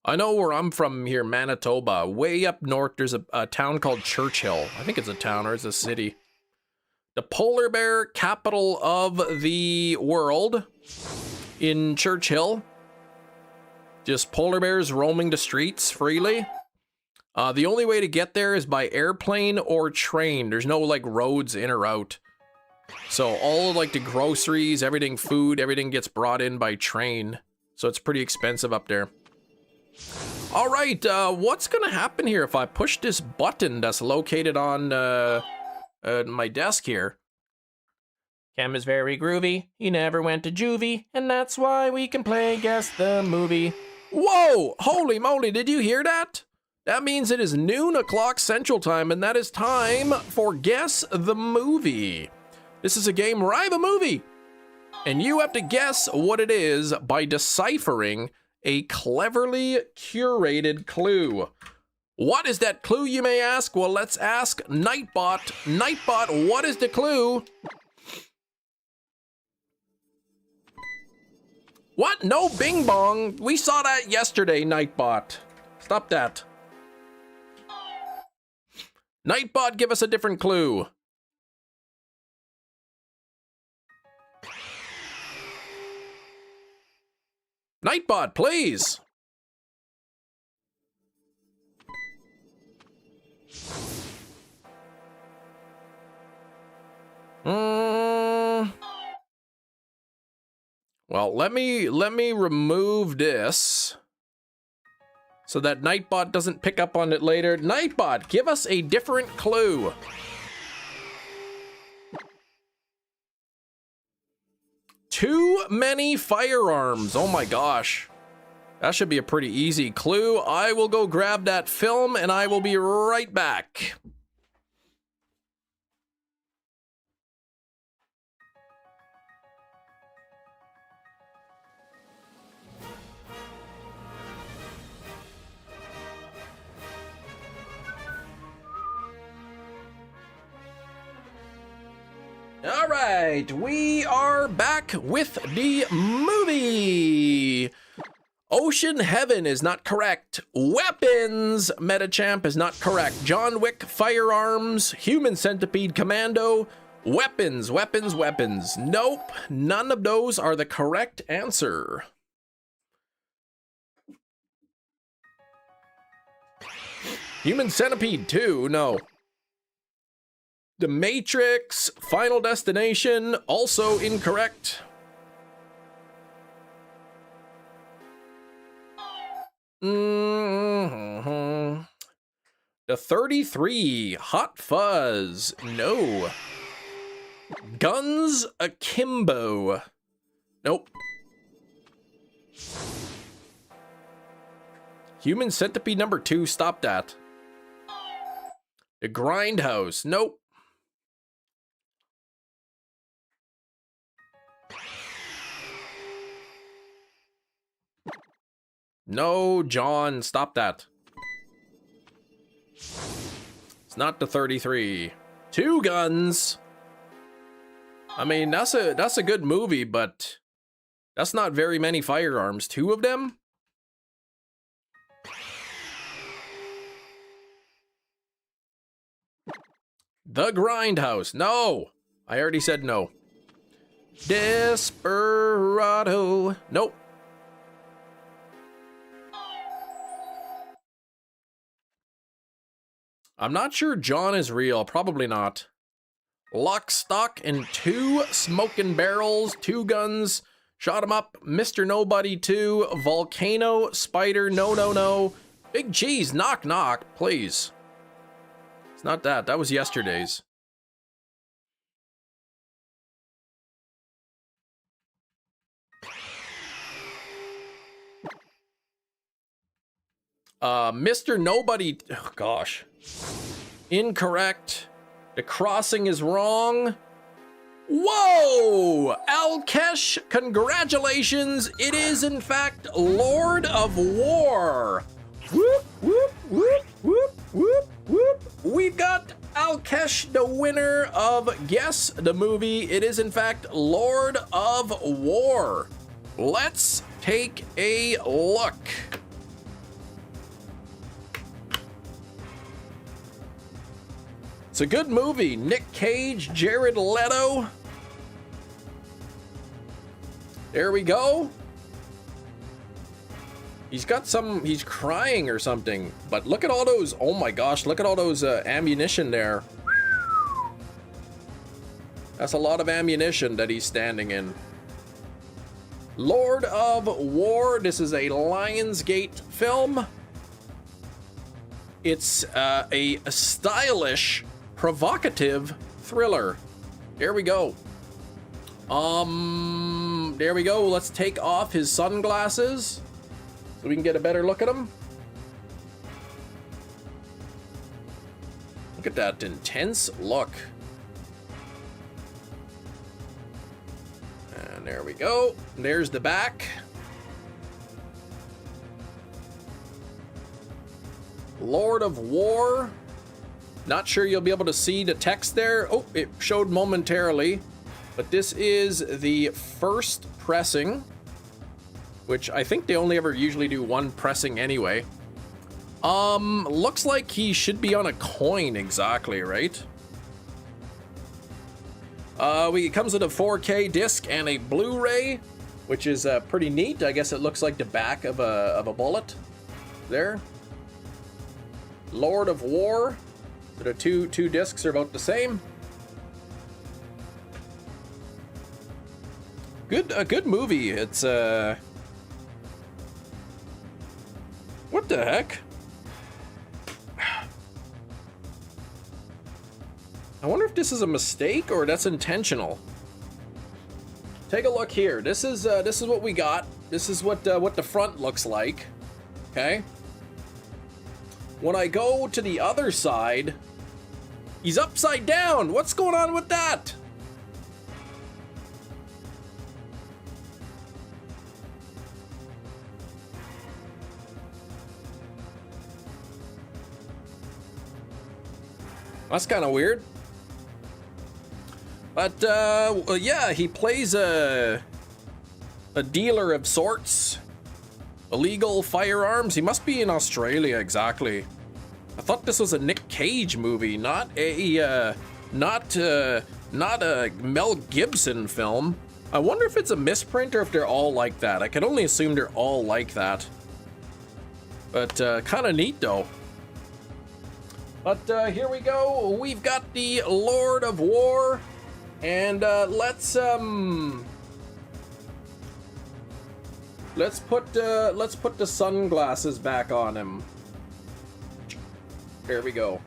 I know where I'm from here, Manitoba. Way up north, there's a town called Churchill. I think it's a town or it's a city. The polar bear capital of the world in Churchill. Just polar bears roaming the streets freely. The only way to get there is by airplane or train. There's no like roads in or out. So all like the groceries, everything, food, everything gets brought in by train. So it's pretty expensive up there. All right, what's gonna happen here if I push this button that's located on my desk here? Cam is very groovy. He never went to juvie, and that's why we can play Guess the Movie. Whoa! Holy moly, did you hear that? That means it is noon o'clock Central Time, and that is time for Guess the Movie. This is a game where I have a movie, and you have to guess what it is by deciphering a cleverly curated clue. What is that clue, you may ask? Well, let's ask Nightbot. Nightbot, what is the clue? What? No bing bong. We saw that yesterday, Nightbot. Stop that. Nightbot, give us a different clue. Nightbot, please. Well, let me remove this. so that Nightbot doesn't pick up on it later. Nightbot, give us a different clue. Too many firearms. Oh my gosh. That should be a pretty easy clue. I will go grab that film and I will be right back. All right, we are back with the movie. Ocean Heaven is not correct. Weapons, Metachamp is not correct. John Wick, Firearms, Human Centipede, Commando, Weapons, Weapons, Weapons. Nope, none of those are the correct answer. Human Centipede 2, no. The Matrix, Final Destination, also incorrect. The 33, Hot Fuzz, no. Guns Akimbo, nope. Human Centipede number 2, stop that. The Grindhouse, nope. No, John, stop that. It's not the 33. Two Guns. I mean, that's a good movie, but that's not very many firearms. Two of them? The Grindhouse. No. I already said no. Desperado. Nope. I'm not sure John is real. Probably not. Lock, Stock, and Two Smoking Barrels. Two Guns. Shot 'em Up. Mr. Nobody 2. Volcano. Spider. No, no, no. Big Cheese. Knock, knock. Please. It's not that. That was yesterday's. Mr. Nobody. Oh, gosh. Incorrect. The crossing is wrong. Whoa! Alkesh, congratulations. It is, in fact, Lord of War. Whoop, whoop, whoop, whoop, whoop, whoop. We've got Alkesh, the winner of Guess the Movie. It is, in fact, Lord of War. Let's take a look. It's a good movie. Nick Cage, Jared Leto. There we go. He's crying or something. But look at all those, oh my gosh, look at all those ammunition there. That's a lot of ammunition that he's standing in. Lord of War. This is a Lionsgate film. It's a stylish, provocative thriller. There we go. There we go. Let's take off his sunglasses so we can get a better look at him. Look at that intense look. And there we go. There's the back. Lord of War. Not sure you'll be able to see the text there. Oh, it showed momentarily. But this is the first pressing, which I think they only ever usually do one pressing anyway. Looks like he should be on a coin exactly, right? It comes with a 4K disc and a Blu-ray, which is pretty neat. I guess it looks like the back of a bullet there. Lord of War. So the two discs are about the same. A good movie. It's What the heck? I wonder if this is a mistake or that's intentional. Take a look here. This is what we got. This is what the front looks like. Okay. When I go to the other side, he's upside down. What's going on with that? That's kind of weird. But yeah, he plays a dealer of sorts. Illegal firearms. He must be in Australia, exactly. I thought this was a Nick Cage movie, not a Mel Gibson film. I wonder if it's a misprint or if they're all like that. I can only assume they're all like that. But kind of neat though. But here we go. We've got the Lord of War, and let's put the sunglasses back on him. There we go.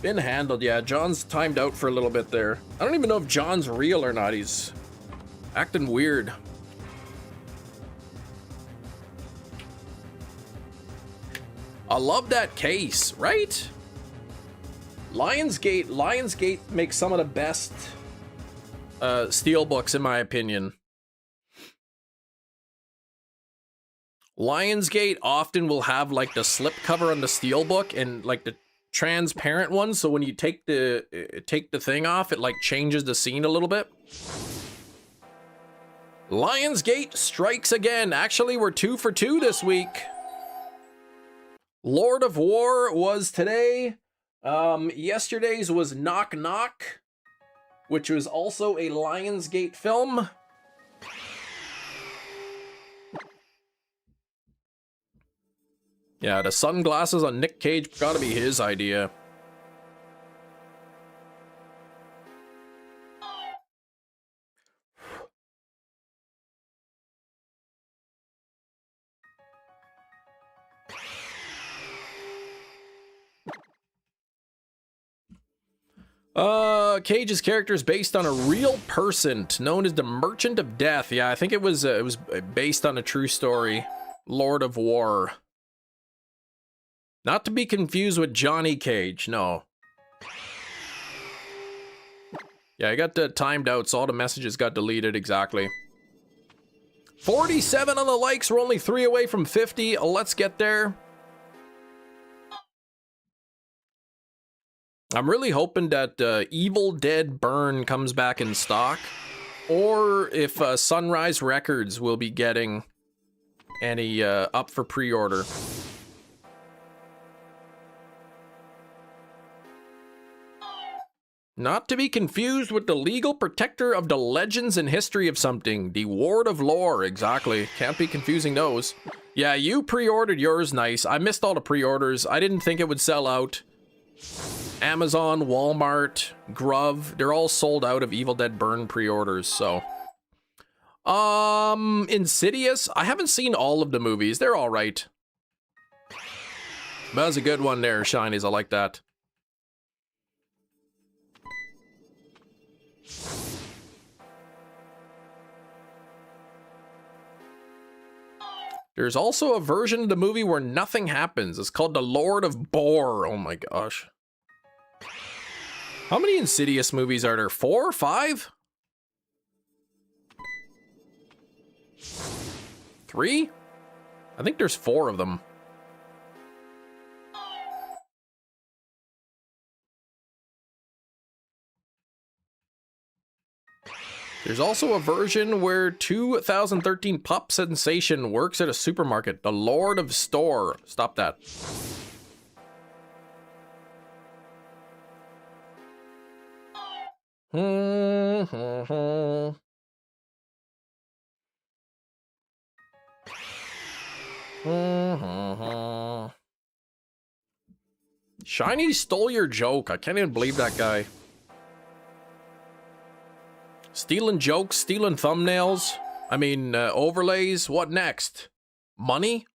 Been handled, yeah. John's timed out for a little bit there. I don't even know if John's real or not. He's acting weird. I love that case, right? Lionsgate makes some of the best steelbooks, in my opinion. Lionsgate often will have like the slip cover on the steelbook and like the transparent one, so when you take the thing off, it like changes the scene a little bit. Lionsgate strikes again. Actually, we're 2 for 2 this week. Lord of War was today. Yesterday's was Knock Knock, which was also a Lionsgate film. Yeah, the sunglasses on Nick Cage gotta be his idea. Cage's character is based on a real person known as the Merchant of Death. Yeah, I think it was based on a true story. Lord of War. Not to be confused with Johnny Cage, no. Yeah, I got timed out, so all the messages got deleted exactly. 47 on the likes, we're only 3 away from 50. Let's get there. I'm really hoping that Evil Dead Burn comes back in stock, or if Sunrise Records will be getting any up for pre-order. Not to be confused with the legal protector of the legends and history of something, the Ward of Lore, exactly. Can't be confusing those. Yeah, you pre-ordered yours, nice. I missed all the pre-orders. I didn't think it would sell out. Amazon, Walmart, Grove, they're all sold out of Evil Dead Burn pre-orders, so. Insidious, I haven't seen all of the movies. They're all right. That was a good one there, Shinies. I like that. There's also a version of the movie where nothing happens. It's called The Lord of Bore. Oh my gosh. How many Insidious movies are there? 4? 5? 3? I think there's 4 of them. There's also a version where 2013 pop sensation works at a supermarket. The Lord of Store. Stop that. Shiny stole your joke. I can't even believe that guy. Stealing jokes, stealing thumbnails. I mean, overlays, what next? Money?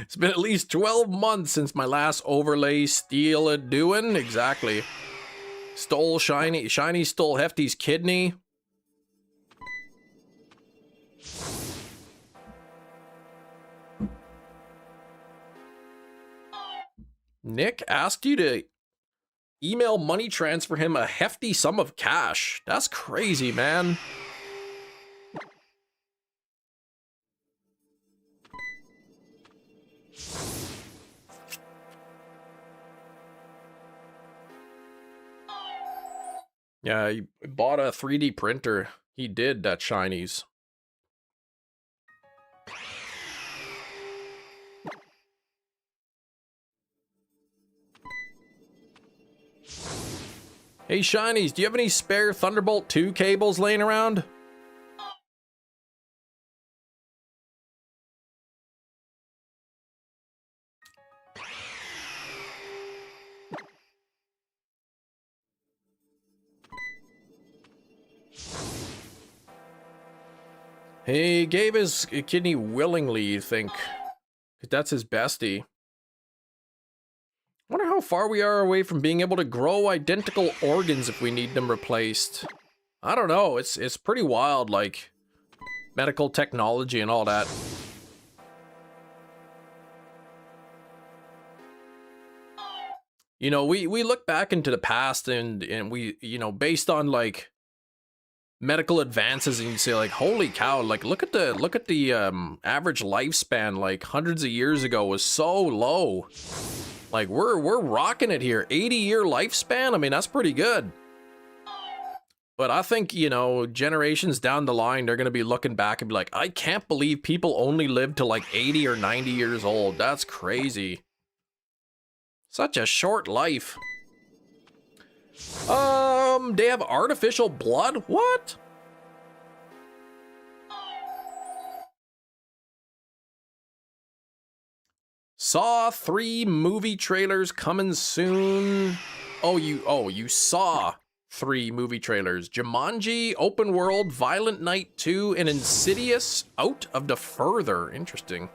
It's been at least 12 months since my last overlay steal a doing. Exactly. Stole Shiny stole Hefty's kidney. Nick asked you to email money transfer him a hefty sum of cash. That's crazy, man. Yeah, he bought a 3D printer. He did, that Shinies. Hey, Shinies, do you have any spare Thunderbolt 2 cables laying around? He gave his kidney willingly, you think? 'Cause that's his bestie. Wonder how far we are away from being able to grow identical organs if we need them replaced. I don't know, it's pretty wild, like, medical technology and all that. You know, we look back into the past and we, you know, based on, like, medical advances, and you say, like, holy cow, like, look at the average lifespan, like, hundreds of years ago was so low. Like, we're rocking it here. 80-year lifespan? I mean, that's pretty good. But I think, you know, generations down the line, they're going to be looking back and be like, I can't believe people only lived to like 80 or 90 years old. That's crazy. Such a short life. They have artificial blood? What? Saw 3 movie trailers coming soon. Oh, you saw 3 movie trailers. Jumanji, Open World, Violent Night 2, and Insidious Out of the Further. Interesting.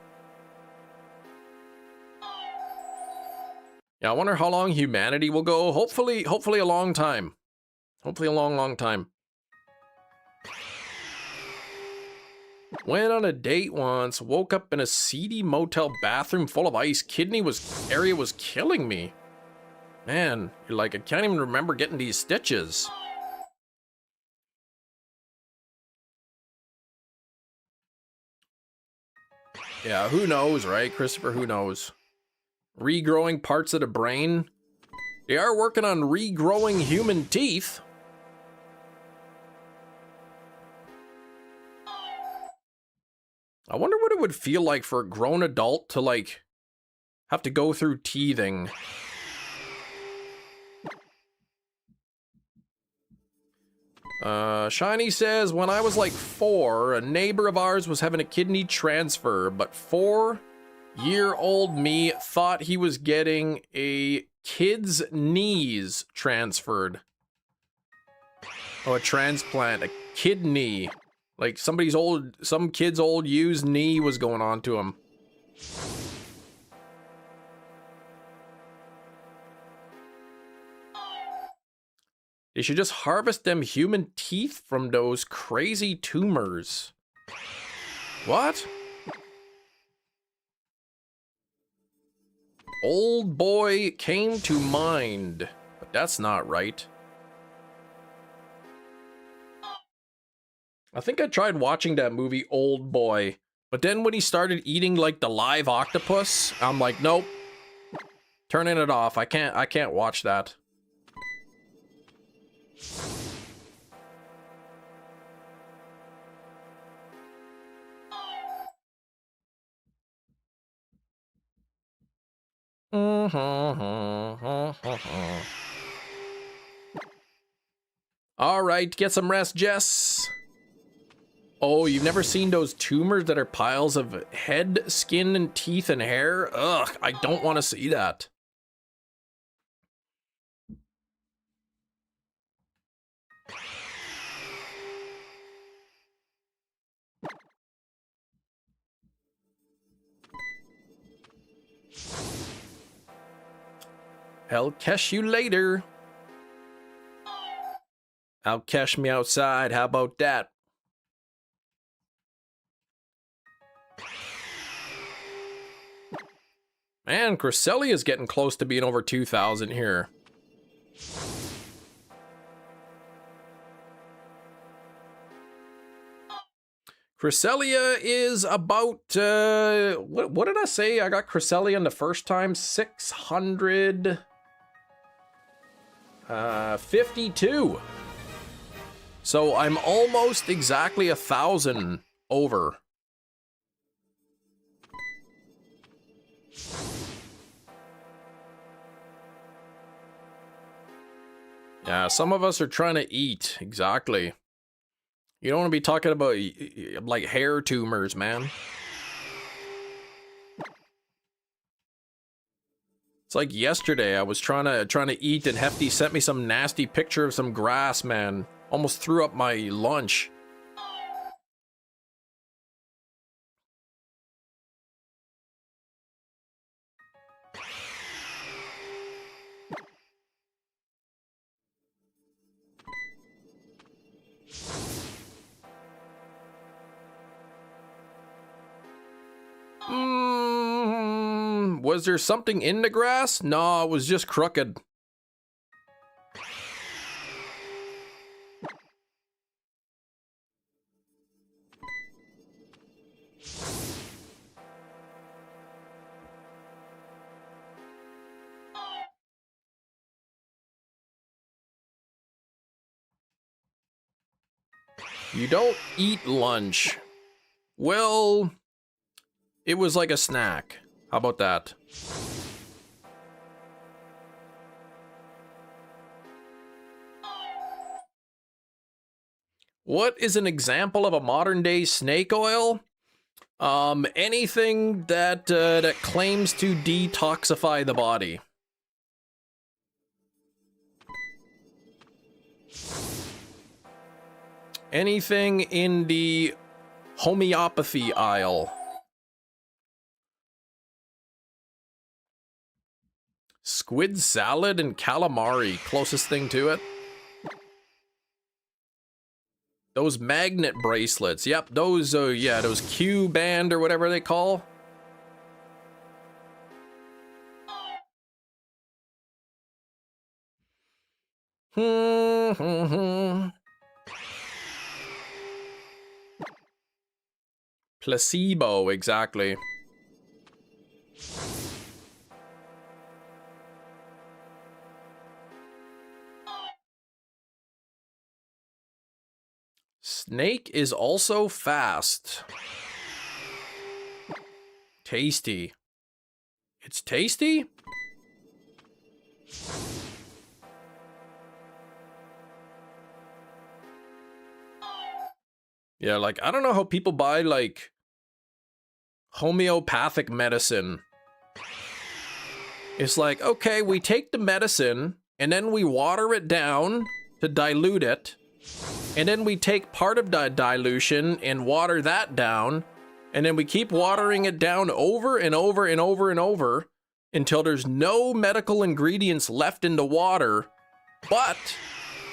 Yeah, I wonder how long humanity will go. Hopefully a long time. Hopefully a long time. Went on a date once, woke up in a seedy motel bathroom full of ice. Area was killing me. Man, you're like, I can't even remember getting these stitches. Yeah, who knows, right? Christopher, who knows? Regrowing parts of the brain. They are working on regrowing human teeth. I wonder what it would feel like for a grown adult to, like, have to go through teething. Shiny says, when I was like 4, a neighbor of ours was having a kidney transfer, but 4-year-old me thought he was getting a kid's knees transferred. Oh, a transplant, a kidney. Like some kid's old used knee was going on to him. They should just harvest them human teeth from those crazy tumors. What? Old boy came to mind, but that's not right. I think I tried watching that movie Old Boy, but then when he started eating like the live octopus, I'm like, nope. Turning it off. I can't watch that. All right, get some rest, Jess. Oh, you've never seen those tumors that are piles of head, skin, and teeth and hair? Ugh, I don't want to see that. I'll catch you later. I'll catch me outside. How about that? Man, Cresselia is getting close to being over 2,000 here. Cresselia is about, what did I say? I got Cresselia in the first time, 652. So I'm almost exactly 1,000 over. Yeah, some of us are trying to eat, exactly. You don't want to be talking about, like, hair tumors, man. It's like yesterday, I was trying to eat, and Hefty sent me some nasty picture of some grass, man. Almost threw up my lunch. Was there something in the grass? No, it was just crooked. You don't eat lunch. Well, it was like a snack. How about that? What is an example of a modern day snake oil? Anything that that claims to detoxify the body. Anything in the homeopathy aisle. Squid salad and calamari, closest thing to it. Those magnet bracelets, yep, those, yeah, those Q-band or whatever they call. Placebo, exactly. Snake is also fast. Tasty. It's tasty? Yeah, like, I don't know how people buy, like, homeopathic medicine. It's like, okay, we take the medicine, and then we water it down to dilute it, and then we take part of the dilution and water that down, and then we keep watering it down over and over and over and over until there's no medical ingredients left in the water, but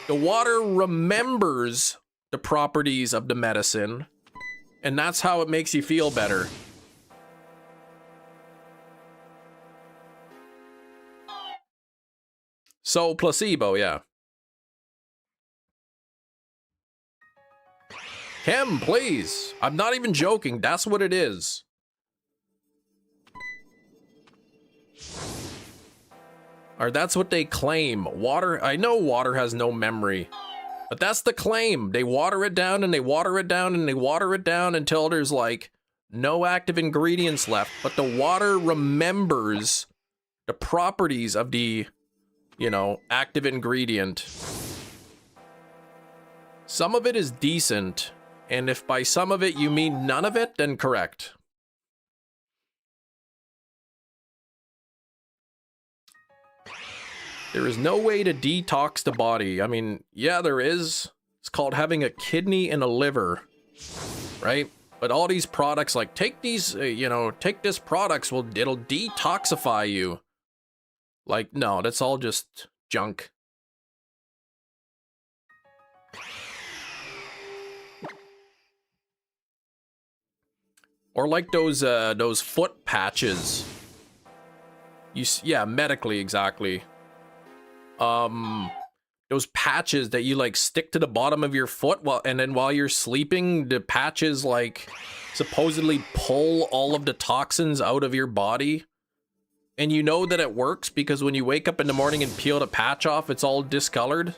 the water remembers the properties of the medicine, and that's how it makes you feel better. So, placebo, yeah. Chem, please. I'm not even joking. That's what it is. Or that's what they claim. Water, I know water has no memory. But that's the claim. They water it down and they water it down and they water it down until there's like no active ingredients left. But the water remembers the properties of the, you know, active ingredient. Some of it is decent, and if by some of it you mean none of it, then correct. There is no way to detox the body. I mean, yeah, there is. It's called having a kidney and a liver, right? But all these products, like, take these, you know, take this products, well, it'll detoxify you. Like, no, that's all just junk. Or like those foot patches. Yeah, medically, exactly. Those patches that you like stick to the bottom of your foot and then while you're sleeping, the patches like supposedly pull all of the toxins out of your body. And you know that it works because when you wake up in the morning and peel the patch off, it's all discolored.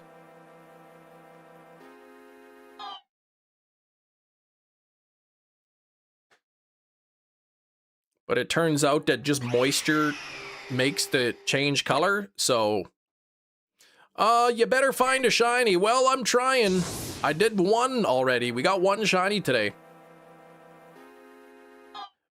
But it turns out that just moisture makes the change color, so... you better find a shiny. Well, I'm trying. I did one already. We got one shiny today.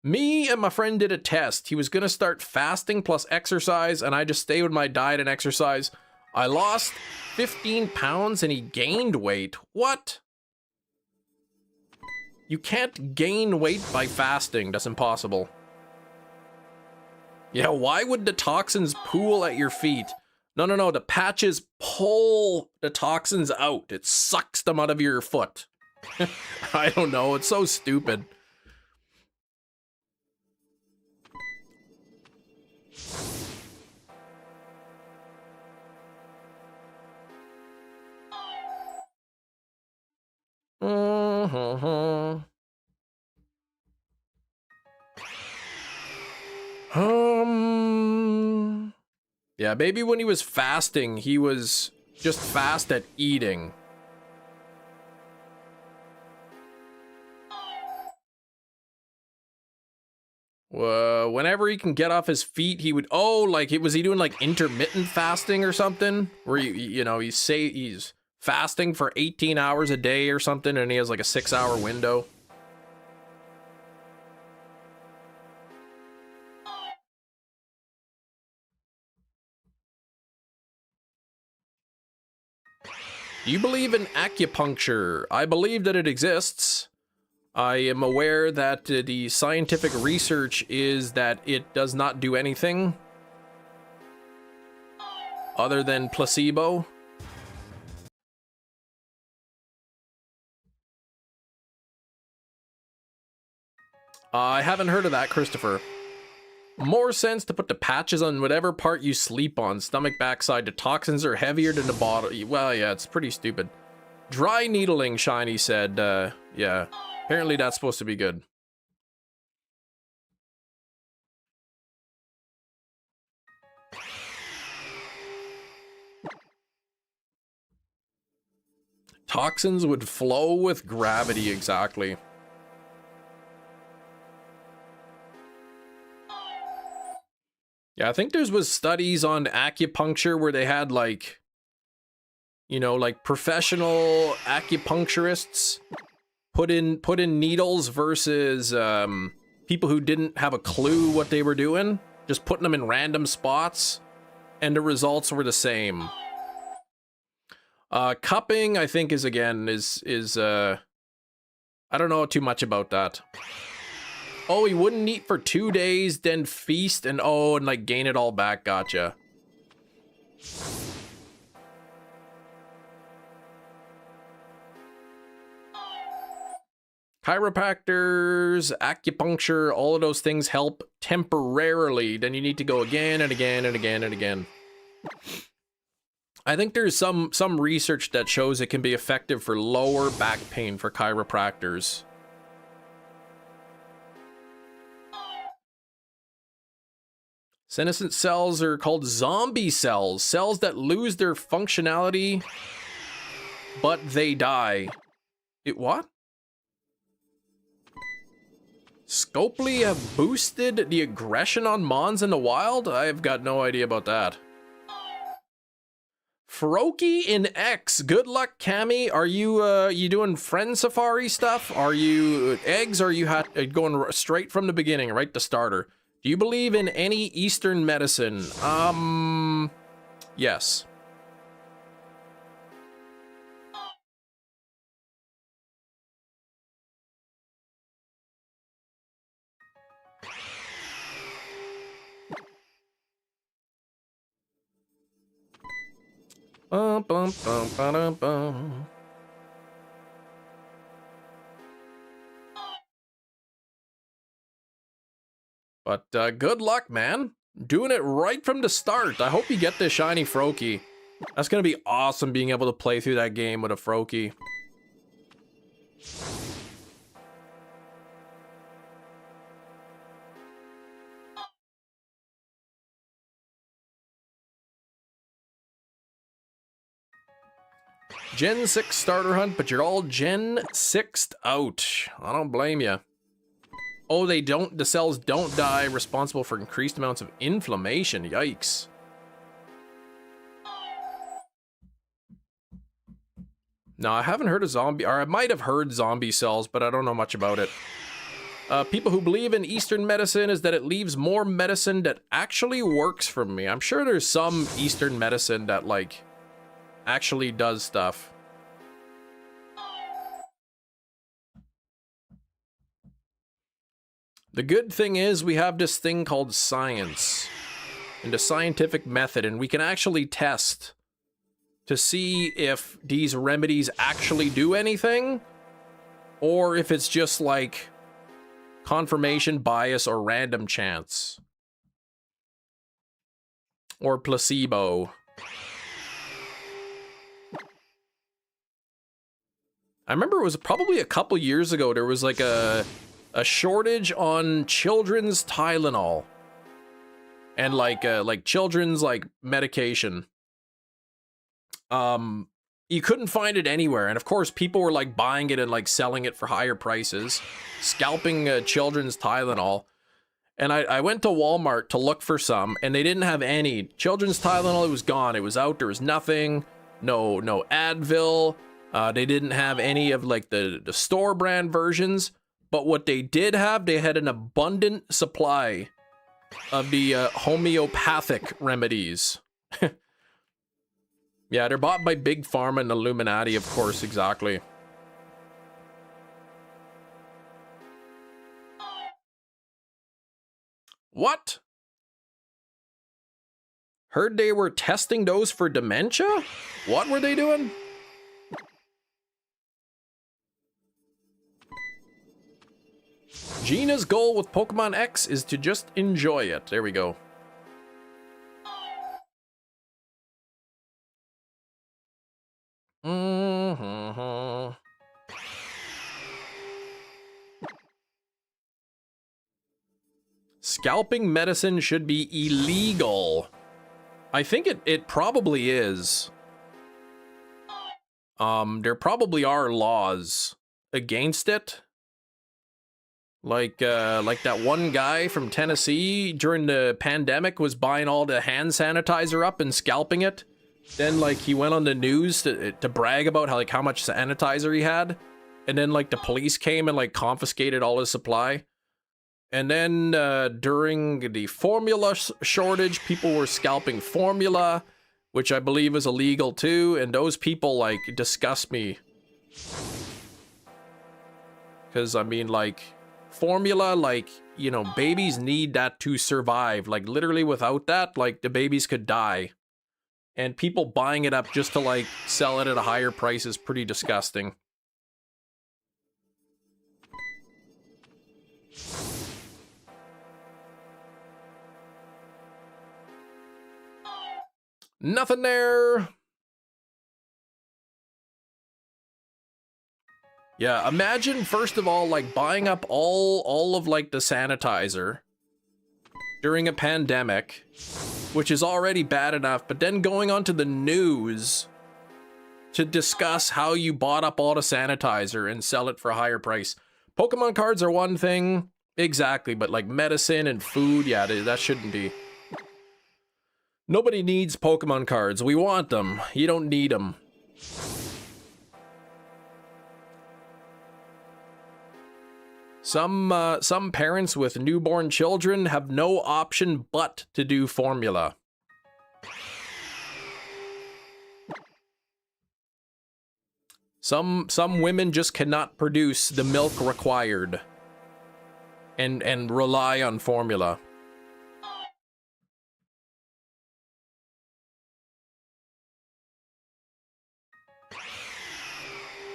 Me and my friend did a test. He was gonna start fasting plus exercise, and I just stayed with my diet and exercise. I lost 15 pounds and he gained weight. What? You can't gain weight by fasting. That's impossible. Yeah, why would the toxins pool at your feet? No. The patches pull the toxins out. It sucks them out of your foot. I don't know. It's so stupid. Yeah, maybe when he was fasting, he was just fast at eating. Whenever he can get off his feet, he would, like, was he doing like intermittent fasting or something? Where you know, he's fasting for 18 hours a day or something, and he has like a 6-hour window. Do you believe in acupuncture? I believe that it exists. I am aware that the scientific research is that it does not do anything other than placebo. I haven't heard of that, Christopher. More sense to put the patches on whatever part you sleep on. Stomach, backside. The toxins are heavier than the bottom. Well, yeah, it's pretty stupid. Dry needling, Shiny said. Yeah. Apparently that's supposed to be good. Toxins would flow with gravity, exactly. Yeah, I think there was studies on acupuncture where they had like, you know, like professional acupuncturists put in needles versus people who didn't have a clue what they were doing, just putting them in random spots, and the results were the same. Cupping, I think, is I don't know too much about that. Oh, he wouldn't eat for 2 days, then feast, and like gain it all back. Gotcha. Chiropractors, acupuncture, all of those things help temporarily. Then you need to go again and again and again and again. I think there's some research that shows it can be effective for lower back pain for chiropractors. Senescent cells are called zombie cells. Cells that lose their functionality, but they die. What? Scopely have boosted the aggression on Mons in the wild? I've got no idea about that. Froakie in X. Good luck, Cammy. Are you doing friend safari stuff? Are you eggs? Or are you going straight from the beginning, right to starter? Do you believe in any Eastern medicine? Yes. Bum, bum, bum, ba-dum, bum. But good luck, man. Doing it right from the start. I hope you get this shiny Froakie. That's gonna be awesome being able to play through that game with a Froakie. Gen 6 starter hunt, but you're all Gen 6'd out. I don't blame you. Oh, the cells don't die, responsible for increased amounts of inflammation. Yikes. No, I haven't heard of zombie, or I might have heard zombie cells, but I don't know much about it. People who believe in Eastern medicine is that it leaves more medicine that actually works for me. I'm sure there's some Eastern medicine that, like, actually does stuff. The good thing is we have this thing called science and the scientific method, and we can actually test to see if these remedies actually do anything or if it's just like confirmation bias or random chance or placebo. I remember it was probably a couple years ago, there was like a shortage on children's Tylenol and like children's like medication. You couldn't find it anywhere, and of course people were like buying it and like selling it for higher prices, scalping children's Tylenol. And I went to Walmart to look for some, and they didn't have any children's Tylenol. It was gone. It was out. There was nothing. No Advil. They didn't have any of like the store brand versions. But what they did have, they had an abundant supply of the homeopathic remedies. Yeah, they're bought by Big Pharma and Illuminati, of course, exactly. What? Heard they were testing those for dementia? What were they doing? Gina's goal with Pokemon X is to just enjoy it. There we go. Scalping medicine should be illegal. I think it probably is. There probably are laws against it. Like that one guy from Tennessee during the pandemic was buying all the hand sanitizer up and scalping it. Then like he went on the news to brag about how much sanitizer he had. And then like the police came and like confiscated all his supply. And then during the formula shortage, people were scalping formula, which I believe is illegal too. And those people like disgust me. Because I mean like formula, like, you know, babies need that to survive. Like literally without that, like the babies could die. And people buying it up just to like sell it at a higher price is pretty disgusting. Nothing there. Yeah, imagine first of all like buying up all of like the sanitizer during a pandemic, which is already bad enough, but then going onto the news to discuss how you bought up all the sanitizer and sell it for a higher price. Pokemon cards are one thing, exactly, but like medicine and food, yeah, that shouldn't be. Nobody needs Pokemon cards. We want them. You don't need them. Some parents with newborn children have no option but to do formula. Some women just cannot produce the milk required and rely on formula.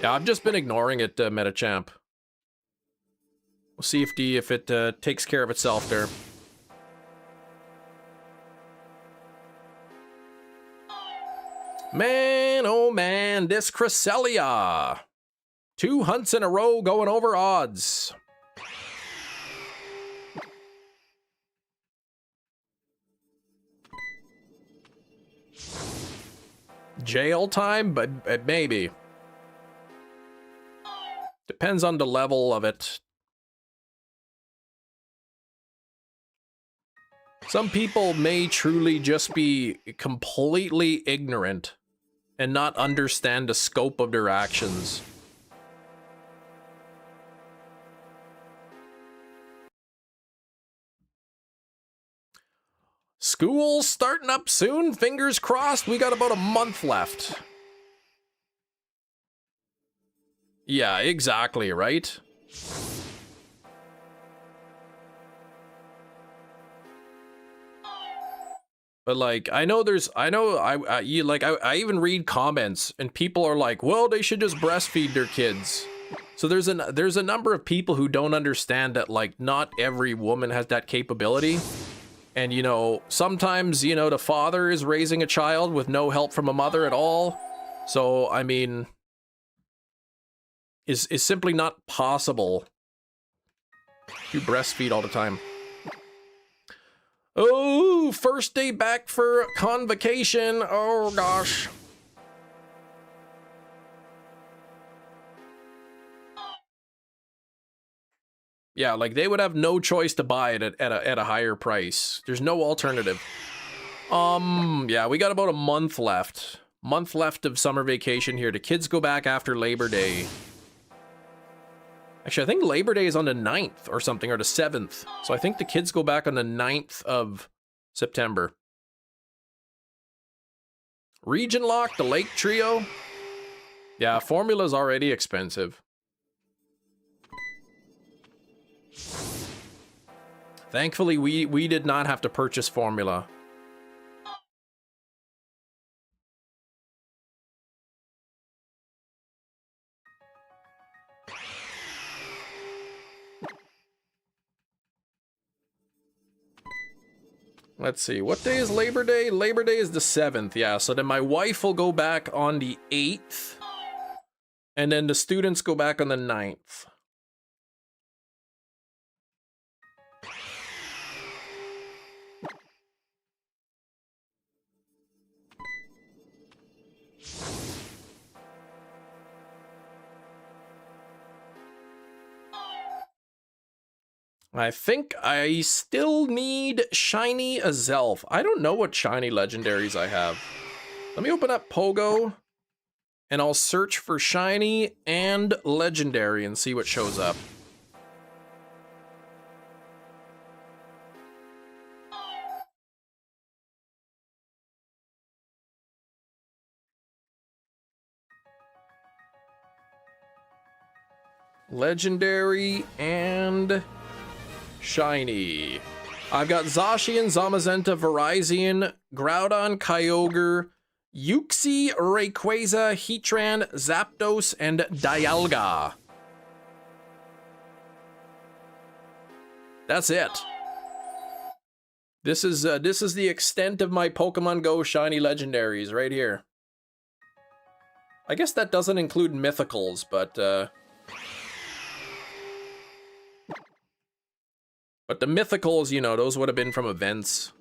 Yeah, I've just been ignoring it, Metachamp. We'll see if it takes care of itself there. Man, oh man, this Cresselia. 2 hunts in a row going over odds. Jail time, but maybe. Depends on the level of it. Some people may truly just be completely ignorant and not understand the scope of their actions. School's starting up soon, fingers crossed. We got about a month left. Yeah, exactly, right? But like, I even read comments and people are like, well, they should just breastfeed their kids. So there's a number of people who don't understand that, like, not every woman has that capability. And, you know, sometimes, you know, the father is raising a child with no help from a mother at all. So, I mean, is simply not possible to breastfeed all the time. Oh, first day back for convocation. Oh, gosh. Yeah, like they would have no choice to buy it at a higher price. There's no alternative. Yeah, we got about a month left. Month left of summer vacation here. The kids go back after Labor Day. Actually, I think Labor Day is on the 9th or something, or the 7th. So I think the kids go back on the 9th of September. Region Lock, the Lake Trio. Yeah, formula's already expensive. Thankfully, we did not have to purchase formula. Let's see, what day is Labor Day? Labor Day is the 7th, yeah, so then my wife will go back on the 8th, and then the students go back on the 9th. I think I still need Shiny Azelf. I don't know what Shiny Legendaries I have. Let me open up Pogo, and I'll search for Shiny and Legendary and see what shows up. Legendary and Shiny. I've got Zacian, Zamazenta, Virizion, Groudon, Kyogre, Uxie, Rayquaza, Heatran, Zapdos, and Dialga. That's it. This is the extent of my Pokemon Go Shiny Legendaries right here. I guess that doesn't include Mythicals, but the Mythicals, you know, those would have been from events.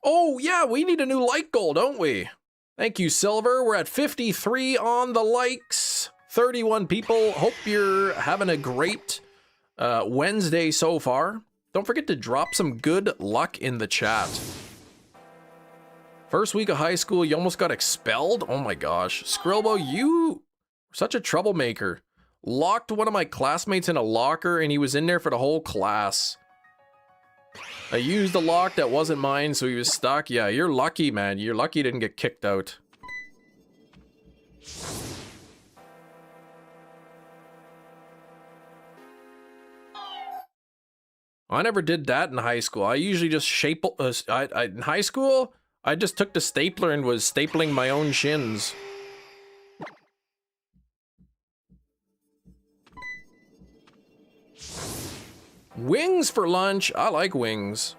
Oh, yeah, we need a new like goal, don't we? Thank you, Silver. We're at 53 on the likes. 31 people. Hope you're having a great Wednesday so far. Don't forget to drop some good luck in the chat. First week of high school, you almost got expelled? Oh my gosh. Skrilbo, you were such a troublemaker. Locked one of my classmates in a locker and he was in there for the whole class. I used a lock that wasn't mine, so he was stuck. Yeah, you're lucky, man. You're lucky you didn't get kicked out. I never did that in high school. I usually just in high school, I just took the stapler and was stapling my own shins. Wings for lunch. I like wings.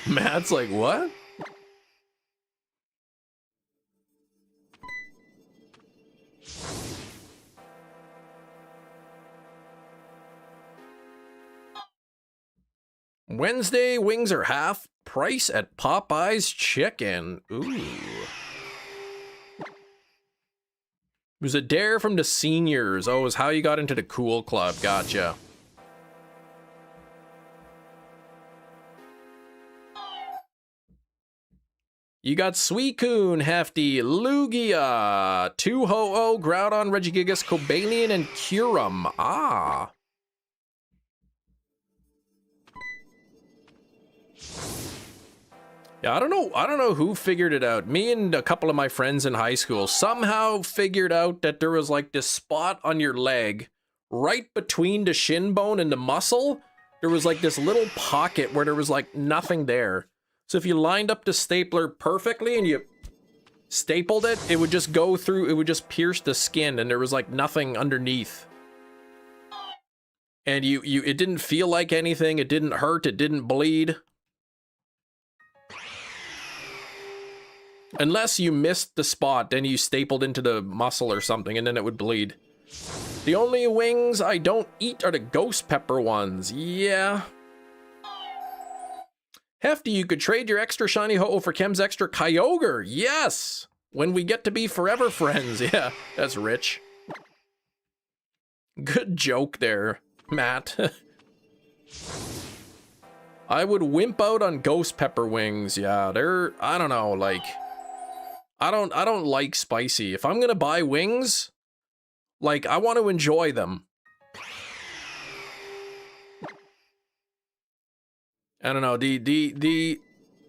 Matt's like, what? Wednesday wings are half price at Popeye's Chicken. Ooh. It was a dare from the seniors. Oh, it was how you got into the cool club. Gotcha. You got Suicune, Hefty, Lugia, 2-Ho-Oh, Groudon, Regigigas, Cobalion, and Kyurem. Ah. Yeah, I don't know who figured it out. Me and a couple of my friends in high school somehow figured out that there was like this spot on your leg right between the shin bone and the muscle. There was like this little pocket where there was like nothing there. So if you lined up the stapler perfectly and you stapled it, it would just go through, it would just pierce the skin and there was like nothing underneath. And it didn't feel like anything, it didn't hurt, it didn't bleed. Unless you missed the spot, then you stapled into the muscle or something, and then it would bleed. The only wings I don't eat are the ghost pepper ones. Yeah. Hefty, you could trade your extra shiny Ho-Oh for Kem's extra Kyogre. Yes! When we get to be forever friends. Yeah, that's rich. Good joke there, Matt. I would wimp out on ghost pepper wings. Yeah, they're, I don't know, like... I don't like spicy. If I'm gonna buy wings, like, I want to enjoy them. I don't know, the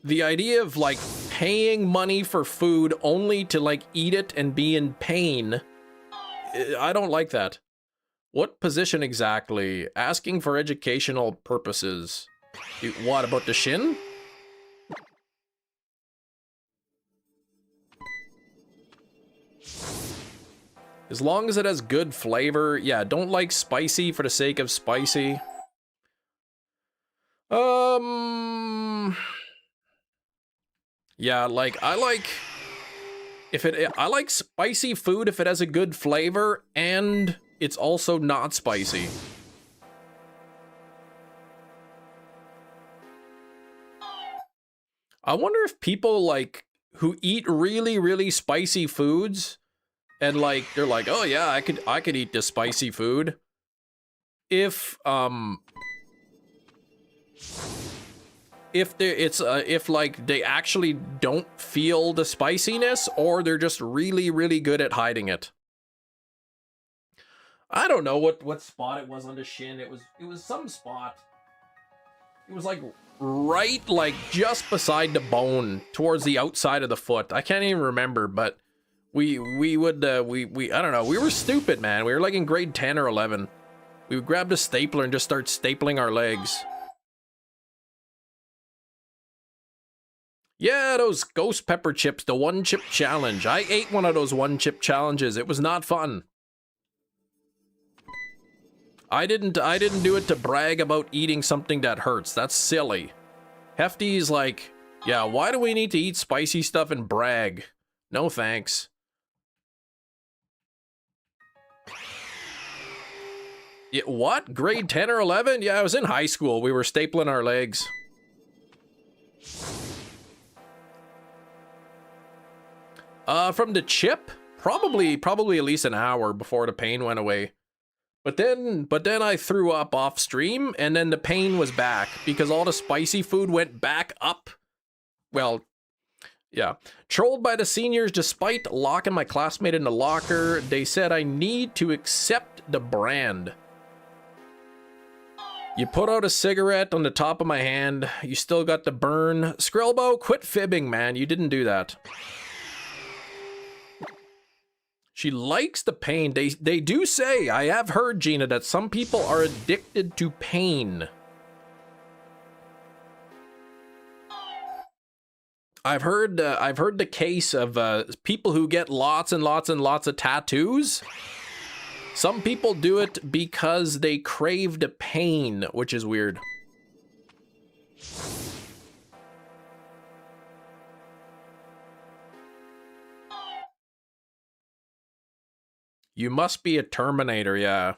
idea of like paying money for food only to like eat it and be in pain, I don't like that. What position exactly? Asking for educational purposes. What about the shin? As long as it has good flavor. Yeah, don't like spicy for the sake of spicy. Yeah, like, I like spicy food if it has a good flavor and it's also not spicy. I wonder if people like who eat really, really spicy foods and like they're like, oh yeah, I could eat this spicy food. If like they actually don't feel the spiciness or they're just really, really good at hiding it. I don't know what spot it was on the shin. It was some spot. It was like right, like just beside the bone towards the outside of the foot. I can't even remember, but we I don't know. We were stupid, man. We were like in grade 10 or 11. We would grab the stapler and just start stapling our legs. Yeah, those ghost pepper chips, the one chip challenge. I ate one of those one chip challenges. It was not fun. I didn't do it to brag about eating something that hurts. That's silly. Hefty's like, yeah, why do we need to eat spicy stuff and brag? No thanks. Yeah, what? Grade 10 or 11? Yeah, I was in high school. We were stapling our legs. From the chip, probably at least an hour before the pain went away. But then I threw up off stream, and then the pain was back because all the spicy food went back up. Well, yeah. Trolled by the seniors despite locking my classmate in the locker. They said I need to accept the brand. You put out a cigarette on the top of my hand. You still got the burn. Skrillbo, quit fibbing, man. You didn't do that. She likes the pain. They do say, I have heard, Gina, that some people are addicted to pain. I've heard the case of people who get lots and lots and lots of tattoos. Some people do it because they crave the pain, which is weird. You must be a Terminator, yeah.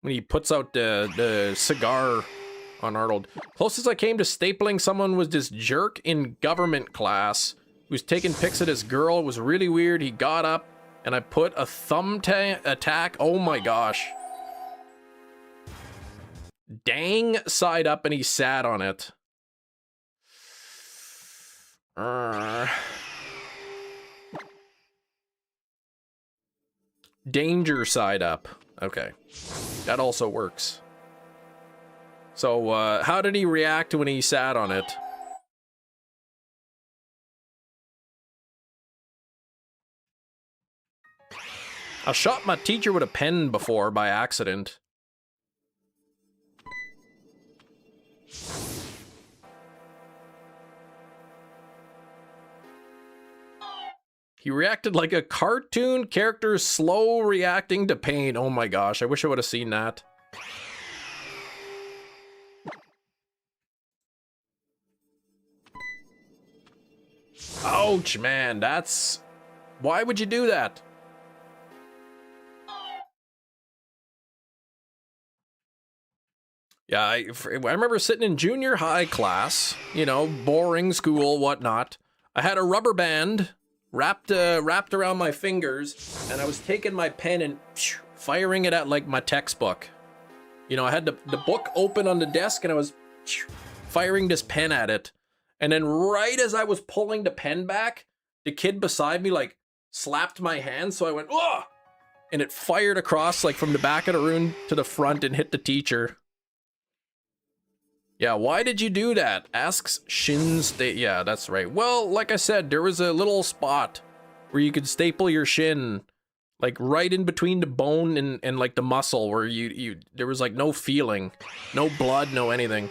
When he puts out the cigar on Arnold. Closest I came to stapling someone was this jerk in government class who was taking pics of this girl. It was really weird. He got up and I put a thumb attack. Oh my gosh. Dang side up and he sat on it. Danger side up. Okay. That also works. So, how did he react when he sat on it? I shot my teacher with a pen before by accident. He reacted like a cartoon character slow reacting to pain. Oh my gosh, I wish I would have seen that. Ouch, man, that's... Why would you do that? Yeah, I remember sitting in junior high class, you know, boring school, whatnot. I had a rubber band wrapped around my fingers, and I was taking my pen and firing it at like my textbook. You know, I had the book open on the desk, and I was firing this pen at it. And then right as I was pulling the pen back, the kid beside me like slapped my hand, so I went, "Ugh!" And it fired across like from the back of the room to the front and hit the teacher. Yeah, why did you do that? Asks Shin State. Yeah, that's right. Well, like I said, there was a little spot where you could staple your shin, like right in between the bone and like the muscle where there was like no feeling, no blood, no anything.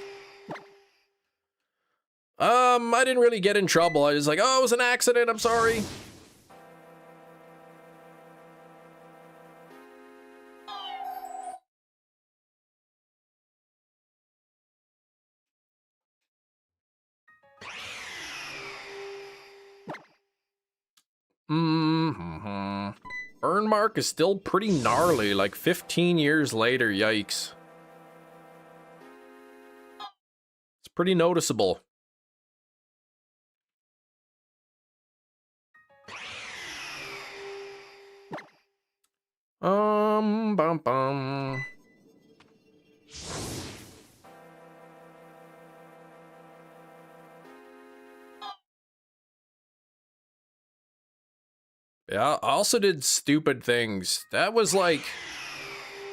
I didn't really get in trouble. I was like, oh, it was an accident. I'm sorry. Burn mark is still pretty gnarly, like 15 years later, yikes. It's pretty noticeable. Bum bum. Yeah, I also did stupid things. That was like,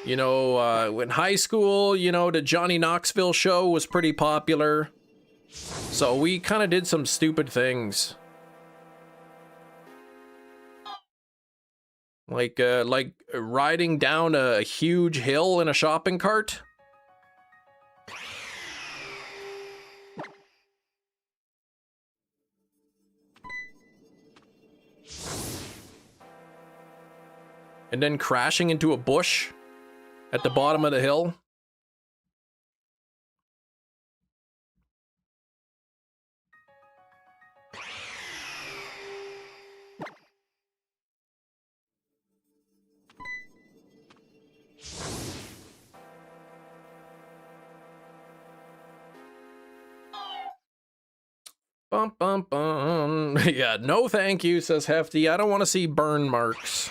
you know, in high school, you know, the Johnny Knoxville show was pretty popular. So we kind of did some stupid things. Like riding down a huge hill in a shopping cart. And then crashing into a bush at the bottom of the hill. Bum bum bum. Yeah, no thank you, says Hefty. I don't want to see burn marks.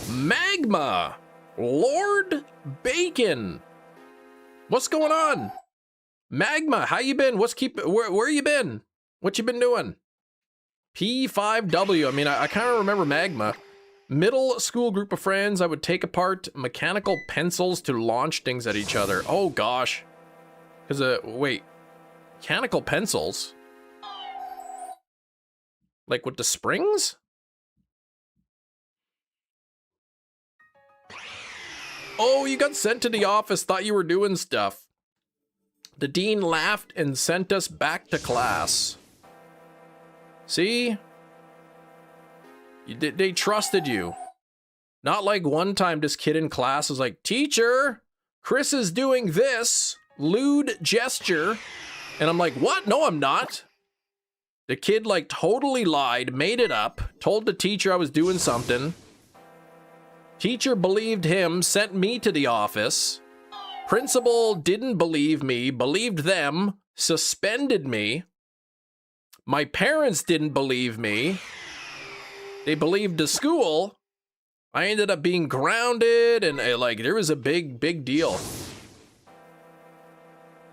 Magma! Lord Bacon! What's going on? Magma, how you been? Where you been? What you been doing? P5W, I mean, I kind of remember Magma. Middle school group of friends, I would take apart mechanical pencils to launch things at each other. Oh gosh. Because, wait. Mechanical pencils? Like with the springs? Oh, you got sent to the office, thought you were doing stuff. The dean laughed and sent us back to class. See? They trusted you. Not like one time this kid in class was like, "Teacher, Chris is doing this." Lewd gesture. And I'm like, "What? No, I'm not." The kid like totally lied, made it up, told the teacher I was doing something. Teacher believed him, sent me to the office. Principal didn't believe me, believed them, suspended me. My parents didn't believe me. They believed the school. I ended up being grounded and like there was a big deal.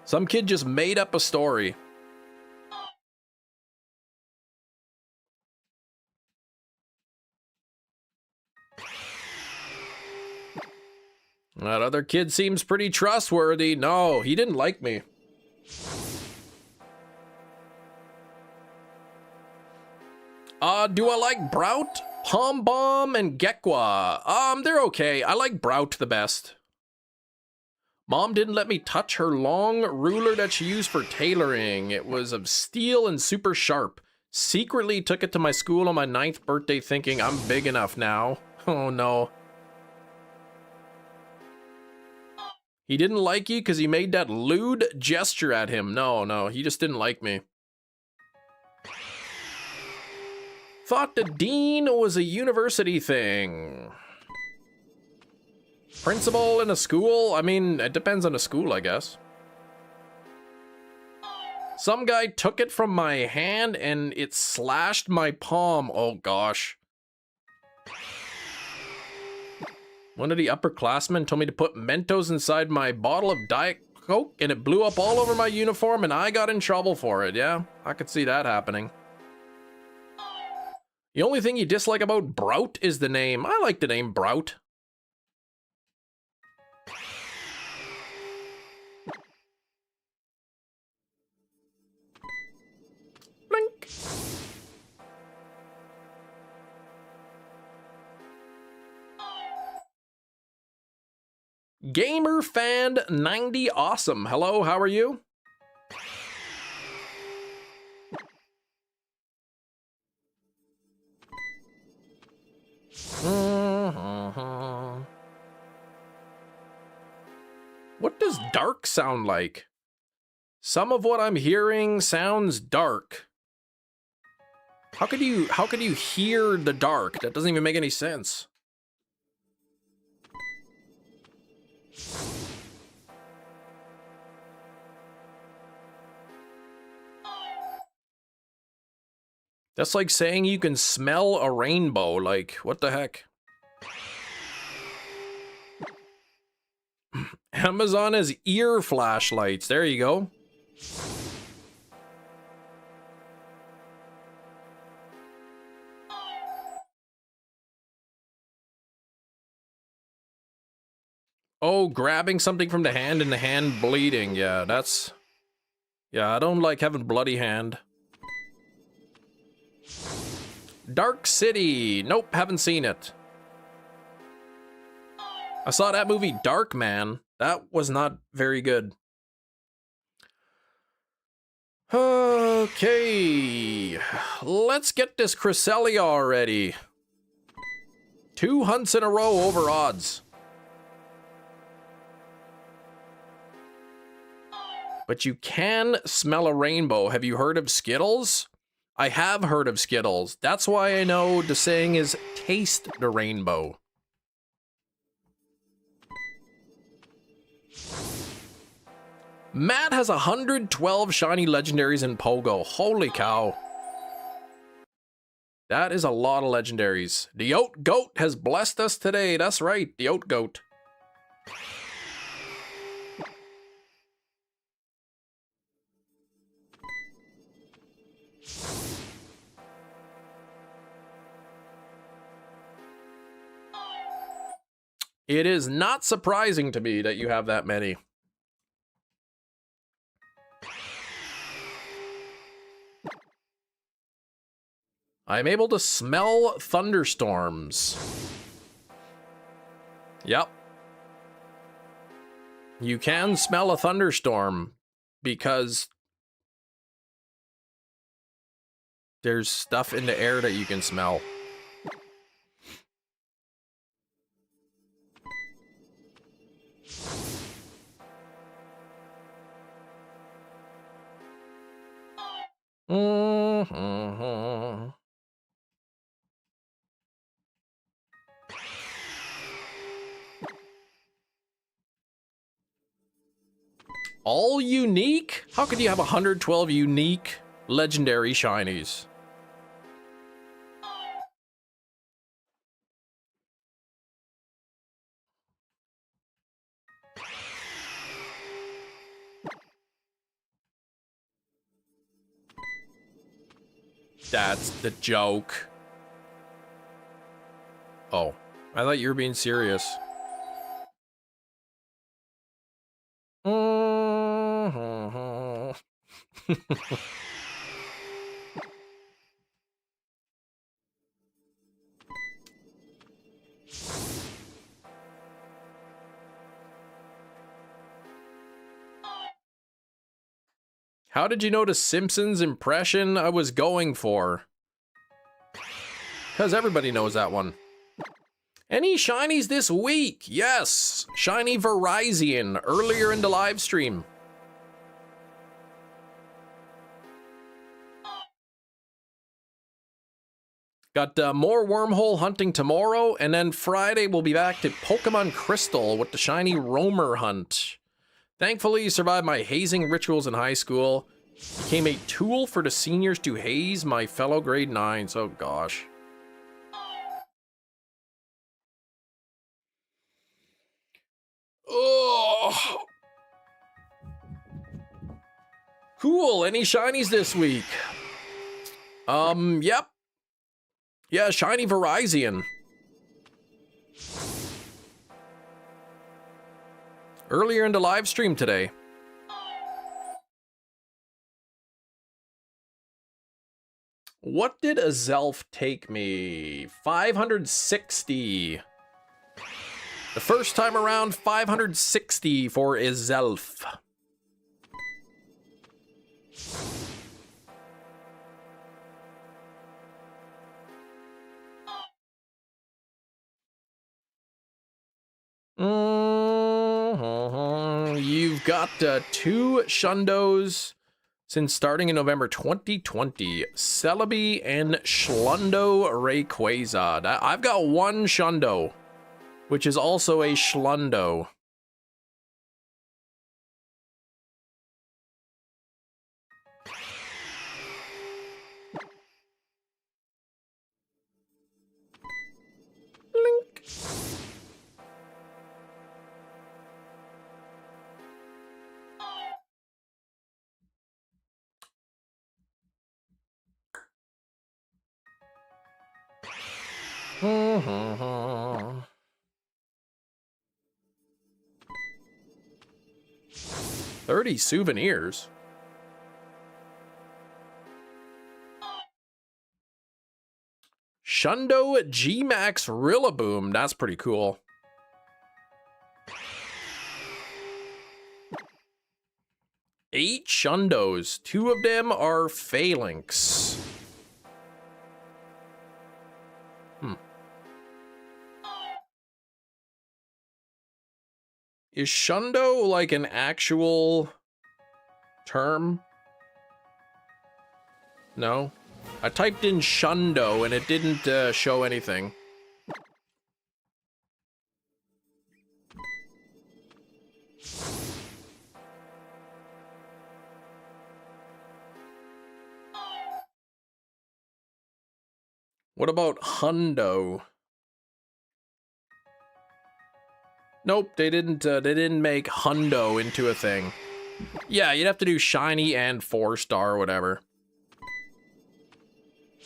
Some kid just made up a story. That other kid seems pretty trustworthy. No, he didn't like me. Do I like Brout, Pom Bomb, and Gekwa? They're okay. I like Brout the best. Mom didn't let me touch her long ruler that she used for tailoring. It was of steel and super sharp. Secretly took it to my school on my 9th birthday thinking I'm big enough now. Oh no. He didn't like you because he made that lewd gesture at him. No, he just didn't like me. Thought the dean was a university thing. Principal in a school? I mean, it depends on the school, I guess. Some guy took it from my hand and it slashed my palm. Oh gosh. One of the upperclassmen told me to put Mentos inside my bottle of Diet Coke and it blew up all over my uniform and I got in trouble for it. Yeah, I could see that happening. The only thing you dislike about Brout is the name. I like the name Brout. Blink. Gamer Fan 90 Awesome. Hello, how are you? What does dark sound like? Some of what I'm hearing sounds dark. How could you hear the dark? That doesn't even make any sense. That's like saying you can smell a rainbow. Like, what the heck? Amazon has ear flashlights. There you go. Oh, grabbing something from the hand and the hand bleeding. Yeah, that's... Yeah, I don't like having bloody hand. Dark City. Nope, haven't seen it. I saw that movie Dark Man. That was not very good. Okay. Let's get this Cresselia already. 2 hunts in a row over odds. But you can smell a rainbow. Have you heard of Skittles? I have heard of Skittles. That's why I know the saying is taste the rainbow. Matt has 112 shiny legendaries in Pogo. Holy cow. That is a lot of legendaries. The Oat Goat has blessed us today. That's right, the Oat Goat. It is not surprising to me that you have that many. I'm able to smell thunderstorms. Yep. You can smell a thunderstorm because there's stuff in the air that you can smell. Mm-hmm. All unique? How could you have 112 unique legendary shinies? That's the joke. Oh, I thought you were being serious. Mm-hmm. How did you notice Simpsons impression I was going for? Because everybody knows that one. Any shinies this week? Yes, shiny Verizon earlier in the live stream. Got more wormhole hunting tomorrow, and then Friday we'll be back to Pokemon Crystal with the shiny roamer hunt. Thankfully, survived my hazing rituals in high school. Became a tool for the seniors to haze my fellow grade 9s. Oh gosh. Oh. Cool. Any shinies this week? Yep. Yeah, shiny Verizon. Earlier in the live stream today. What did a Zelf take me? 560. The first time around, 560 for a Zelf. You've got 2 Shundos since starting in November 2020. Celebi and Schlundo Rayquaza. I've got 1 Shundo, which is also a Schlundo. Blink. Mm-hmm. 30 souvenirs. Shundo G-Max Rillaboom. That's pretty cool. Eight Shundos. 2 of them are Phalanx. Is Shundo like an actual term? No? I typed in Shundo and it didn't show anything. What about hundo? Nope, they didn't make hundo into a thing. Yeah, you'd have to do shiny and 4-star or whatever.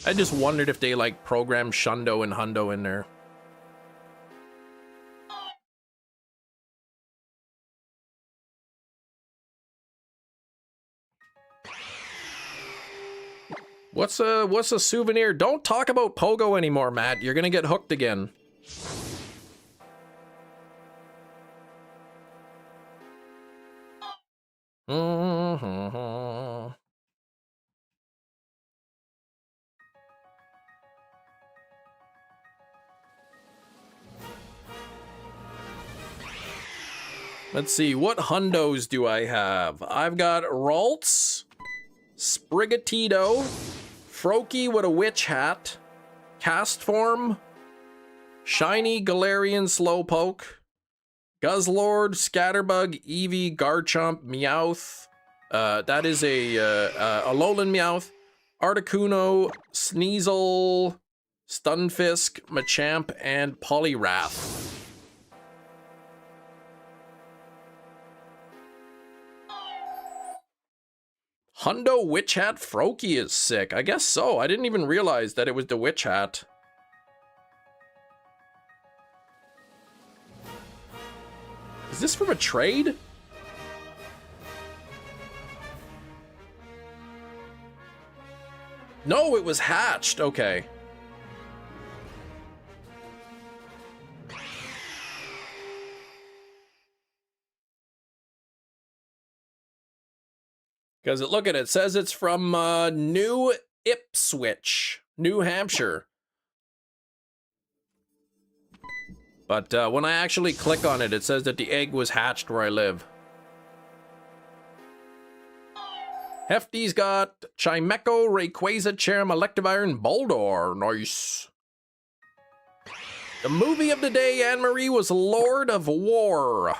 I just wondered if they like programmed shundo and hundo in there. What's a souvenir? Don't talk about Pogo anymore, Matt. You're gonna get hooked again. Let's see, what hundos do I have? I've got Ralts, Sprigatito, Froakie with a witch hat, Castform, Shiny Galarian Slowpoke, Guzzlord, Scatterbug, Eevee, Garchomp, Meowth. That is a Alolan Meowth, Articuno, Sneasel, Stunfisk, Machamp, and Poliwrath. Hundo Witch Hat Froakie is sick. I guess so. I didn't even realize that it was the Witch Hat. Is this from a trade? No, it was hatched. Okay. Because look at it, says it's from New Ipswich, New Hampshire. But when I actually click on it, it says that the egg was hatched where I live. Hefty's got Chimecho, Rayquaza, Cherim, Electivire, Boldor. Nice. The movie of the day, Anne-Marie, was Lord of War.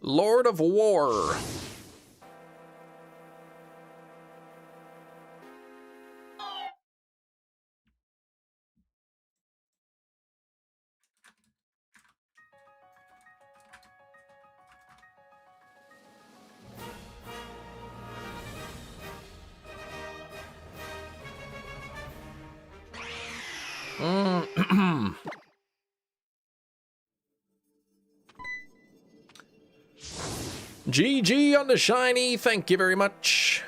Lord of War. GG on the shiny, thank you very much.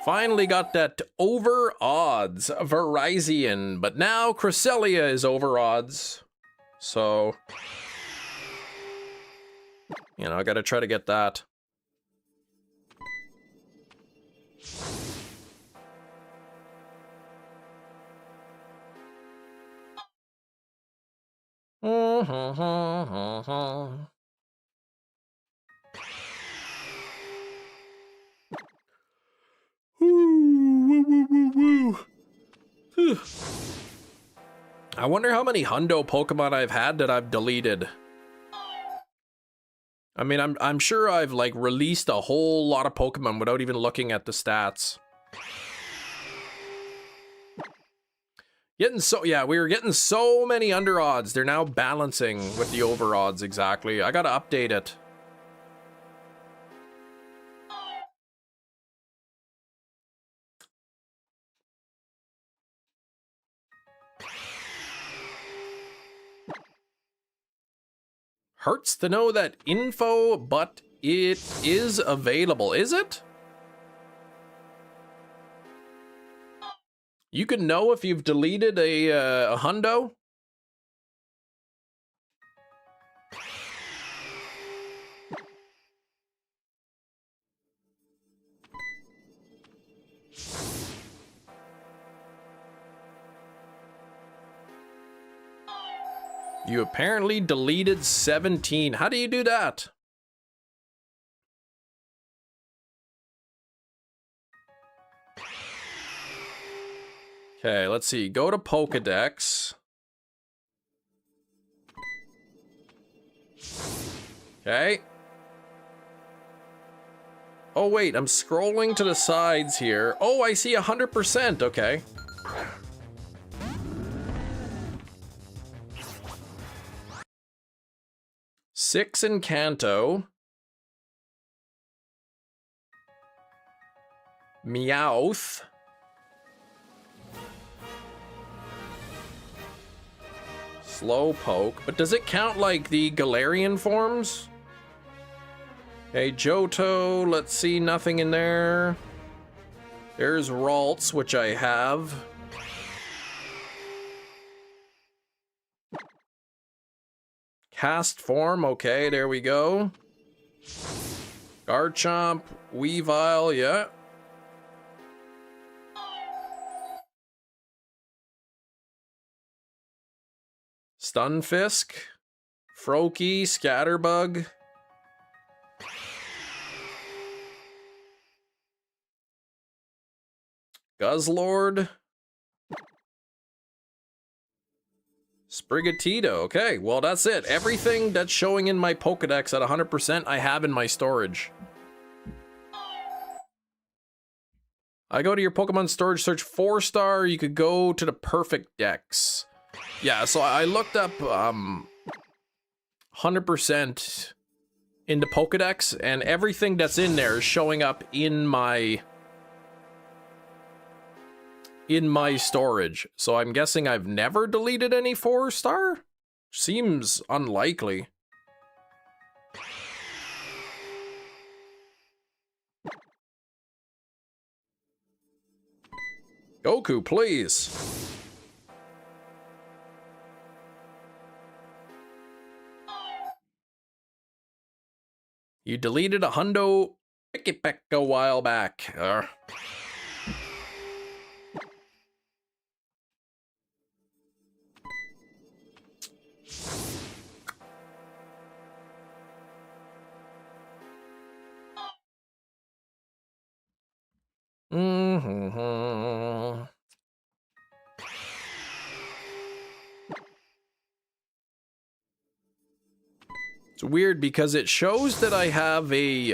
Finally got that over odds Verizon, but now Cresselia is over odds. So, you know, I gotta try to get that. I wonder how many hundo Pokemon I've had that I've deleted. I mean, I'm sure I've like released a whole lot of Pokemon without even looking at the stats. Yeah, we were getting so many under odds. They're now balancing with the over odds exactly. I gotta update it. Hurts to know that info, but it is available. Is it? You can know if you've deleted a hundo? You apparently deleted 17. How do you do that? Okay, let's see. Go to Pokedex. Okay. Oh wait, I'm scrolling to the sides here. Oh, I see 100%, okay. Six in Kanto. Meowth. Slowpoke. But does it count like the Galarian forms? Okay, Johto, let's see, nothing in there. There's Ralts, which I have. Cast form, okay, there we go. Garchomp, Weavile, yeah. Stunfisk, Froakie, Scatterbug. Guzzlord. Sprigatito, okay, well that's it. Everything that's showing in my Pokedex at 100% I have in my storage. I go to your Pokemon storage, search 4-star, you could go to the perfect Dex. Yeah, so I looked up 100% in the Pokedex, and everything that's in there is showing up in my storage. So I'm guessing I've never deleted any 4-star? Seems unlikely. Goku, please. You deleted a hundo Pikipek a while back. It's weird because it shows that I have a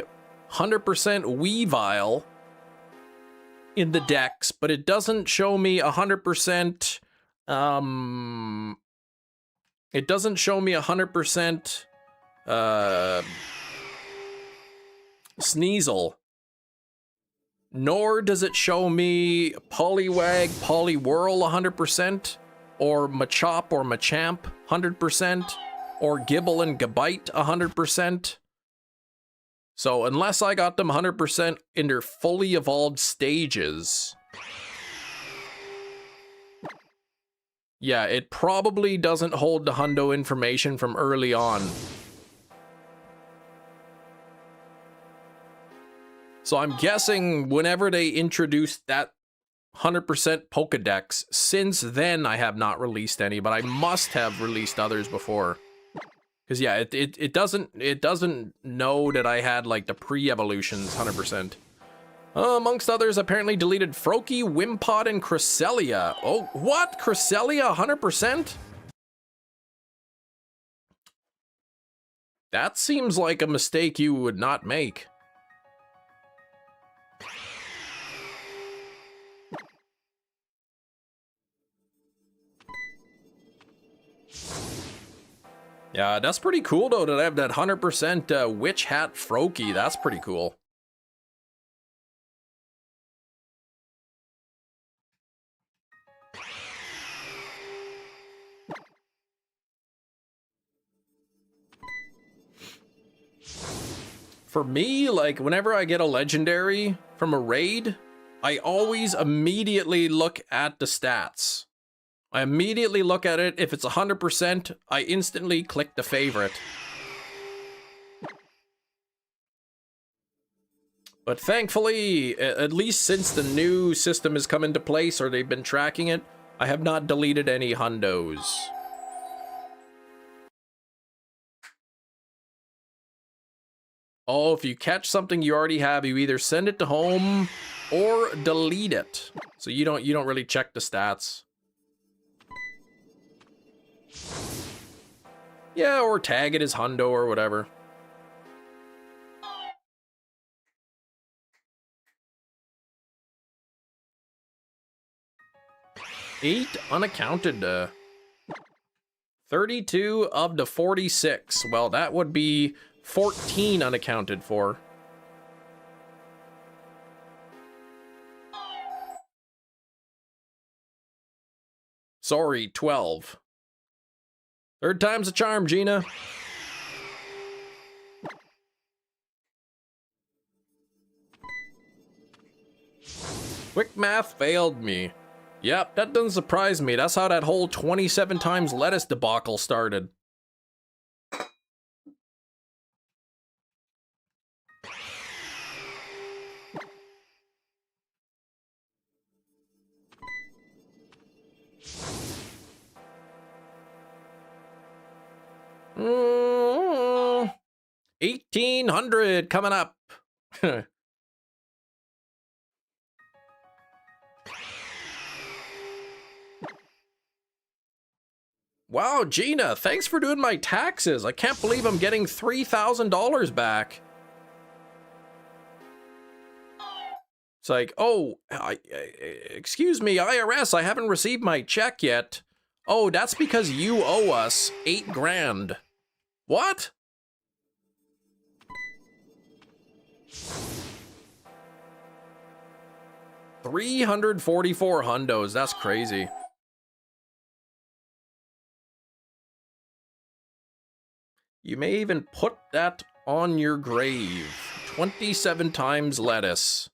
100% Weavile in the Dex, but it doesn't show me 100%, it doesn't show me 100%, Sneasel. Nor does it show me Poliwag, Poliwhirl 100%, or Machop or Machamp 100%, or Gibble and Gabite 100%. So unless I got them 100% in their fully evolved stages, yeah, it probably doesn't hold the hundo information from early on. So I'm guessing whenever they introduced that 100% Pokedex, since then I have not released any, but I must have released others before. Because yeah, it doesn't know that I had like the pre-evolutions 100%. Amongst others, apparently deleted Froakie, Wimpod, and Cresselia. Oh, what? Cresselia 100%? That seems like a mistake you would not make. Yeah, that's pretty cool though that I have that 100% Witch Hat Froakie. That's pretty cool. For me, like whenever I get a legendary from a raid, I always immediately look at the stats. I immediately look at it. If it's 100%, I instantly click the favorite. But thankfully, at least since the new system has come into place, or they've been tracking it, I have not deleted any hundos. Oh, if you catch something you already have, you either send it to home or delete it. So you don't really check the stats. Yeah, or tag it as hundo or whatever. 8 unaccounted. 32 of the 46. Well, that would be 14 unaccounted for. Sorry, 12. Third time's a charm, Gina. Quick math failed me. Yep, that doesn't surprise me. That's how that whole 27 times lettuce debacle started. Mm, 1800 coming up. Wow, Gina, thanks for doing my taxes. I can't believe I'm getting $3,000 back. It's like, oh, excuse me, IRS, I haven't received my check yet. Oh, that's because you owe us 8 grand. What? $344 hundos, that's crazy. You may even put that on your grave. 27 times lettuce.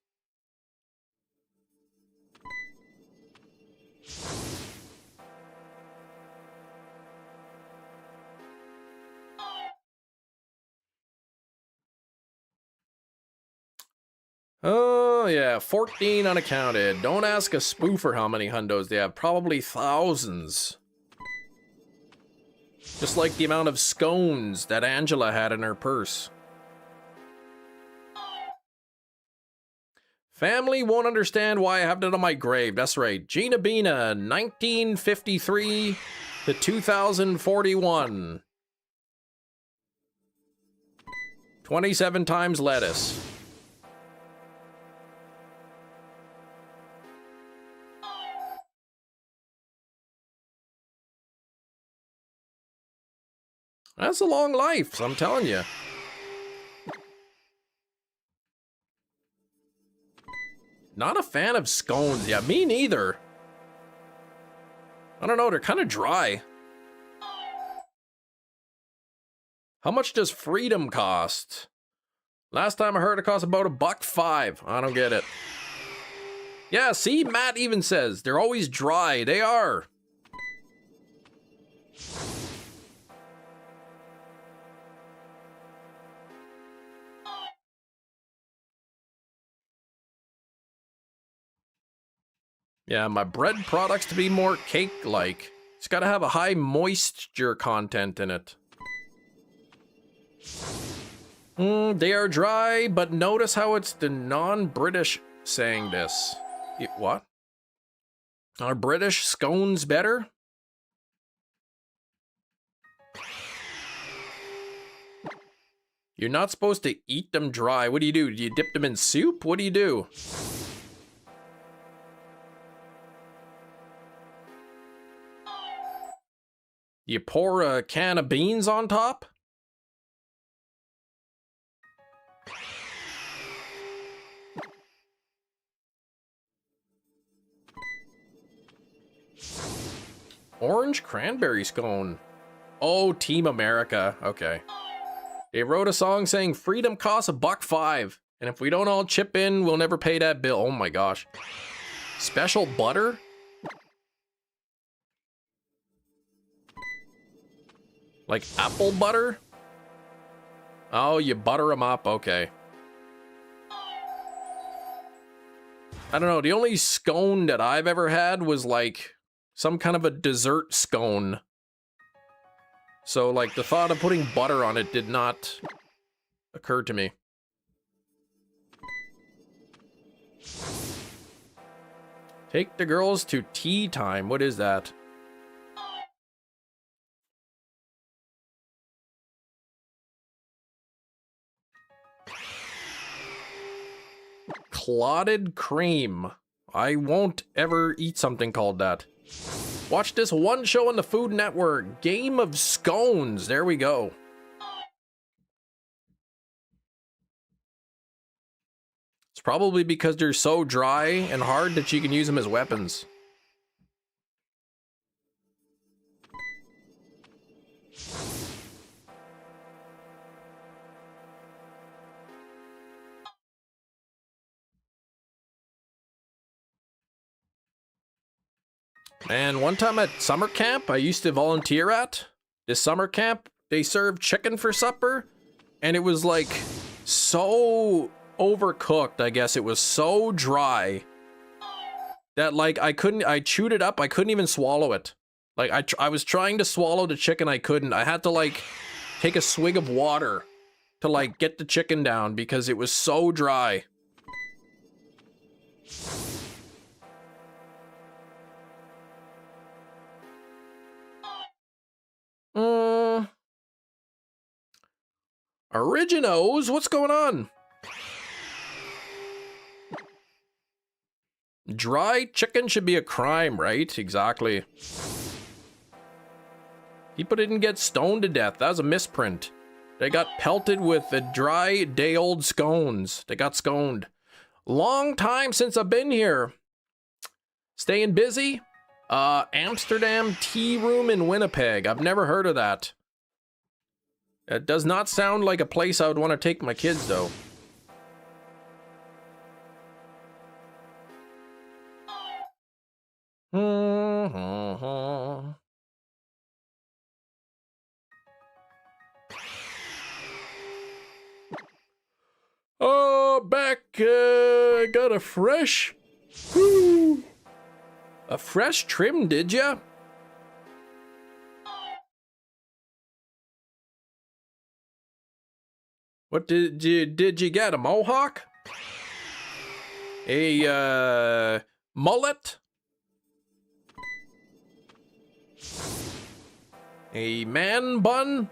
Oh, yeah, 14 unaccounted. Don't ask a spoofer how many hundos they have. Probably thousands. Just like the amount of scones that Angela had in her purse. Family won't understand why I have that on my grave. That's right. Gina Bina, 1953 to 2041. 27 times lettuce. That's a long life, so I'm telling you. Not a fan of scones. Yeah, me neither. I don't know, they're kind of dry. How much does freedom cost? Last time I heard it cost about $1.05. I don't get it. Yeah, see, Matt even says they're always dry. They are. Yeah, my bread products to be more cake-like. It's got to have a high moisture content in it. They are dry, but notice how it's the non-British saying this. What? Are British scones better? You're not supposed to eat them dry. What do? Do you dip them in soup? What do you do? You pour a can of beans on top? Orange cranberry scone. Oh, Team America. Okay. They wrote a song saying freedom costs $1.05. And if we don't all chip in, we'll never pay that bill. Oh my gosh. Special butter? Like apple butter? Oh, you butter them up. Okay. I don't know. The only scone that I've ever had was like some kind of a dessert scone. So like the thought of putting butter on it did not occur to me. Take the girls to tea time. What is that? Clotted cream. I won't ever eat something called that. Watch this one show on the Food Network. Game of Scones. There we go. It's probably because they're so dry and hard that you can use them as weapons. And one time at summer camp I used to volunteer at, this summer camp, they served chicken for supper, and it was like so overcooked, I guess. It was so dry that like I chewed it up, I couldn't even swallow it. Like I was trying to swallow the chicken, I couldn't. I had to like take a swig of water to like get the chicken down because it was so dry. Originos, what's going on? Dry chicken should be a crime, right? Exactly. People didn't get stoned to death. That was a misprint. They got pelted with the dry, day-old scones. They got sconed. Long time since I've been here. Staying busy? Amsterdam Tea Room in Winnipeg. I've never heard of that. It does not sound like a place I would want to take my kids, though. Oh, back, got a fresh, woo, a fresh trim, did ya? What did you get, a mohawk? A, mullet? A man bun?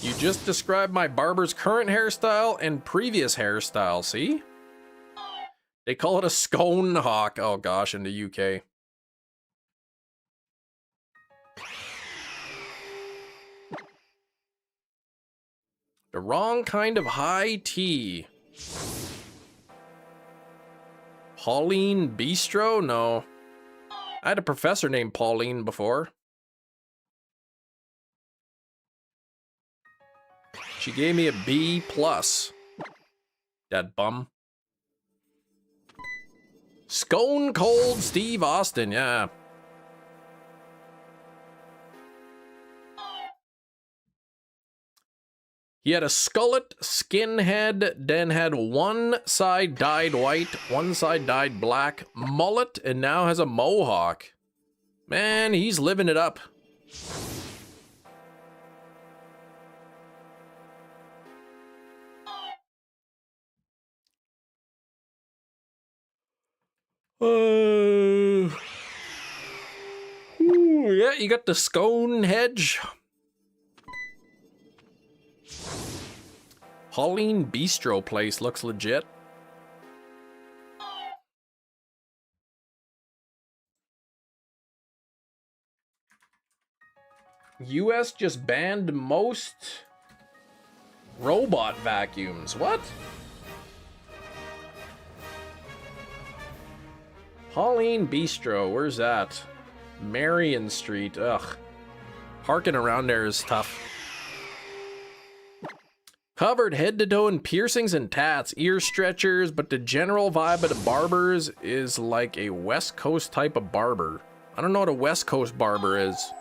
You just described my barber's current hairstyle and previous hairstyle, see? They call it a scone hawk. Oh gosh, in the UK. The wrong kind of high tea. Pauline Bistro? No. I had a professor named Pauline before. She gave me a B+. That bum. Scone Cold Steve Austin, yeah. He had a skullet skinhead, then had one side dyed white, one side dyed black, mullet, and now has a mohawk. Man, he's living it up. Ooh, yeah, you got the scone hedge. Pauline Bistro place looks legit. US just banned most robot vacuums. What? Pauline Bistro, where's that? Marion Street, ugh. Parking around there is tough. Covered head to toe in piercings and tats, ear stretchers, but the general vibe of the barbers is like a West Coast type of barber. I don't know what a West Coast barber is.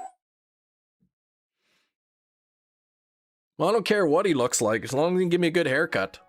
Well, I don't care what he looks like, as long as he can give me a good haircut.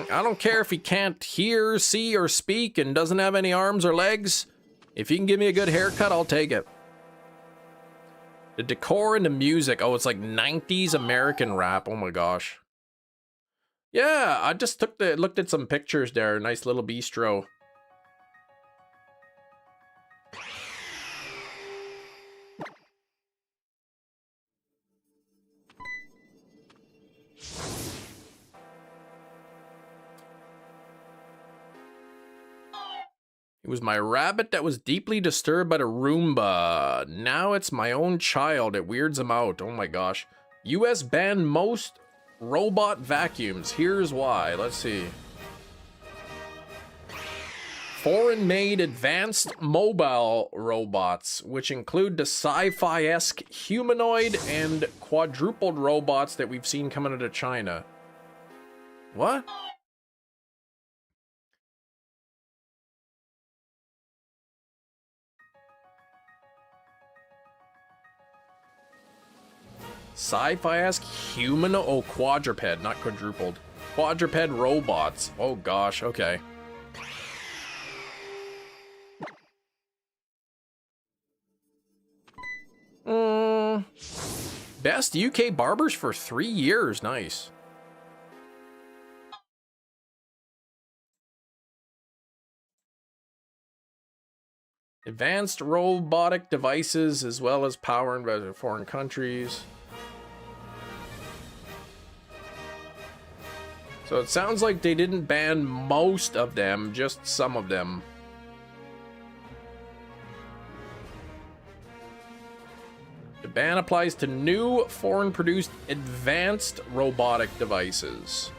I don't care if he can't hear, see, or speak and doesn't have any arms or legs. If he can give me a good haircut, I'll take it. The decor and the music. Oh, it's like 90s American rap. Oh my gosh. Yeah, I just looked at some pictures there. Nice little bistro. It was my rabbit that was deeply disturbed by the Roomba. Now it's my own child. It weirds him out. Oh my gosh. US banned most robot vacuums. Here's why. Let's see. Foreign-made advanced mobile robots, which include the sci-fi-esque humanoid and quadrupled robots that we've seen coming out of China. What? Sci-fi-esque human, oh, quadruped, not quadrupled. Quadruped robots. Oh gosh, okay. Best UK barbers for 3 years, nice. Advanced robotic devices as well as power in foreign countries. So it sounds like they didn't ban most of them, just some of them. The ban applies to new foreign-produced advanced robotic devices.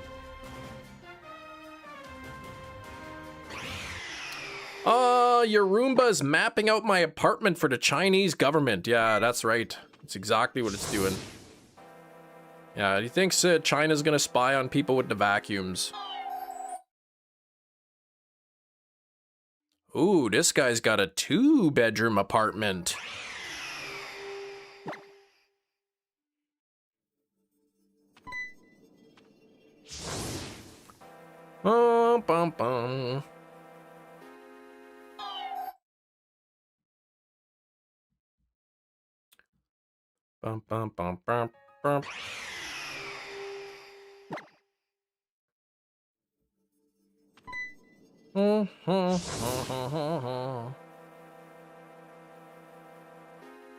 Your Roomba's mapping out my apartment for the Chinese government. Yeah, that's right. That's exactly what it's doing. Yeah, he thinks China's gonna spy on people with the vacuums. Ooh, this guy's got a 2-bedroom apartment. Bum, bum, bum. Bum, bum, bum, bum, bum.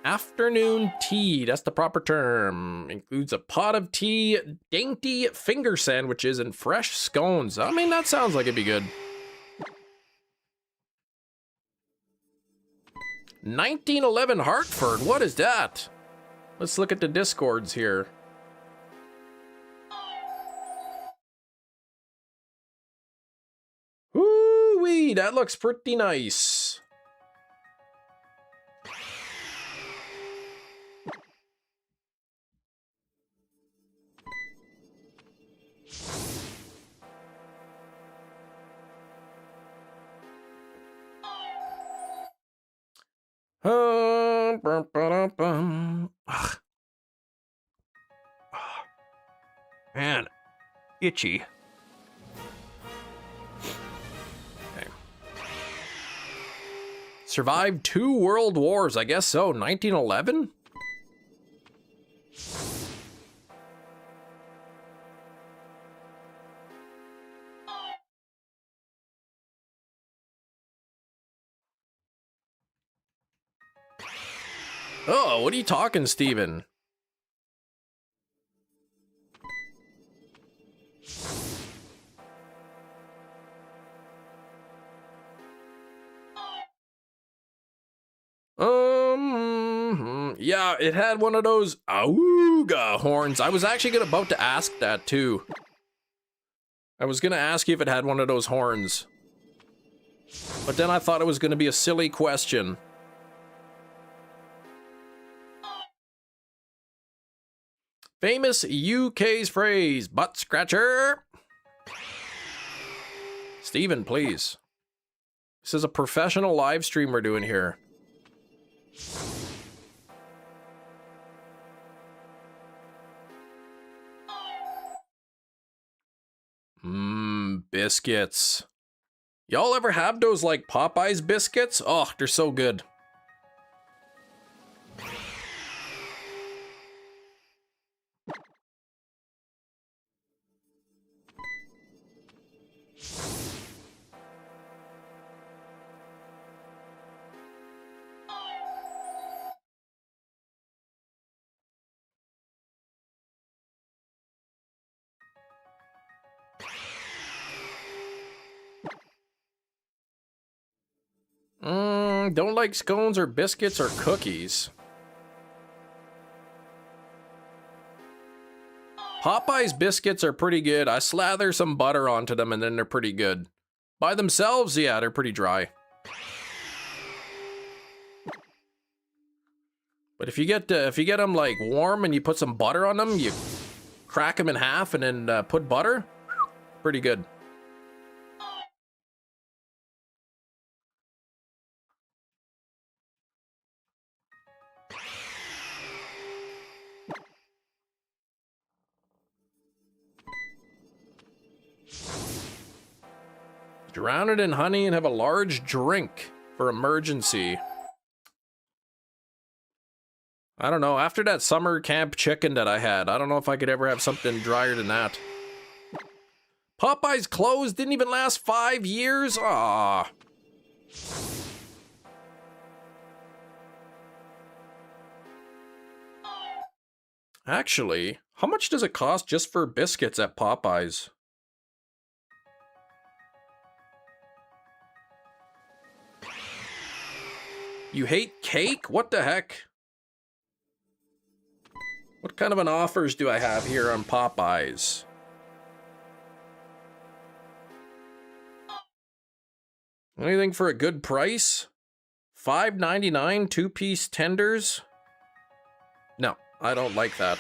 Afternoon tea, that's the proper term. Includes a pot of tea, dainty finger sandwiches, and fresh scones. I mean, that sounds like it'd be good. 1911 Hartford, what is that? Let's look at the discords here. Ooh-wee, that looks pretty nice. Ugh. Man, itchy. Okay. Survived 2 world wars, I guess so. 1911? Oh, what are you talking, Steven? Yeah, it had one of those auga horns. I was actually about to ask that too. I was gonna ask you if it had one of those horns. But then I thought it was gonna be a silly question. Famous UK's phrase, butt scratcher. Steven, please. This is a professional live stream we're doing here. biscuits. Y'all ever have those like Popeyes biscuits? Oh, they're so good. Don't like scones or biscuits or cookies. Popeye's biscuits are pretty good. I slather some butter onto them and then they're pretty good. By themselves, yeah, they're pretty dry. But if you get them like warm and you put some butter on them, you crack them in half and then put butter, pretty good. Drown it in honey and have a large drink for emergency. I don't know, after that summer camp chicken that I had, I don't know if I could ever have something drier than that. Popeye's clothes didn't even last 5 years? Ah. Actually, how much does it cost just for biscuits at Popeye's? You hate cake? What the heck? What kind of an offers do I have here on Popeye's? Anything for a good price? $5.99, 2-piece tenders? No, I don't like that.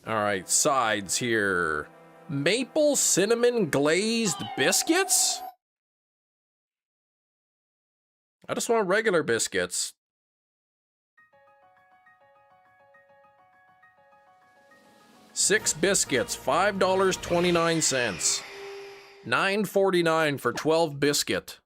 Alright, sides here. Maple cinnamon glazed biscuits? I just want regular biscuits. Six biscuits, $5.29. $9.49 for 12 biscuit.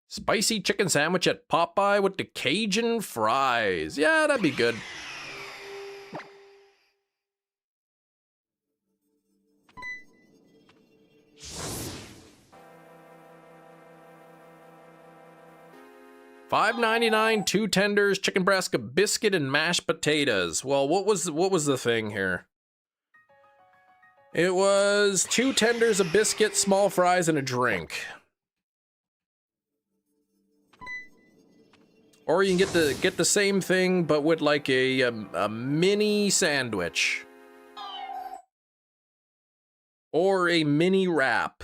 Spicy chicken sandwich at Popeye with the Cajun fries. Yeah, that'd be good. $5.99, 2 tenders, chicken breast, a biscuit, and mashed potatoes. Well, what was the thing here? It was 2 tenders, a biscuit, small fries, and a drink. Or you can get the same thing, but with like a mini sandwich. Or a mini wrap.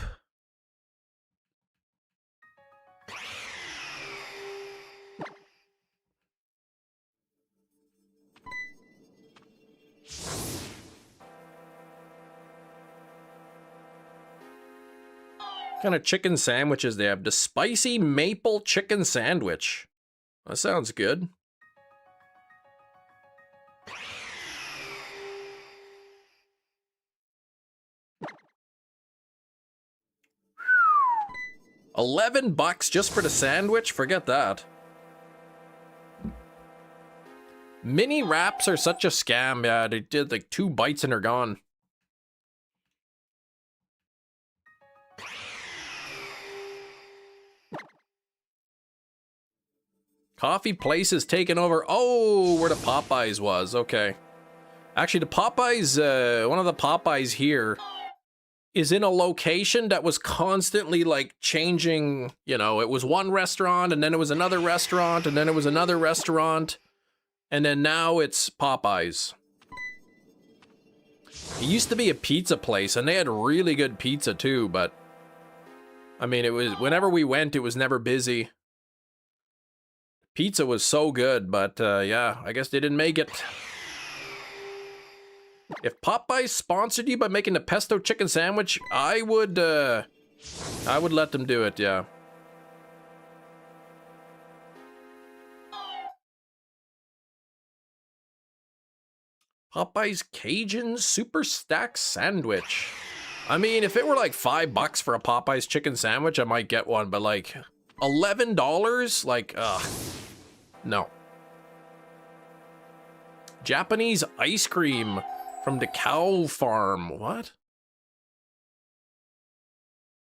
What kind of chicken sandwiches they have? The spicy maple chicken sandwich. That sounds good. $11 just for the sandwich? Forget that. Mini wraps are such a scam. Yeah, they did like 2 bites and they're gone. Coffee place is taken over. Oh, where the Popeyes was. Okay. Actually, the Popeyes, one of the Popeyes here is in a location that was constantly like changing. You know, it was one restaurant and then it was another restaurant and then it was another restaurant. And then now it's Popeyes. It used to be a pizza place and they had really good pizza too, but I mean, it was, whenever we went, it was never busy. Pizza was so good, but yeah, I guess they didn't make it. If Popeyes sponsored you by making a pesto chicken sandwich, I would let them do it, yeah. Popeyes Cajun Super Stack Sandwich. I mean, if it were like $5 for a Popeyes chicken sandwich, I might get one, but like $11? Like, no. Japanese ice cream from the cow farm. What?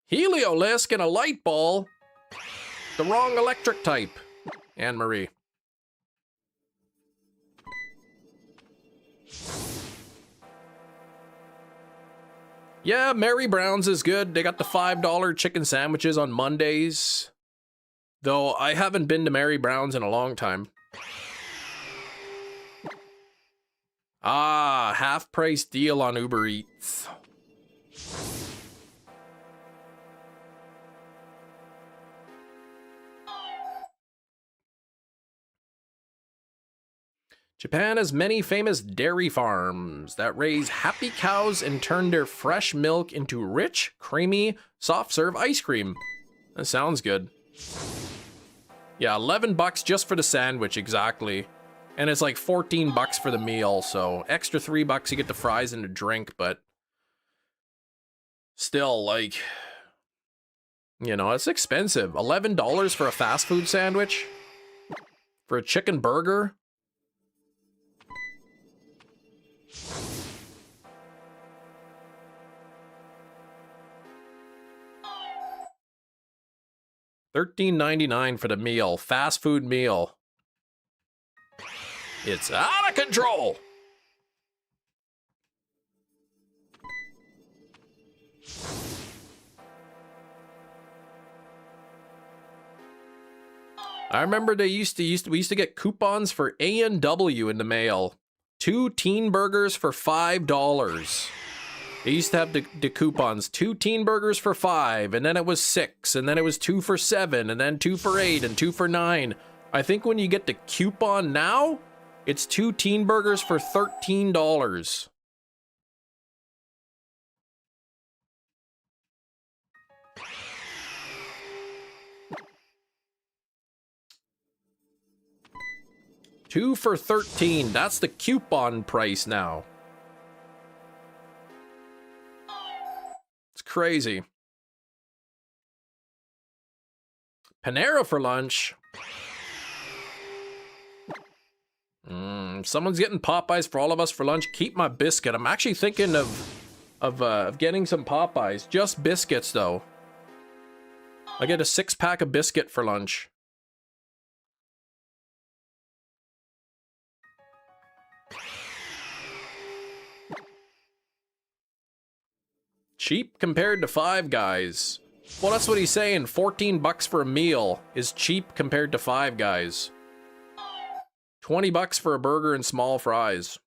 Heliolisk and a light ball. The wrong electric type. Anne-Marie. Yeah, Mary Brown's is good. They got the $5 chicken sandwiches on Mondays. Though I haven't been to Mary Brown's in a long time. Ah, half-price deal on Uber Eats. Japan has many famous dairy farms that raise happy cows and turn their fresh milk into rich, creamy, soft-serve ice cream. That sounds good. Yeah, $11 just for the sandwich, exactly. And it's like $14 for the meal, so extra $3 you get the fries and the drink, but still, like, you know, it's expensive. $11 for a fast food sandwich? For a chicken burger? $13.99 for the meal, fast food meal. It's out of control. I remember we used to get coupons for A&W in the mail. 2 teen burgers for $5. They used to have the coupons, 2 teen burgers for $5, and then it was $6, and then it was 2 for $7, and then 2 for $8, and 2 for $9. I think when you get the coupon now, it's 2 teen burgers for $13. $2 for $13. That's the coupon price now. It's crazy. Panera for lunch. Someone's getting Popeyes for all of us for lunch. Keep my biscuit. I'm actually thinking of getting some Popeyes. Just biscuits, though. I get a 6-pack of biscuit for lunch. Cheap compared to Five Guys. Well, that's what he's saying. $14 for a meal is cheap compared to Five Guys. $20 for a burger and small fries.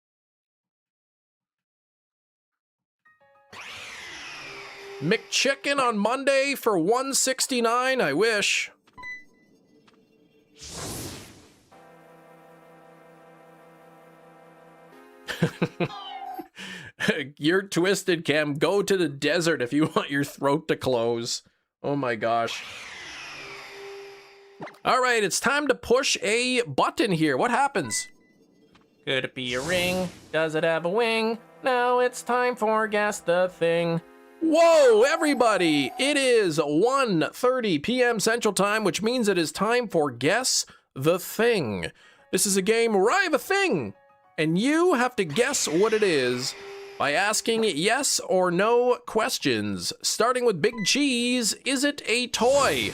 McChicken on Monday for $1.69. I wish. You're twisted, Cam. Go to the desert if you want your throat to close. Oh my gosh. All right, it's time to push a button here. What happens? Could it be a ring? Does it have a wing? Now it's time for Guess the Thing. Whoa, everybody! It is 1:30 p.m. Central Time, which means it is time for Guess the Thing. This is a game where I have a thing, and you have to guess what it is by asking yes or no questions. Starting with Big Cheese, is it a toy?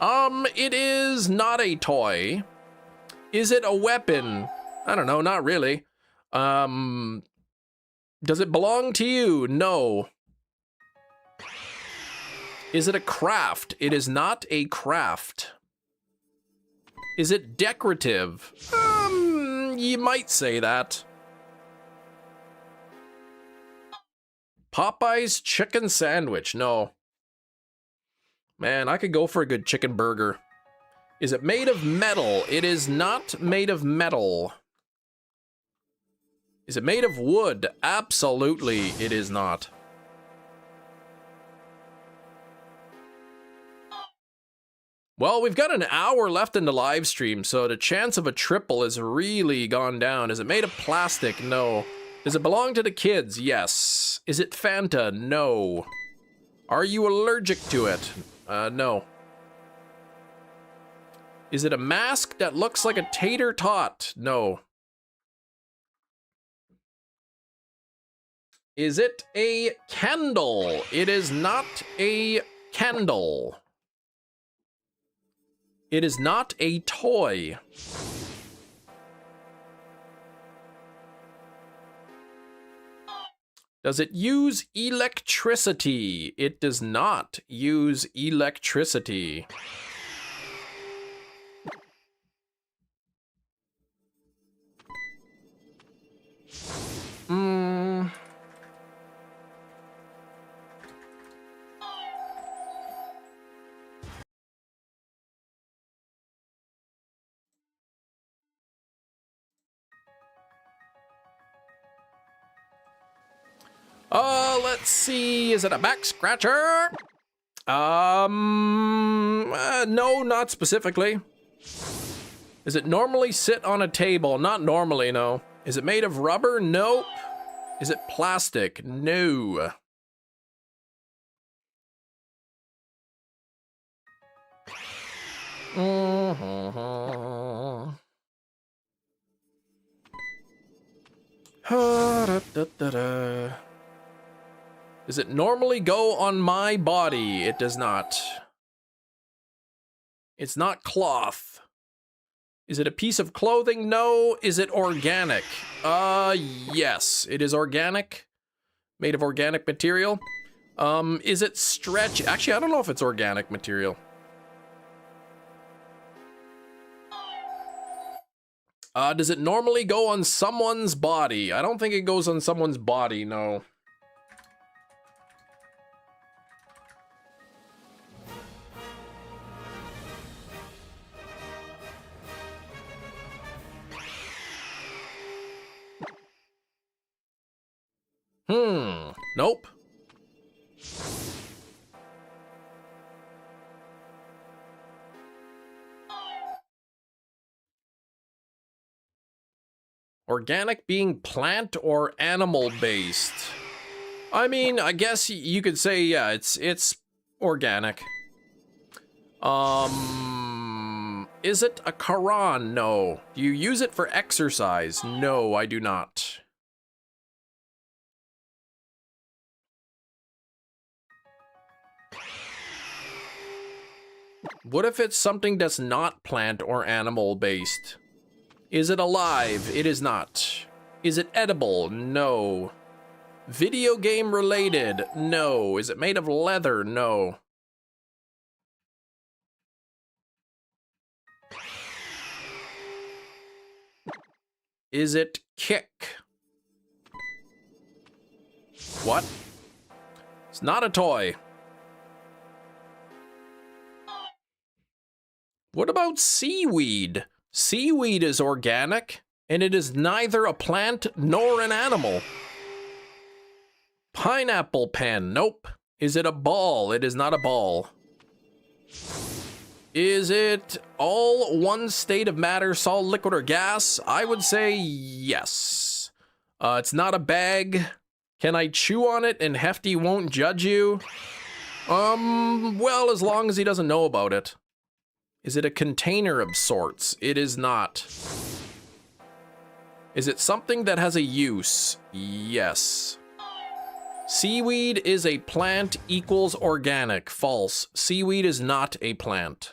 It is not a toy. Is it a weapon? I don't know, not really. Does it belong to you? No. Is it a craft? It is not a craft. Is it decorative? You might say that. Popeye's chicken sandwich. No. Man, I could go for a good chicken burger. Is it made of metal? It is not made of metal. Is it made of wood? Absolutely, it is not. Well, we've got an hour left in the live stream, so the chance of a triple has really gone down. Is it made of plastic? No. Does it belong to the kids? Yes. Is it Fanta? No. Are you allergic to it? No. Is it a mask that looks like a tater tot? No. Is it a candle? It is not a candle. It is not a toy. Does it use electricity? It does not use electricity. Let's see. Is it a back scratcher? No, not specifically. Does it normally sit on a table? Not normally, no. Is it made of rubber? Nope. Is it plastic? No. Does it normally go on my body? It does not. It's not cloth. Is it a piece of clothing? No. Is it organic? Yes. It is organic. Made of organic material. Is it stretch? Actually, I don't know if it's organic material. Does it normally go on someone's body? I don't think it goes on someone's body, no. Nope. Organic being plant or animal based. I mean, I guess you could say, yeah, it's organic. Is it a Quran? No. Do you use it for exercise? No, I do not. What if it's something that's not plant or animal based? Is it alive? It is not. Is it edible? No. Video game related? No. Is it made of leather? No. Is it kick? What? It's not a toy. What about seaweed? Seaweed is organic, and it is neither a plant nor an animal. Pineapple pen, nope. Is it a ball? It is not a ball. Is it all one state of matter, solid, liquid, or gas? I would say yes. It's not a bag. Can I chew on it and Hefty won't judge you? Well, as long as he doesn't know about it. Is it a container of sorts? It is not. Is it something that has a use? Yes. Seaweed is a plant equals organic. False. Seaweed is not a plant.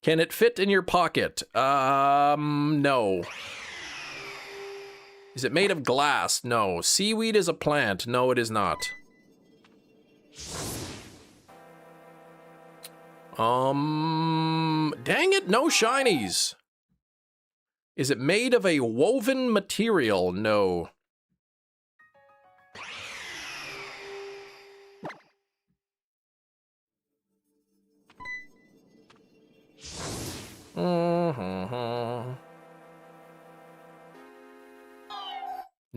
Can it fit in your pocket? No. Is it made of glass? No. Seaweed is a plant. No, it is not. Dang it, no shinies. Is it made of a woven material? No.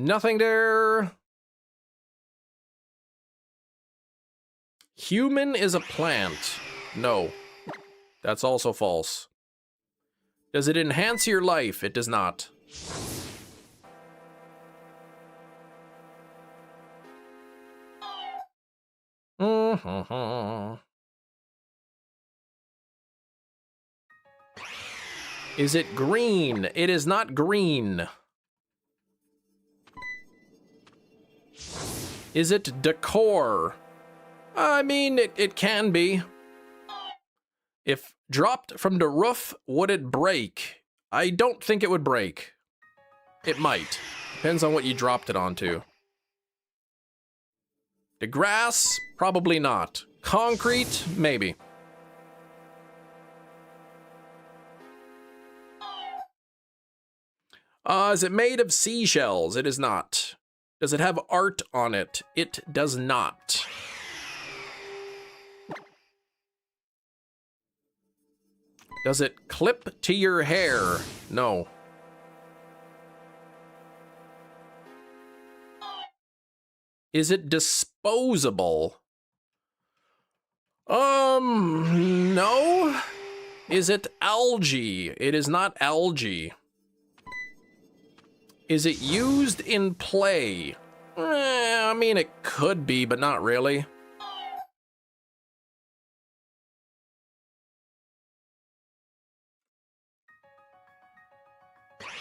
Nothing there. Human is a plant. No. That's also false. Does it enhance your life? It does not. Is it green? It is not green. Is it decor? I mean, it can be. If dropped from the roof, would it break? I don't think it would break. It might. Depends on what you dropped it onto. The grass? Probably not. Concrete? Maybe. Is it made of seashells? It is not. Does it have art on it? It does not. Does it clip to your hair? No. Is it disposable? No. Is it algae? It is not algae. Is it used in play? I mean, it could be, but not really.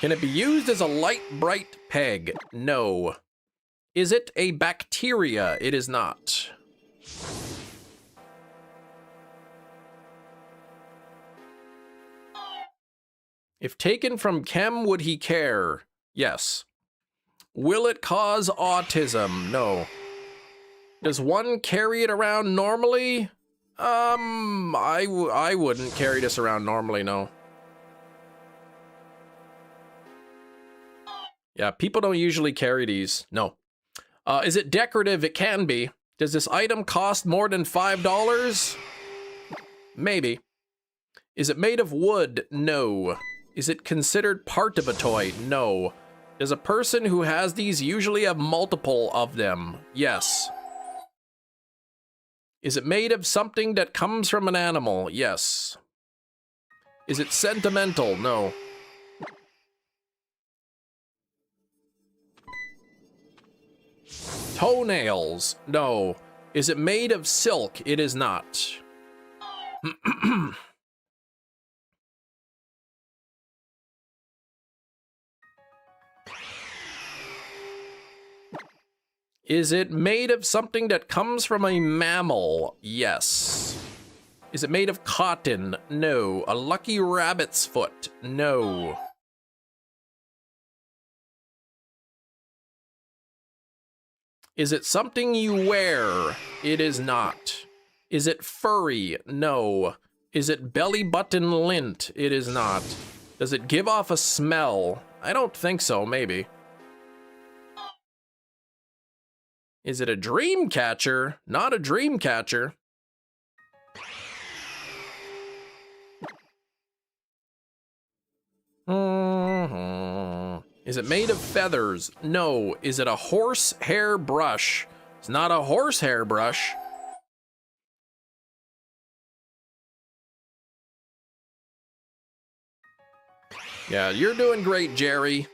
Can it be used as a light, bright peg? No. Is it a bacteria? It is not. If taken from Chem, would he care? Yes. Will it cause autism? No. Does one carry it around normally? I wouldn't carry this around normally, no. Yeah, people don't usually carry these. No. Is it decorative? It can be. Does this item cost more than $5? Maybe. Is it made of wood? No. Is it considered part of a toy? No. Does a person who has these usually have multiple of them? Yes. Is it made of something that comes from an animal? Yes. Is it sentimental? No. Toenails? No. Is it made of silk? It is not. Is it made of something that comes from a mammal? Yes. Is it made of cotton? No. A lucky rabbit's foot? No. Is it something you wear? It is not. Is it furry? No. Is it belly button lint? It is not. Does it give off a smell? I don't think so, maybe. Is it a dream catcher? Not a dream catcher. Is it made of feathers? No. Is it a horse hair brush? It's not a horse hair brush. Yeah, you're doing great, Jerry.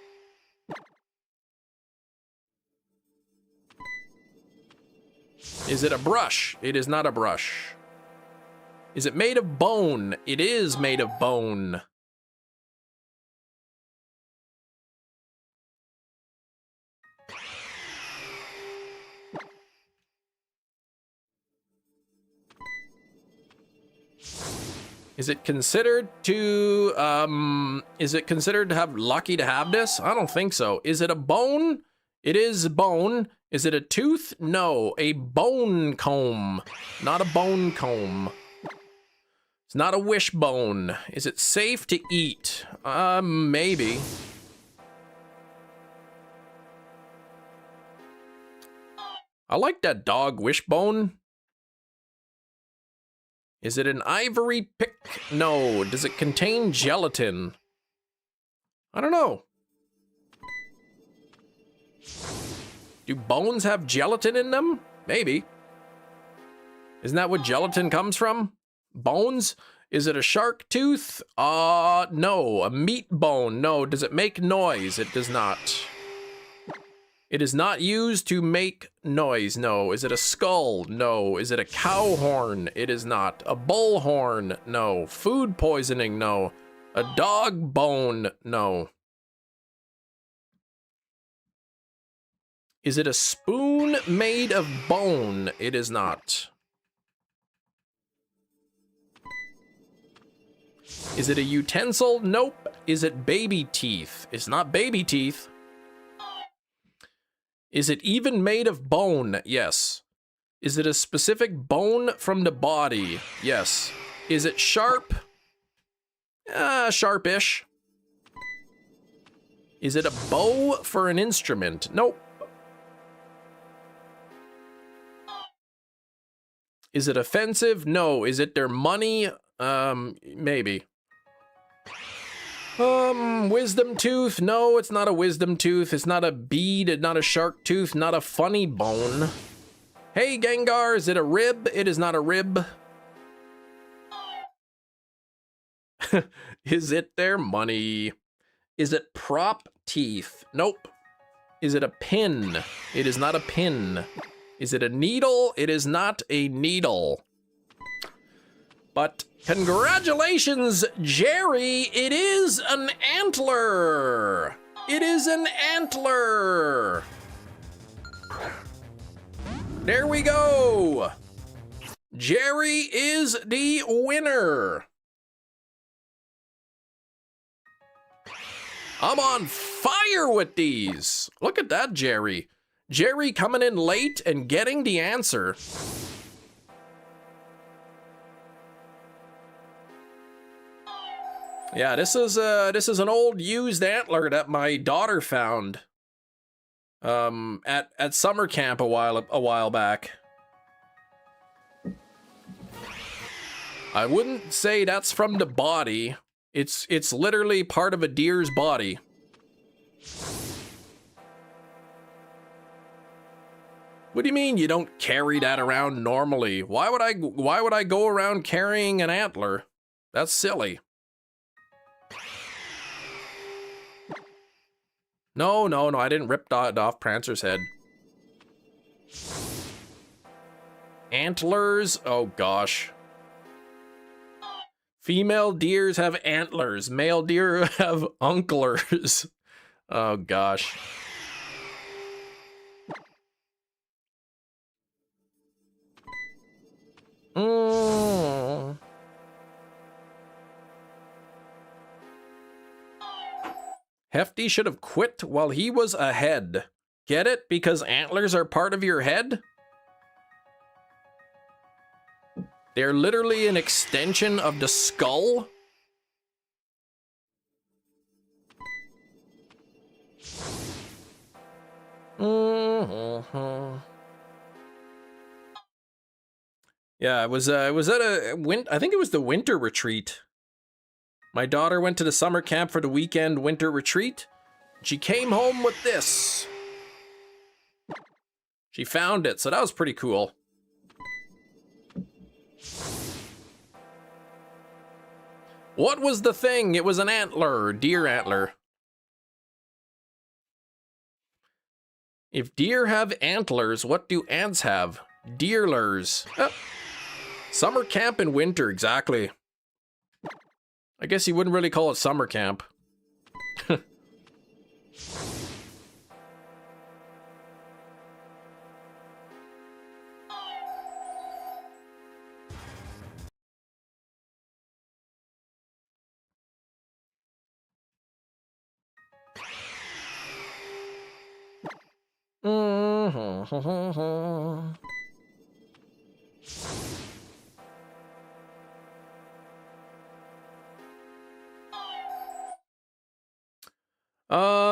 Is it a brush? It is not a brush. Is it made of bone? It is made of bone. Is it considered to have lucky to have this? I don't think so. Is it a bone? It is bone. Is it a tooth? No, a bone comb, not a bone comb. It's not a wishbone. Is it safe to eat? Maybe. I like that dog wishbone. Is it an ivory pick? No. Does it contain gelatin? I don't know. Do bones have gelatin in them? Maybe. Isn't that what gelatin comes from? Bones? Is it a shark tooth? No. A meat bone? No. Does it make noise? It does not. It is not used to make noise. No. Is it a skull? No. Is it a cow horn? It is not. A bull horn? No. Food poisoning? No. A dog bone? No. Is it a spoon made of bone? It is not. Is it a utensil? Nope. Is it baby teeth? It's not baby teeth. Is it even made of bone? Yes. Is it a specific bone from the body? Yes. Is it sharp? Sharpish. Is it a bow for an instrument? Nope. Is it offensive? No. Is it their money? Maybe. Wisdom tooth? No, it's not a wisdom tooth. It's not a bead, not a shark tooth, not a funny bone. Hey, Gengar, is it a rib? It is not a rib. Is it their money? Is it prop teeth? Nope. Is it a pin? It is not a pin. Is it a needle? It is not a needle. But congratulations, Jerry, it is an antler. It is an antler. There we go. Jerry is the winner. I'm on fire with these. Look at that, Jerry. Jerry coming in late and getting the answer. Yeah, this is an old used antler that my daughter found at summer camp a while back. I wouldn't say that's from the body. It's literally part of a deer's body. What do you mean you don't carry that around normally? Why would I go around carrying an antler? That's silly. No, I didn't rip it off Prancer's head. Antlers? Oh gosh. Female deers have antlers. Male deer have unklers. Oh gosh. Hefty should have quit while he was ahead. Get it? Because antlers are part of your head? They're literally an extension of the skull? Yeah, it was at I think it was the winter retreat. My daughter went to the summer camp for the weekend winter retreat. She came home with this. She found it, so that was pretty cool. What was the thing? It was an antler, deer antler. If deer have antlers, what do ants have? Deerlers. Oh. Summer camp and winter, exactly. I guess you wouldn't really call it summer camp.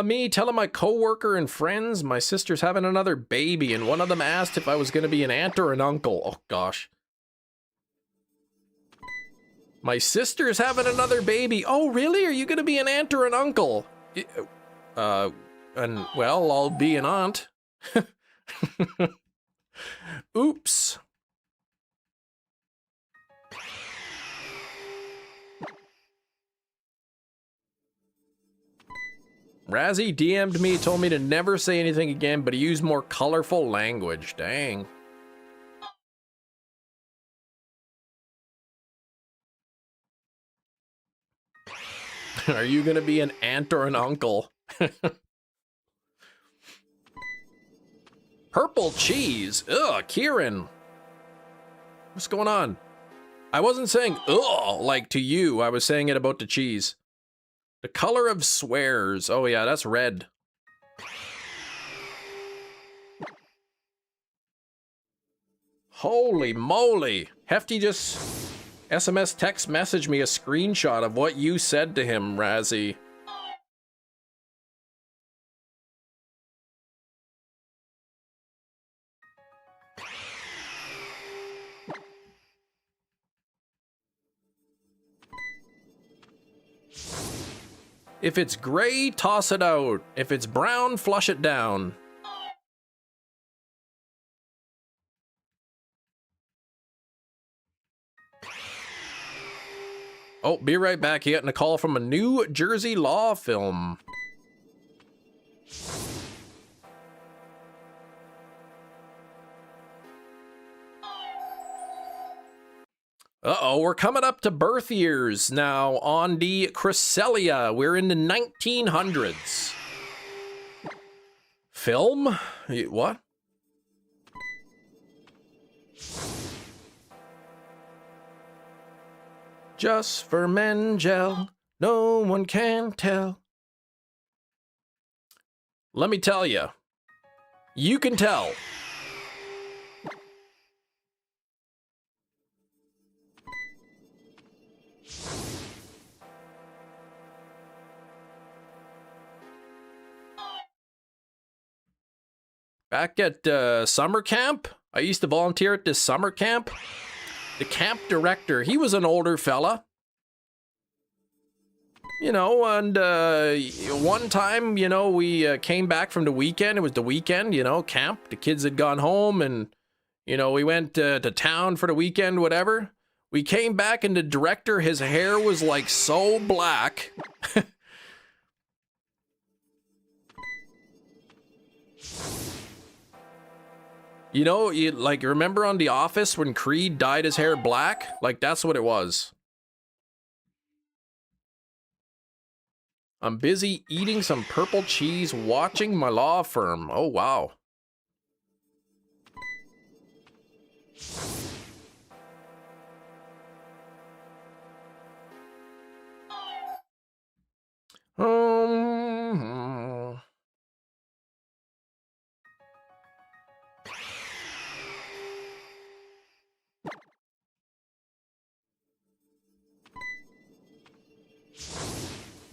Me telling my coworker and friends my sister's having another baby, and one of them asked if I was going to be an aunt or an uncle. Oh gosh. My sister's having another baby. Oh really? Are you going to be an aunt or an uncle? And well, I'll be an aunt. Oops. Razzie DM'd me, told me to never say anything again, but he used more colorful language. Dang. Are you gonna be an aunt or an uncle? Purple cheese. Ugh, Kieran. What's going on? I wasn't saying ugh like to you. I was saying it about the cheese. The color of swears. Oh yeah, that's red. Holy moly. Hefty just SMS text messaged me a screenshot of what you said to him, Razzie. If it's gray, toss it out. If it's brown, flush it down. Oh, be right back. Getting a call from a New Jersey law film. Uh-oh, we're coming up to birth years now on the Cresselia. We're in the 1900s. Film? What? Just for Mengel, no one can tell. Let me tell you, you can tell. Back at summer camp, I used to volunteer at this summer camp. The camp director, he was an older fella. You know, and one time, you know, we came back from the weekend. It was the weekend, you know, camp. The kids had gone home and, you know, we went to town for the weekend, whatever. We came back and the director, his hair was like so black. You know, like, remember on The Office when Creed dyed his hair black? Like, that's what it was. I'm busy eating some purple cheese, watching my law firm. Oh, wow.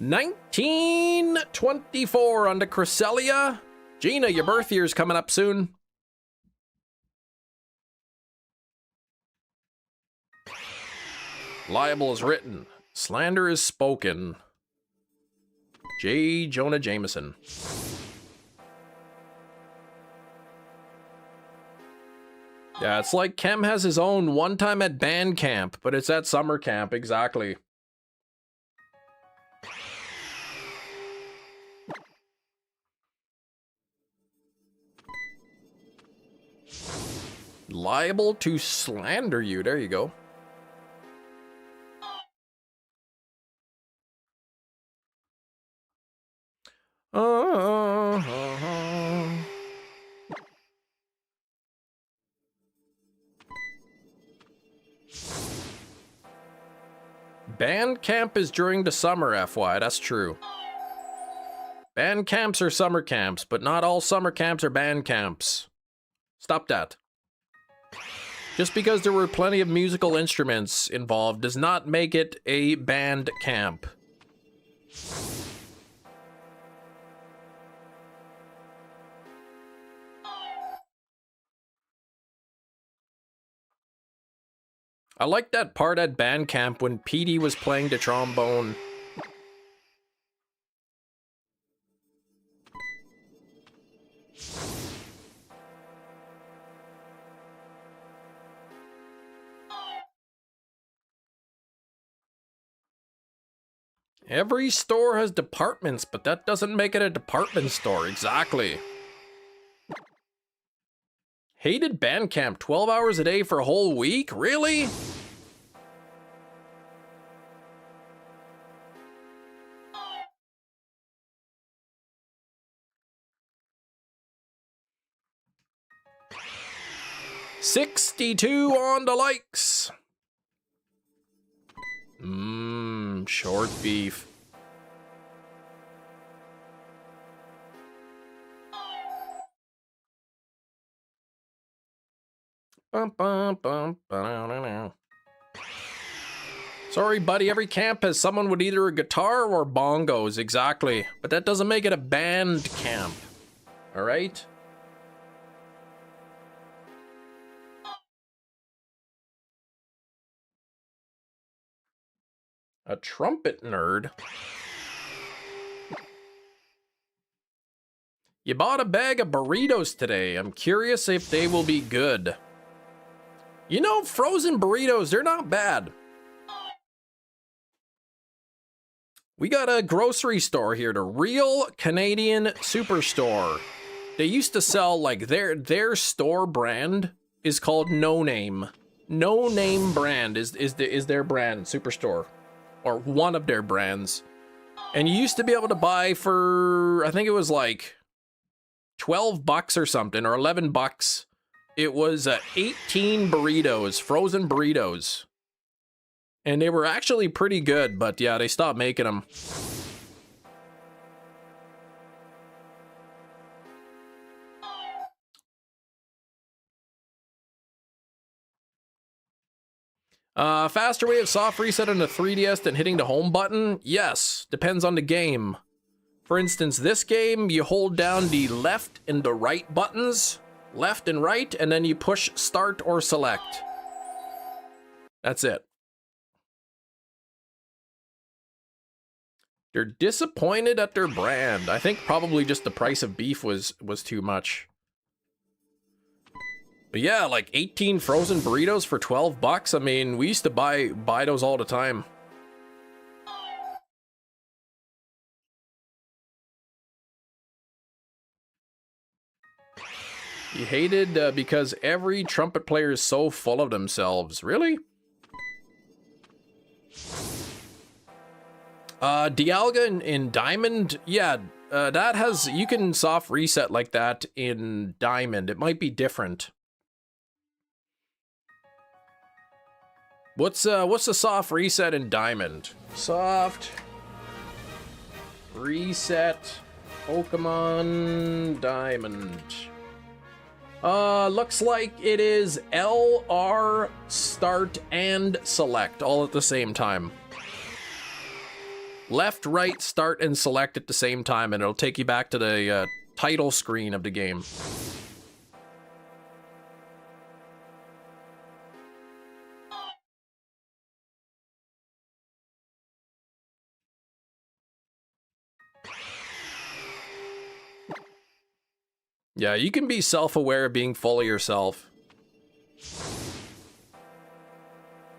$19.24 on the Cresselia. Gina, your birth year's coming up soon. Libel is written. Slander is spoken. J. Jonah Jameson. Yeah, it's like Kem has his own one time at band camp, but it's at summer camp, exactly. Liable to slander you. There you go. Band camp is during the summer, FY. That's true. Band camps are summer camps, but not all summer camps are band camps. Stop that. Just because there were plenty of musical instruments involved does not make it a band camp. I like that part at band camp when Petey was playing the trombone. Every store has departments, but that doesn't make it a department store. Exactly. Hated band camp, 12 hours a day for a whole week? Really? $62 on the likes. Short beef. Bum, bum, bum, ba-da-da-da. Sorry, buddy, every camp has someone with either a guitar or bongos, exactly. But that doesn't make it a band camp. Alright? A trumpet nerd? You bought a bag of burritos today. I'm curious if they will be good. You know, frozen burritos, they're not bad. We got a grocery store here, the Real Canadian Superstore. They used to sell, like, their store brand is called No Name. No Name brand is their brand, Superstore. Or one of their brands. And you used to be able to buy for, I think it was like $12 or something, or $11. It was 18 burritos, frozen burritos. And they were actually pretty good, but yeah, they stopped making them. Faster way of soft reset on the 3DS than hitting the home button? Yes, depends on the game. For instance, this game, you hold down the left and the right buttons, left and right, and then you push start or select. That's it. They're disappointed at their brand. I think probably just the price of beef was too much. But yeah, like 18 frozen burritos for $12. I mean, we used to buy those all the time. You hated because every trumpet player is so full of themselves. Really? Dialga in Diamond, yeah, that has, you can soft reset like that in Diamond. It might be different. What's the soft reset in Diamond? Soft reset Pokemon Diamond. Looks like it is LR, start, and select all at the same time. Left, right, start, and select at the same time, and it'll take you back to the title screen of the game. Yeah, you can be self-aware of being full of yourself.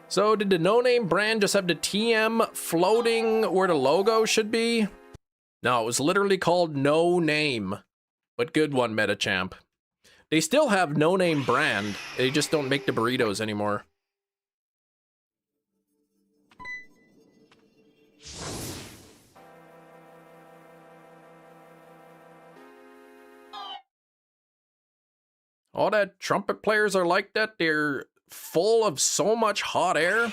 So did the no-name brand just have the TM floating where the logo should be? No, it was literally called No Name. But good one, Metachamp. They still have no-name brand. They just don't make the burritos anymore. All that trumpet players are like that. They're full of so much hot air.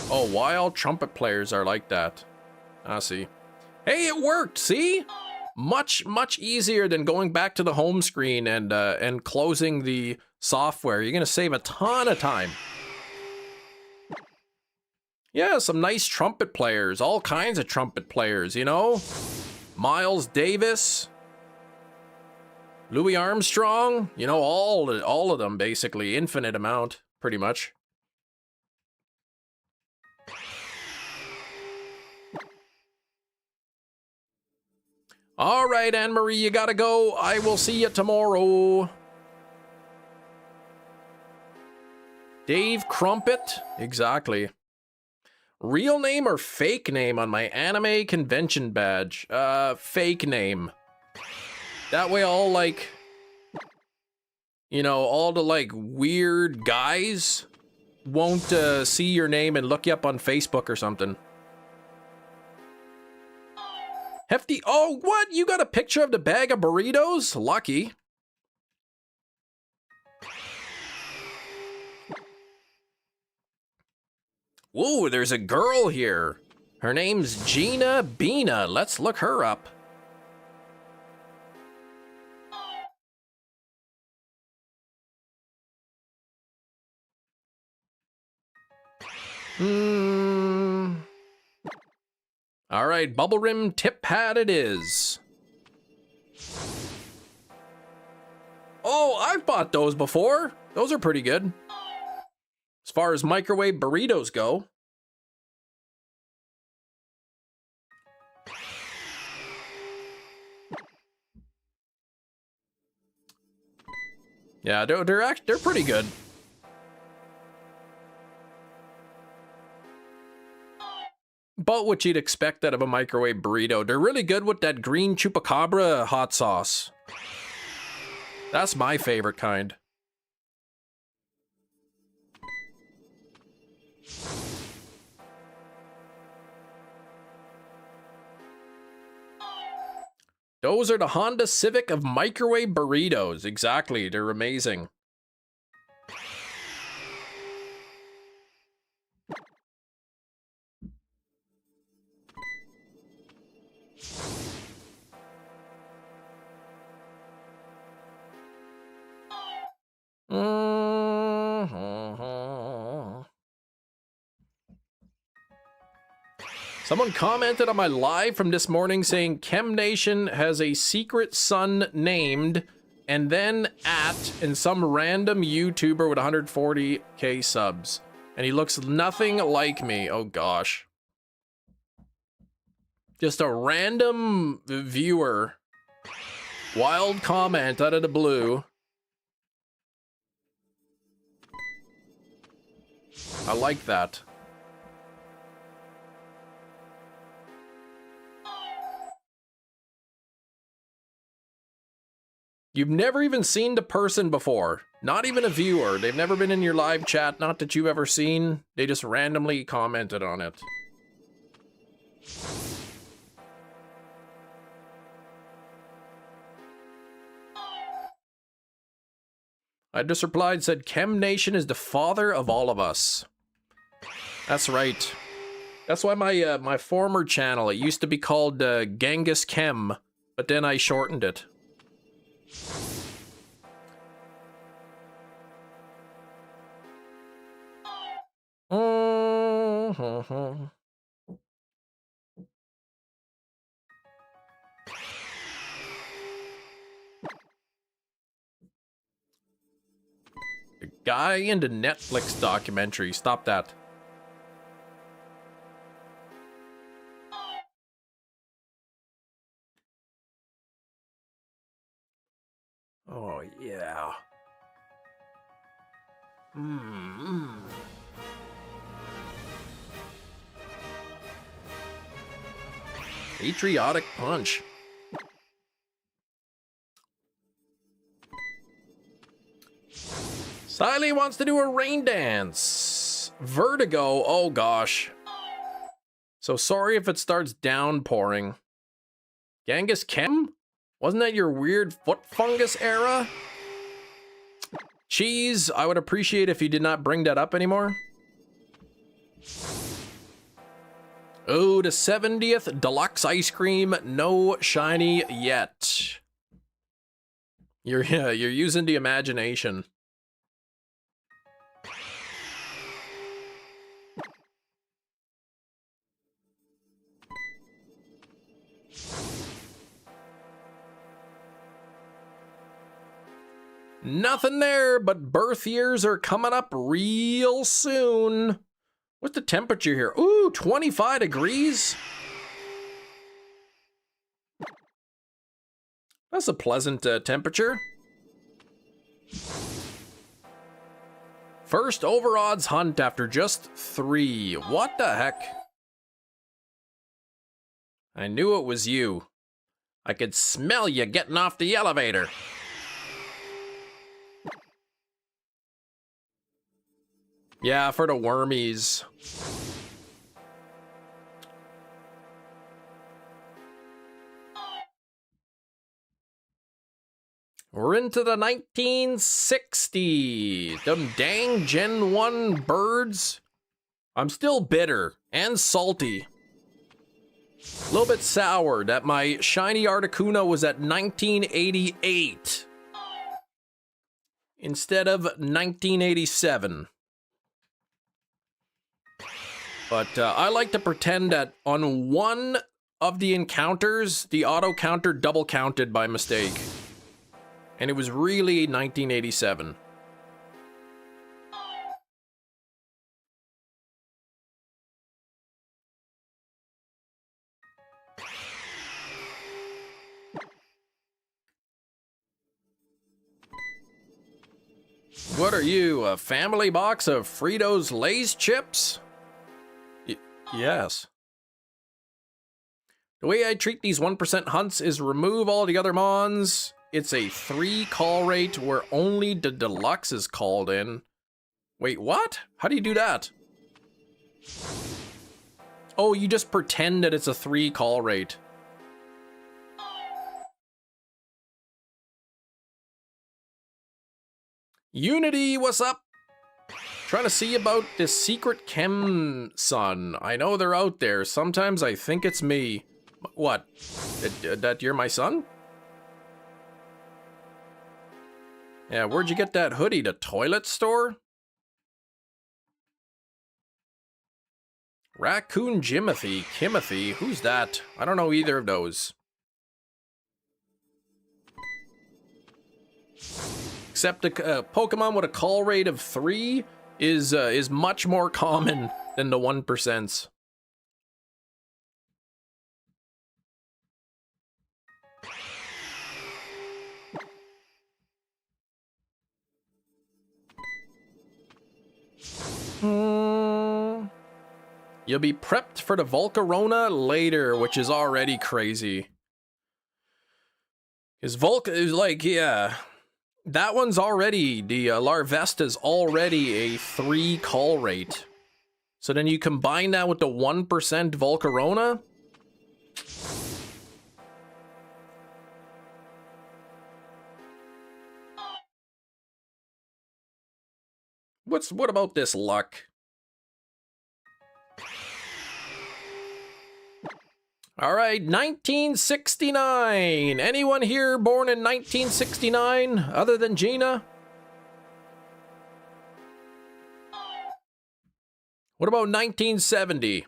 Oh, why all trumpet players are like that? I see. Hey, it worked, see? Much easier than going back to the home screen and closing the software. You're gonna save a ton of time. Yeah, some nice trumpet players, all kinds of trumpet players, you know? Miles Davis, Louis Armstrong, you know, all of them basically, infinite amount, pretty much. All right, Anne-Marie, you gotta go. I will see you tomorrow. Dave Crumpet? Exactly. Real name or fake name on my anime convention badge? Fake name. That way all, like, you know, all the, like, weird guys won't see your name and look you up on Facebook or something. Hefty. Oh, what? You got a picture of the bag of burritos? Lucky. Whoa, there's a girl here. Her name's Gina Bina. Let's look her up. All right, bubble rim tip pad it is. Oh, I've bought those before. Those are pretty good. As far as microwave burritos go. Yeah, they're pretty good. About what you'd expect out of a microwave burrito. They're really good with that green chupacabra hot sauce. That's my favorite kind. Those are the Honda Civic of microwave burritos. Exactly, they're amazing. Someone commented on my live from this morning saying Chem Nation has a secret son named and then at and some random YouTuber with 140k subs. And he looks nothing like me. Oh gosh. Just a random viewer. Wild comment out of the blue. I like that. You've never even seen the person before. Not even a viewer. They've never been in your live chat. Not that you've ever seen. They just randomly commented on it. I just replied, said, Chem Nation is the father of all of us. That's right. That's why my my former channel, it used to be called Genghis Chem, but then I shortened it. The guy in the Netflix documentary. Stop that. Oh, yeah. Patriotic punch. Siley wants to do a rain dance. Vertigo. Oh, gosh. So sorry if it starts downpouring. Genghis Chem? Wasn't that your weird foot fungus era? Cheese, I would appreciate if you did not bring that up anymore. Oh, the 70th deluxe ice cream, no shiny yet. You're using the imagination. Nothing there, but birth years are coming up real soon. What's the temperature here? Ooh, 25 degrees. That's a pleasant temperature. First overodds hunt after just 3. What the heck? I knew it was you. I could smell you getting off the elevator. Yeah, for the wormies. We're into the 1960s. Them dang Gen 1 birds. I'm still bitter and salty. A little bit sour that my shiny Articuno was at 1988 instead of 1987. But I like to pretend that on one of the encounters, the auto counter double counted by mistake. And it was really 1987. What are you, a family box of Fritos Lay's chips? Yes. The way I treat these 1% hunts is remove all the other mons. It's a 3 call rate where only the deluxe is called in. Wait, what? How do you do that? Oh, you just pretend that it's a 3 call rate. Unity, what's up? Trying to see about this secret chem son. I know they're out there. Sometimes I think it's me. What? That you're my son? Yeah, where'd you get that hoodie? The toilet store? Raccoon Jimothy, Kimothy, who's that? I don't know either of those. Except a Pokemon with a call rate of 3 is much more common than the 1%. You'll be prepped for the Volcarona later, which is already crazy. Because Volk is like, yeah, that one's already, the Larvesta's already a 3 call rate. So then you combine that with the 1% Volcarona. What about this luck? All right, 1969. Anyone here born in 1969 other than Gina? What about 1970?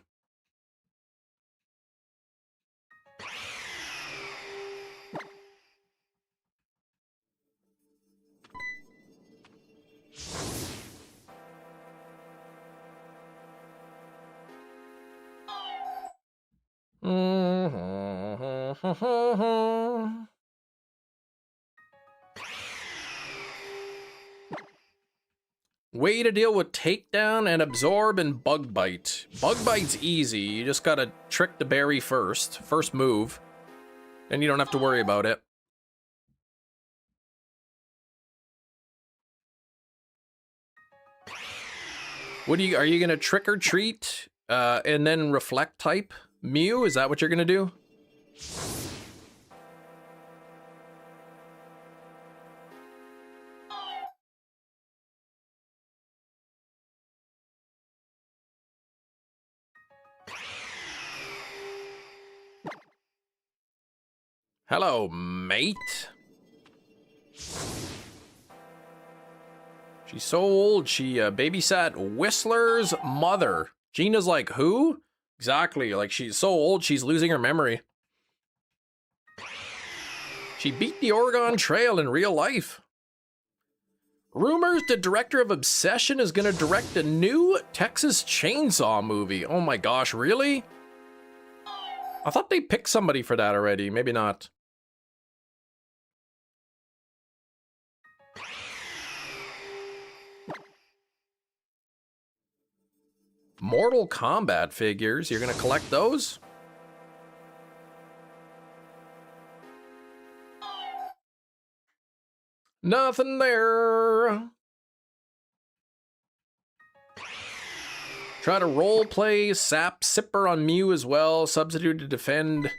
Way to deal with takedown and absorb and bug bite. Bug bite's easy. You just gotta trick the berry first. First move. Then you don't have to worry about it. Are you gonna trick or treat and then reflect type Mew? Is that what you're gonna do? Hello, mate. She's so old, she babysat Whistler's mother. Gina's like, who? Exactly, like she's so old, she's losing her memory. She beat the Oregon Trail in real life. Rumors the director of Obsession is gonna direct a new Texas Chainsaw movie. Oh my gosh, really? I thought they picked somebody for that already, maybe not. Mortal Kombat figures. You're gonna collect those? Nothing there. Try to roleplay Sap Sipper on Mew as well. Substitute to defend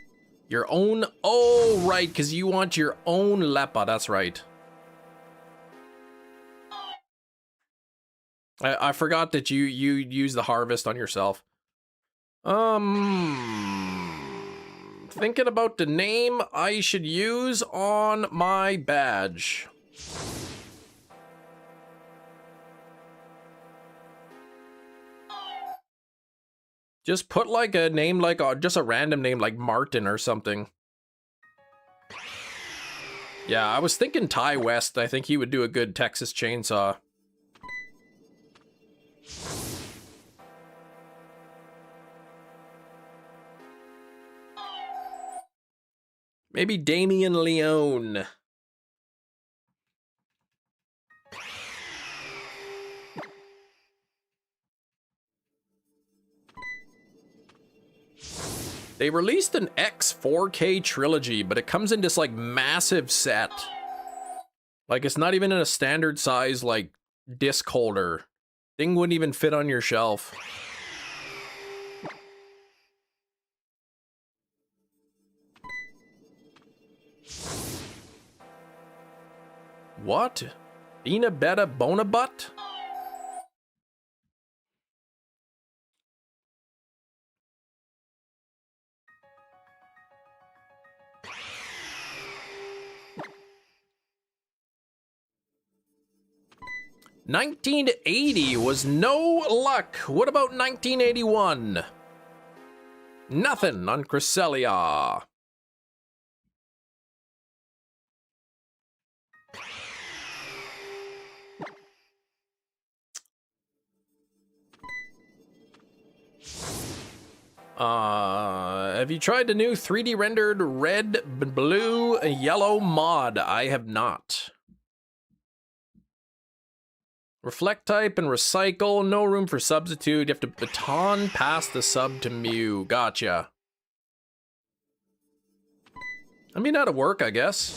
your own. Oh, right, because you want your own Leppa. That's right. I forgot that you use the harvest on yourself. Thinking about the name I should use on my badge. Just put like a name like just a random name like Martin or something. Yeah, I was thinking Ty West. I think he would do a good Texas Chainsaw. Maybe Damian Leone. They released an X 4K trilogy, but it comes in this like massive set. Like it's not even in a standard size like disc holder. Thing wouldn't even fit on your shelf. What? Bina Betta Bonabut? $1980 was no luck. What about 1981? Nothing on Cresselia. Have you tried the new 3D rendered red, blue, yellow mod? I have not. Reflect type and recycle. No room for substitute. You have to baton pass the sub to Mew. Gotcha. I mean, that'll work, I guess.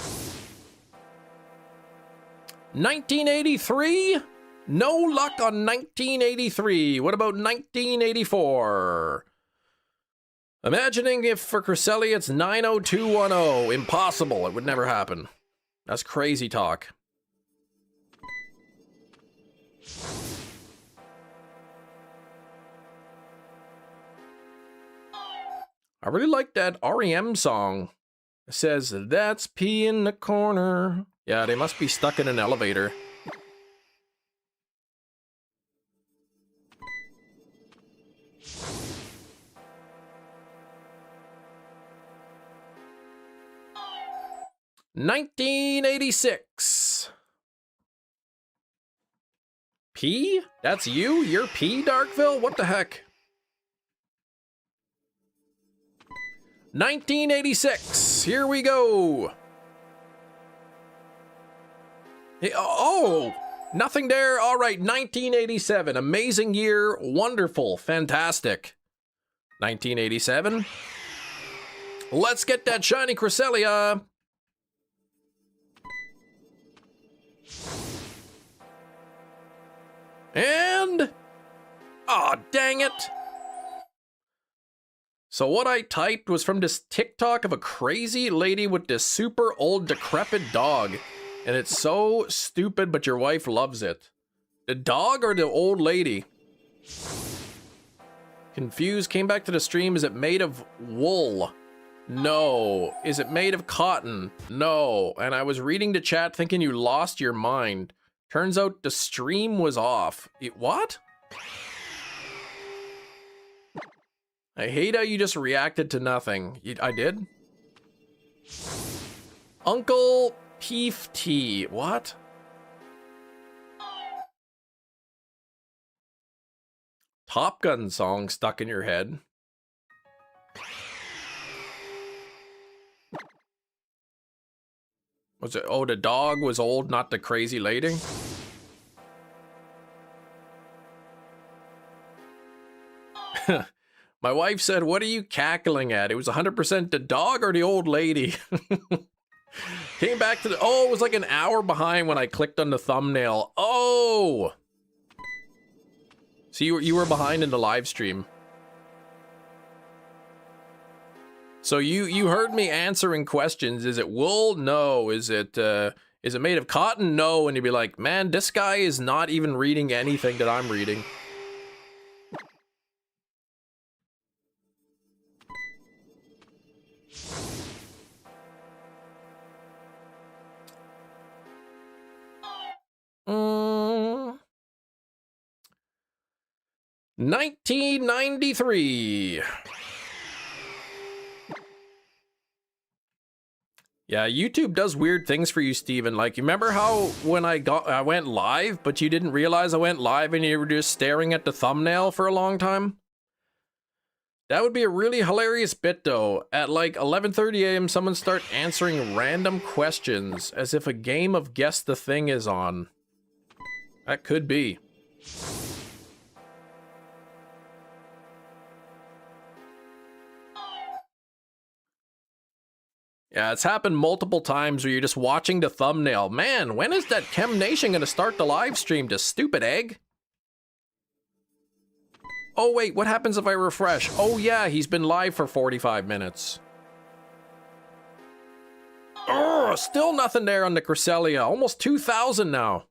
1983? No luck on 1983. What about 1984? Imagining if for Cresselia it's 90210. Impossible. It would never happen. That's crazy talk. I really like that REM song. It says, "That's pee in the corner." Yeah, they must be stuck in an elevator. $1986. P? That's you? You're P, Darkville? What the heck? 1986. Here we go. Hey, oh, nothing there. All right, 1987. Amazing year. Wonderful. Fantastic. 1987. Let's get that shiny Cresselia. And... oh, dang it. So what I typed was from this TikTok of a crazy lady with this super old decrepit dog. And it's so stupid, but your wife loves it. The dog or the old lady? Confused, came back to the stream. Is it made of wool? No. Is it made of cotton? No. And I was reading the chat thinking you lost your mind. Turns out the stream was off. What? I hate how you just reacted to nothing. I did? Uncle Peefty. What? Top Gun song stuck in your head. Was it? Oh, the dog was old, not the crazy lady? My wife said, "What are you cackling at?" It was 100% the dog or the old lady. Came back to the, oh, it was like an hour behind when I clicked on the thumbnail. Oh! So you were behind in the live stream. So you heard me answering questions. Is it wool? No. Is it made of cotton? No. And you'd be like, man, this guy is not even reading anything that I'm reading. Mm. 1993. Yeah, YouTube does weird things for you, Steven. Like, you remember how when I went live, but you didn't realize I went live and you were just staring at the thumbnail for a long time? That would be a really hilarious bit, though. At like 11:30 a.m., someone start answering random questions as if a game of Guess the Thing is on. That could be. Yeah, it's happened multiple times where you're just watching the thumbnail. Man, when is that Chem Nation gonna start the live stream, this stupid egg? Oh wait, what happens if I refresh? Oh yeah, he's been live for 45 minutes. Oh, still nothing there on the Cresselia. Almost 2,000 now.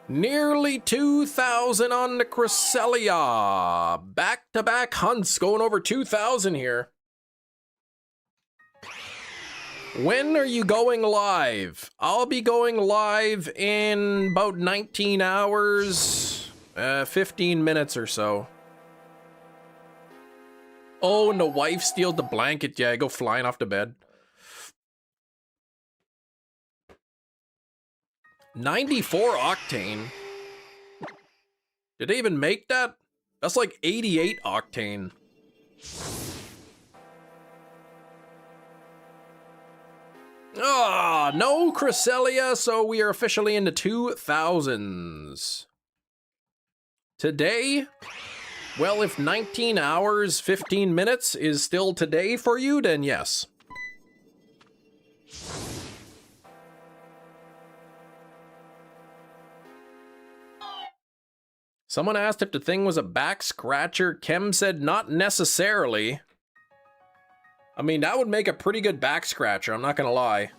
Nearly 2,000 on the Cresselia. Back-to-back hunts going over 2,000 here. When are you going live? I'll be going live in about 19 hours, 15 minutes or so. Oh, and the wife steals the blanket. Yeah, I go flying off the bed. 94 octane. Did they even make that? That's like 88 octane. Ah, no Cresselia, so we are officially in the 2000s. Today? Well, if 19 hours, 15 minutes is still today for you, then yes. Someone asked if the thing was a back scratcher. Kem said not necessarily. I mean, that would make a pretty good back scratcher, I'm not gonna lie.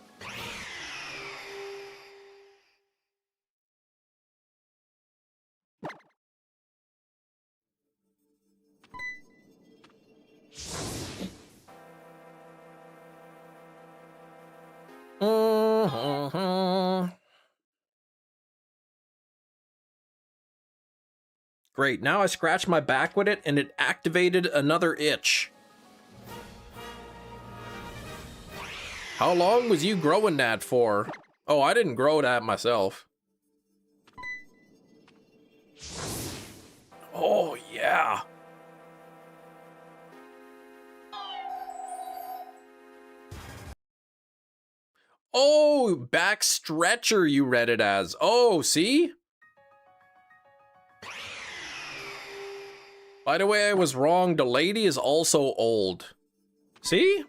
Great, now I scratched my back with it and it activated another itch. How long was you growing that for? Oh, I didn't grow that myself. Oh, yeah. Oh, back stretcher you read it as. Oh, see? By the way, I was wrong. The lady is also old. See?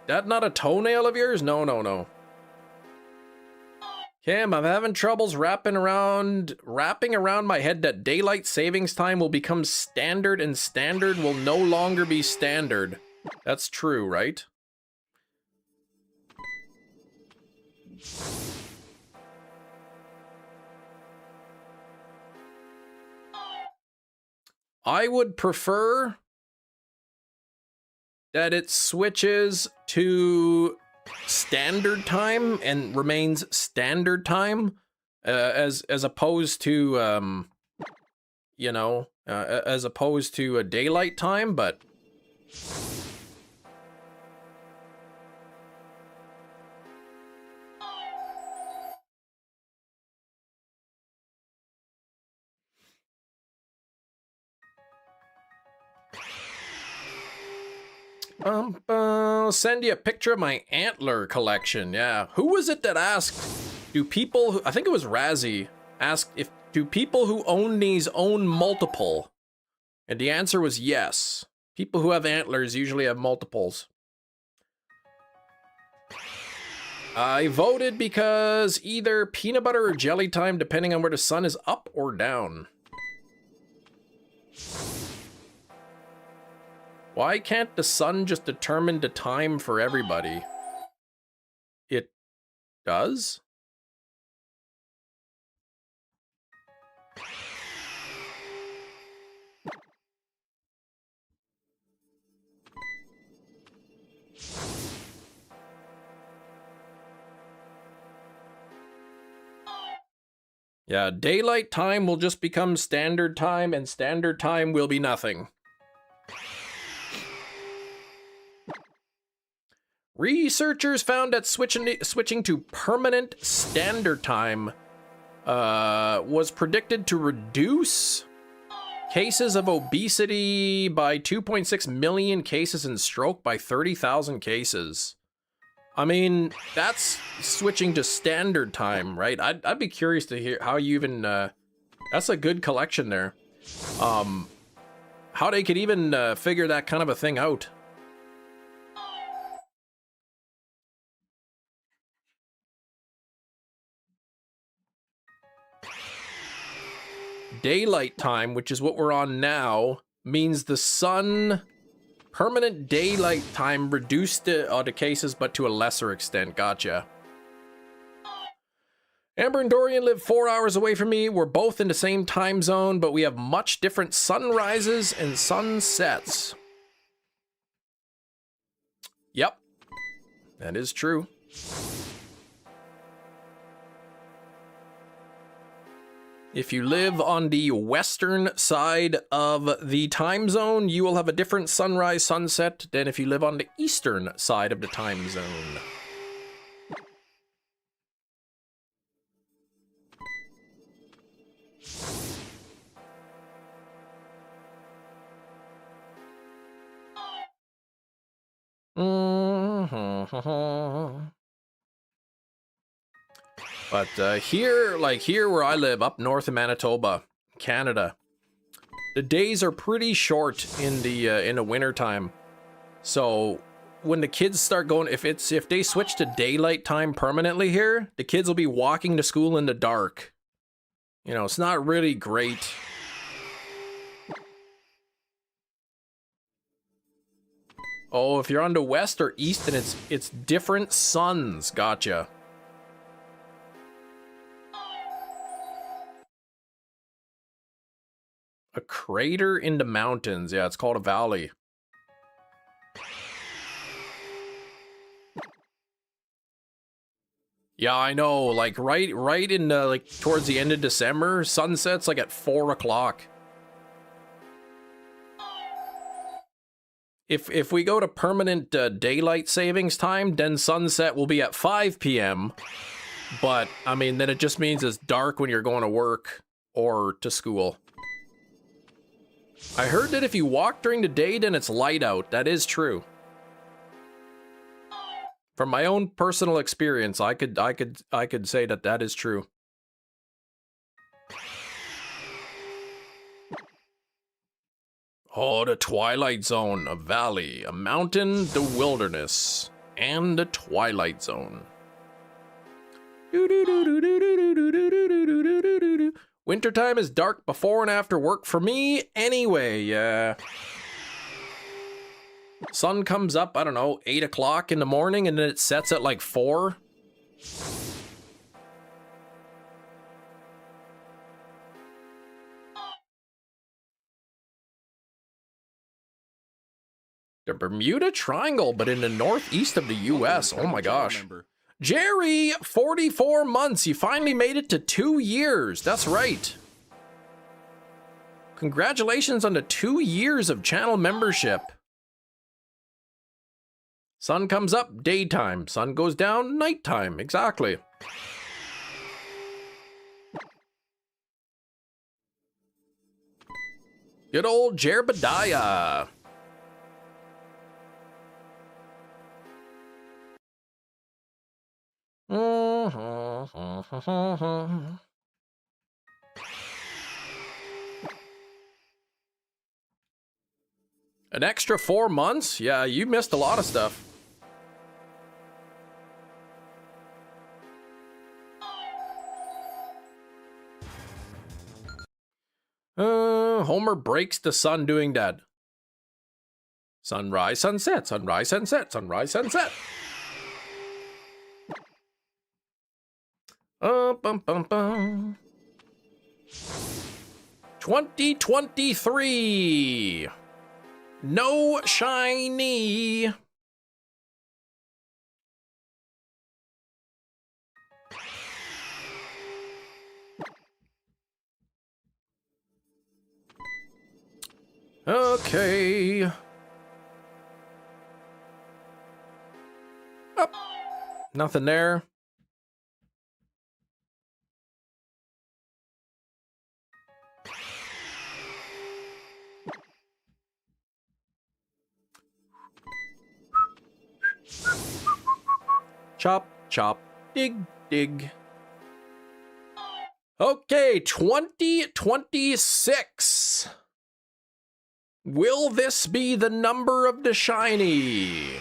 That not a toenail of yours? No, no, no. Cam, I'm having troubles wrapping around my head that daylight savings time will become standard and standard will no longer be standard. That's true, right? I would prefer that it switches to standard time and remains standard time as opposed to you know, as opposed to a daylight time, but I'll send you a picture of my antler collection. Yeah, who was it that asked? Do people who, I think it was Razzie, asked if do people who own these own multiple? And the answer was yes. People who have antlers usually have multiples. I voted because either peanut butter or jelly time, depending on where the sun is up or down. Why can't the sun just determine the time for everybody? It does? Yeah, daylight time will just become standard time, and standard time will be nothing. Researchers found that switching to permanent standard time was predicted to reduce cases of obesity by 2.6 million cases and stroke by 30,000 cases. I mean, that's switching to standard time, right? I'd be curious to hear how you even, that's a good collection there. How they could even figure that kind of a thing out. Daylight time, which is what we're on now, means the sun permanent daylight time reduced the cases, but to a lesser extent. Gotcha. Amber and Dorian live 4 hours away from me. We're both in the same time zone, but we have much different sunrises and sunsets. Yep, that is true. If you live on the western side of the time zone, you will have a different sunrise, sunset than if you live on the eastern side of the time zone. But here where I live, up north of Manitoba, Canada, the days are pretty short in the winter time. So when the kids start going, if they switch to daylight time permanently here, the kids will be walking to school in the dark. You know, it's not really great. Oh, if you're on the west or east, then it's different suns. Gotcha. A crater in the mountains. Yeah, it's called a valley. Yeah, I know. Like right in like towards the end of December, sunsets like at 4 o'clock. If we go to permanent daylight savings time, then sunset will be at 5 p.m. But I mean, then it just means it's dark when you're going to work or to school. I heard that if you walk during the day, then it's light out. That is true. From my own personal experience, I could say that that is true. Oh, the Twilight Zone, a valley, a mountain, the wilderness, and the Twilight Zone. Wintertime is dark before and after work for me anyway, yeah. Sun comes up, I don't know, 8 o'clock in the morning, and then it sets at like 4. The Bermuda Triangle, but in the northeast of the U.S. Oh my gosh. Jerry, 44 months. You finally made it to 2 years. That's right. Congratulations on the 2 years of channel membership. Sun comes up, daytime. Sun goes down, nighttime. Exactly. Good old Jerbediah. An extra 4 months? Yeah, you missed a lot of stuff. Homer breaks the sun doing that. Sunrise, sunset, sunrise, sunset, sunrise, sunset. Bum, bum, bum. 2023. No shiny. Okay. Up. Nothing there. Chop, chop, dig, dig. Okay, 2026. Will this be the number of the shiny?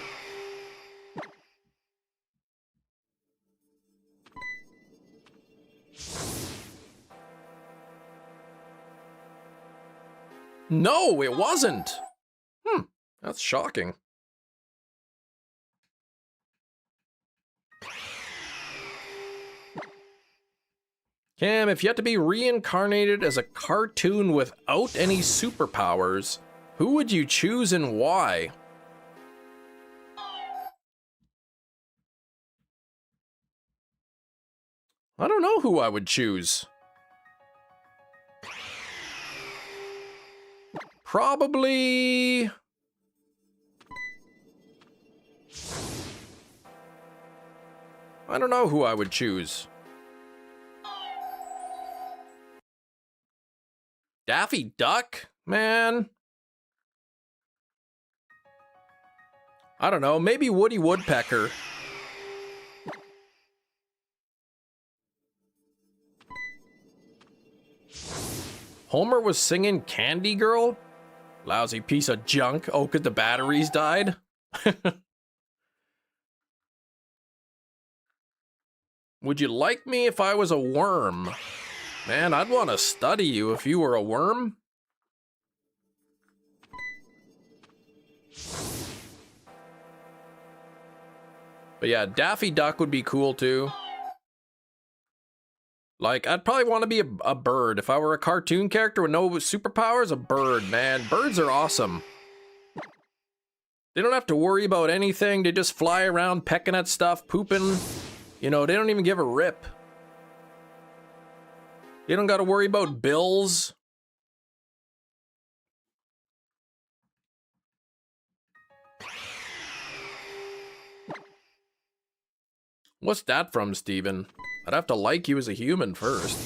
No, it wasn't. That's shocking. Cam, if you had to be reincarnated as a cartoon without any superpowers, who would you choose and why? I don't know who I would choose. Probably... I don't know who I would choose. Daffy Duck? Man. I don't know, maybe Woody Woodpecker. Homer was singing Candy Girl? Lousy piece of junk. Oh, 'cause the batteries died? Would you like me if I was a worm? Man, I'd want to study you if you were a worm. But yeah, Daffy Duck would be cool too. Like, I'd probably want to be a bird. If I were a cartoon character with no superpowers, a bird, man. Birds are awesome. They don't have to worry about anything. They just fly around pecking at stuff, pooping. You know, they don't even give a rip. They don't got to worry about bills. What's that from, Steven? I'd have to like you as a human first.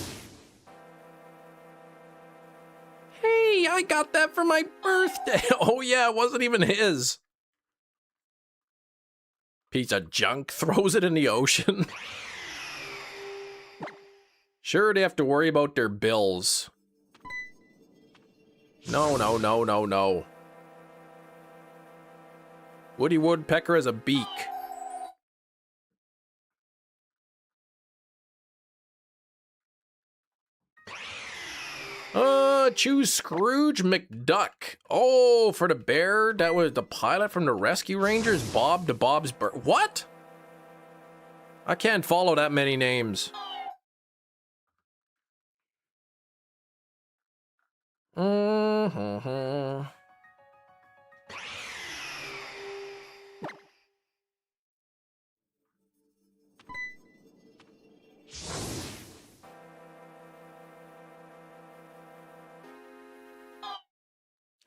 Hey, I got that for my birthday. Oh yeah, it wasn't even his. Piece of junk, throws it in the ocean. Sure, they have to worry about their bills. No, no, no, no, no. Woody Woodpecker has a beak. Choose Scrooge McDuck. Oh, for the bear? That was the pilot from the Rescue Rangers? Bob to Bob's Bird. What? I can't follow that many names.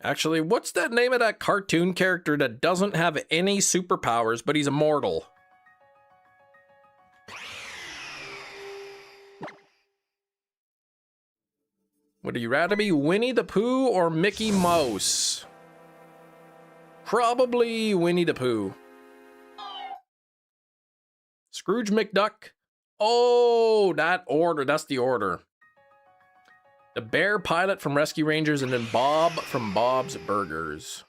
Actually, what's that name of that cartoon character that doesn't have any superpowers, but he's immortal? Would you rather be Winnie the Pooh or Mickey Mouse? Probably Winnie the Pooh. Scrooge McDuck. Oh, that order. That's the order. The Bear Pilot from Rescue Rangers, and then Bob from Bob's Burgers.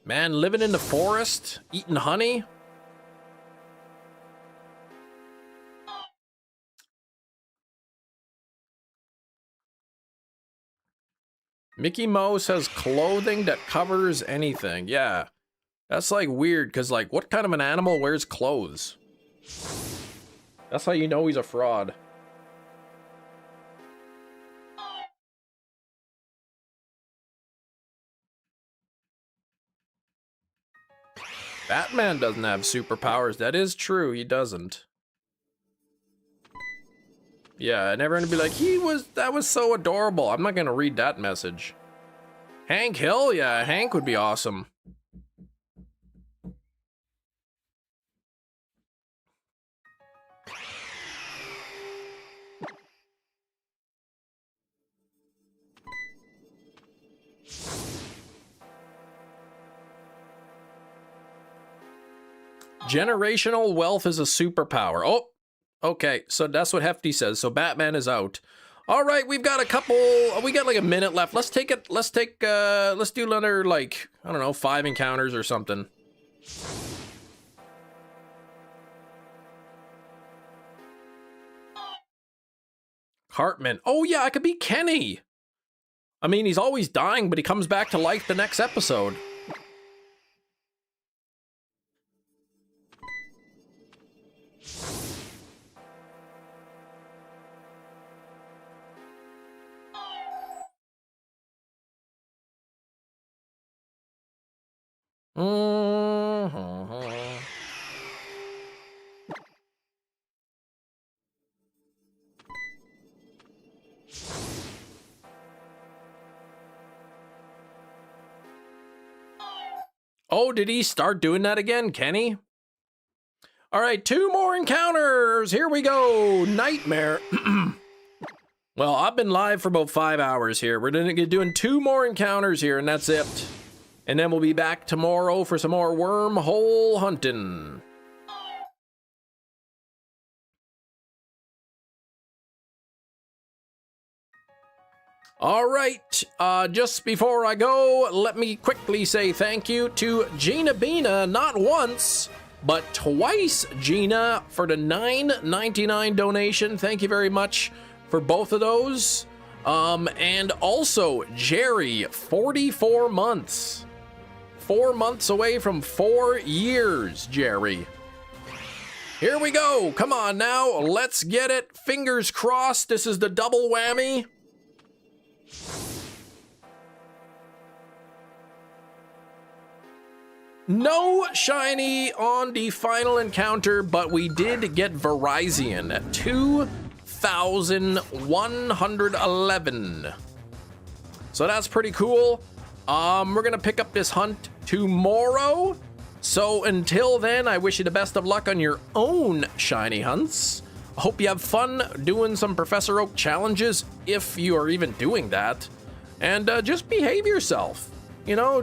Man, living in the forest, eating honey. Mickey Mouse has clothing that covers anything. Yeah, that's like weird, because like, what kind of an animal wears clothes? That's how you know he's a fraud. Batman doesn't have superpowers. That is true, he doesn't. Yeah, and everyone would be like, that was so adorable. I'm not gonna read that message. Hank Hill? Yeah, Hank would be awesome. Generational wealth is a superpower. Oh, okay, so that's what Hefty says. So Batman is out. All right, we've got we got like a minute left. Let's do another, like, I don't know, 5 encounters or something. Cartman. Oh yeah, I could be Kenny. I mean, he's always dying, but he comes back to life the next episode. Oh, did he start doing that again, Kenny? All right, 2 more encounters. Here we go. Nightmare. Well, I've been live for about 5 hours here. We're gonna get doing 2 more encounters here, and that's it. And then we'll be back tomorrow for some more wormhole hunting. All right, just before I go, let me quickly say thank you to Gina Bina, not once, but twice, Gina, for the $9.99 donation. Thank you very much for both of those. And also, Jerry, 44 months. 4 months away from 4 years, Jerry. Here we go. Come on now, let's get it. Fingers crossed, this is the double whammy. No shiny on the final encounter, but we did get Verizon at 2,111. So that's pretty cool. We're gonna pick up this hunt tomorrow. So until then, I wish you the best of luck on your own shiny hunts. I hope you have fun doing some Professor Oak challenges, if you are even doing that. And just behave yourself. You know,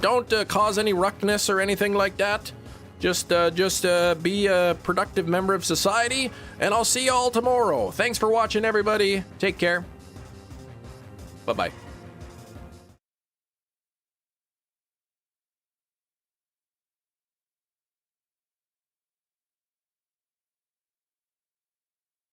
don't cause any ruckness or anything like that. Just be a productive member of society, and I'll see you all tomorrow. Thanks for watching, everybody. Take care. Bye-bye.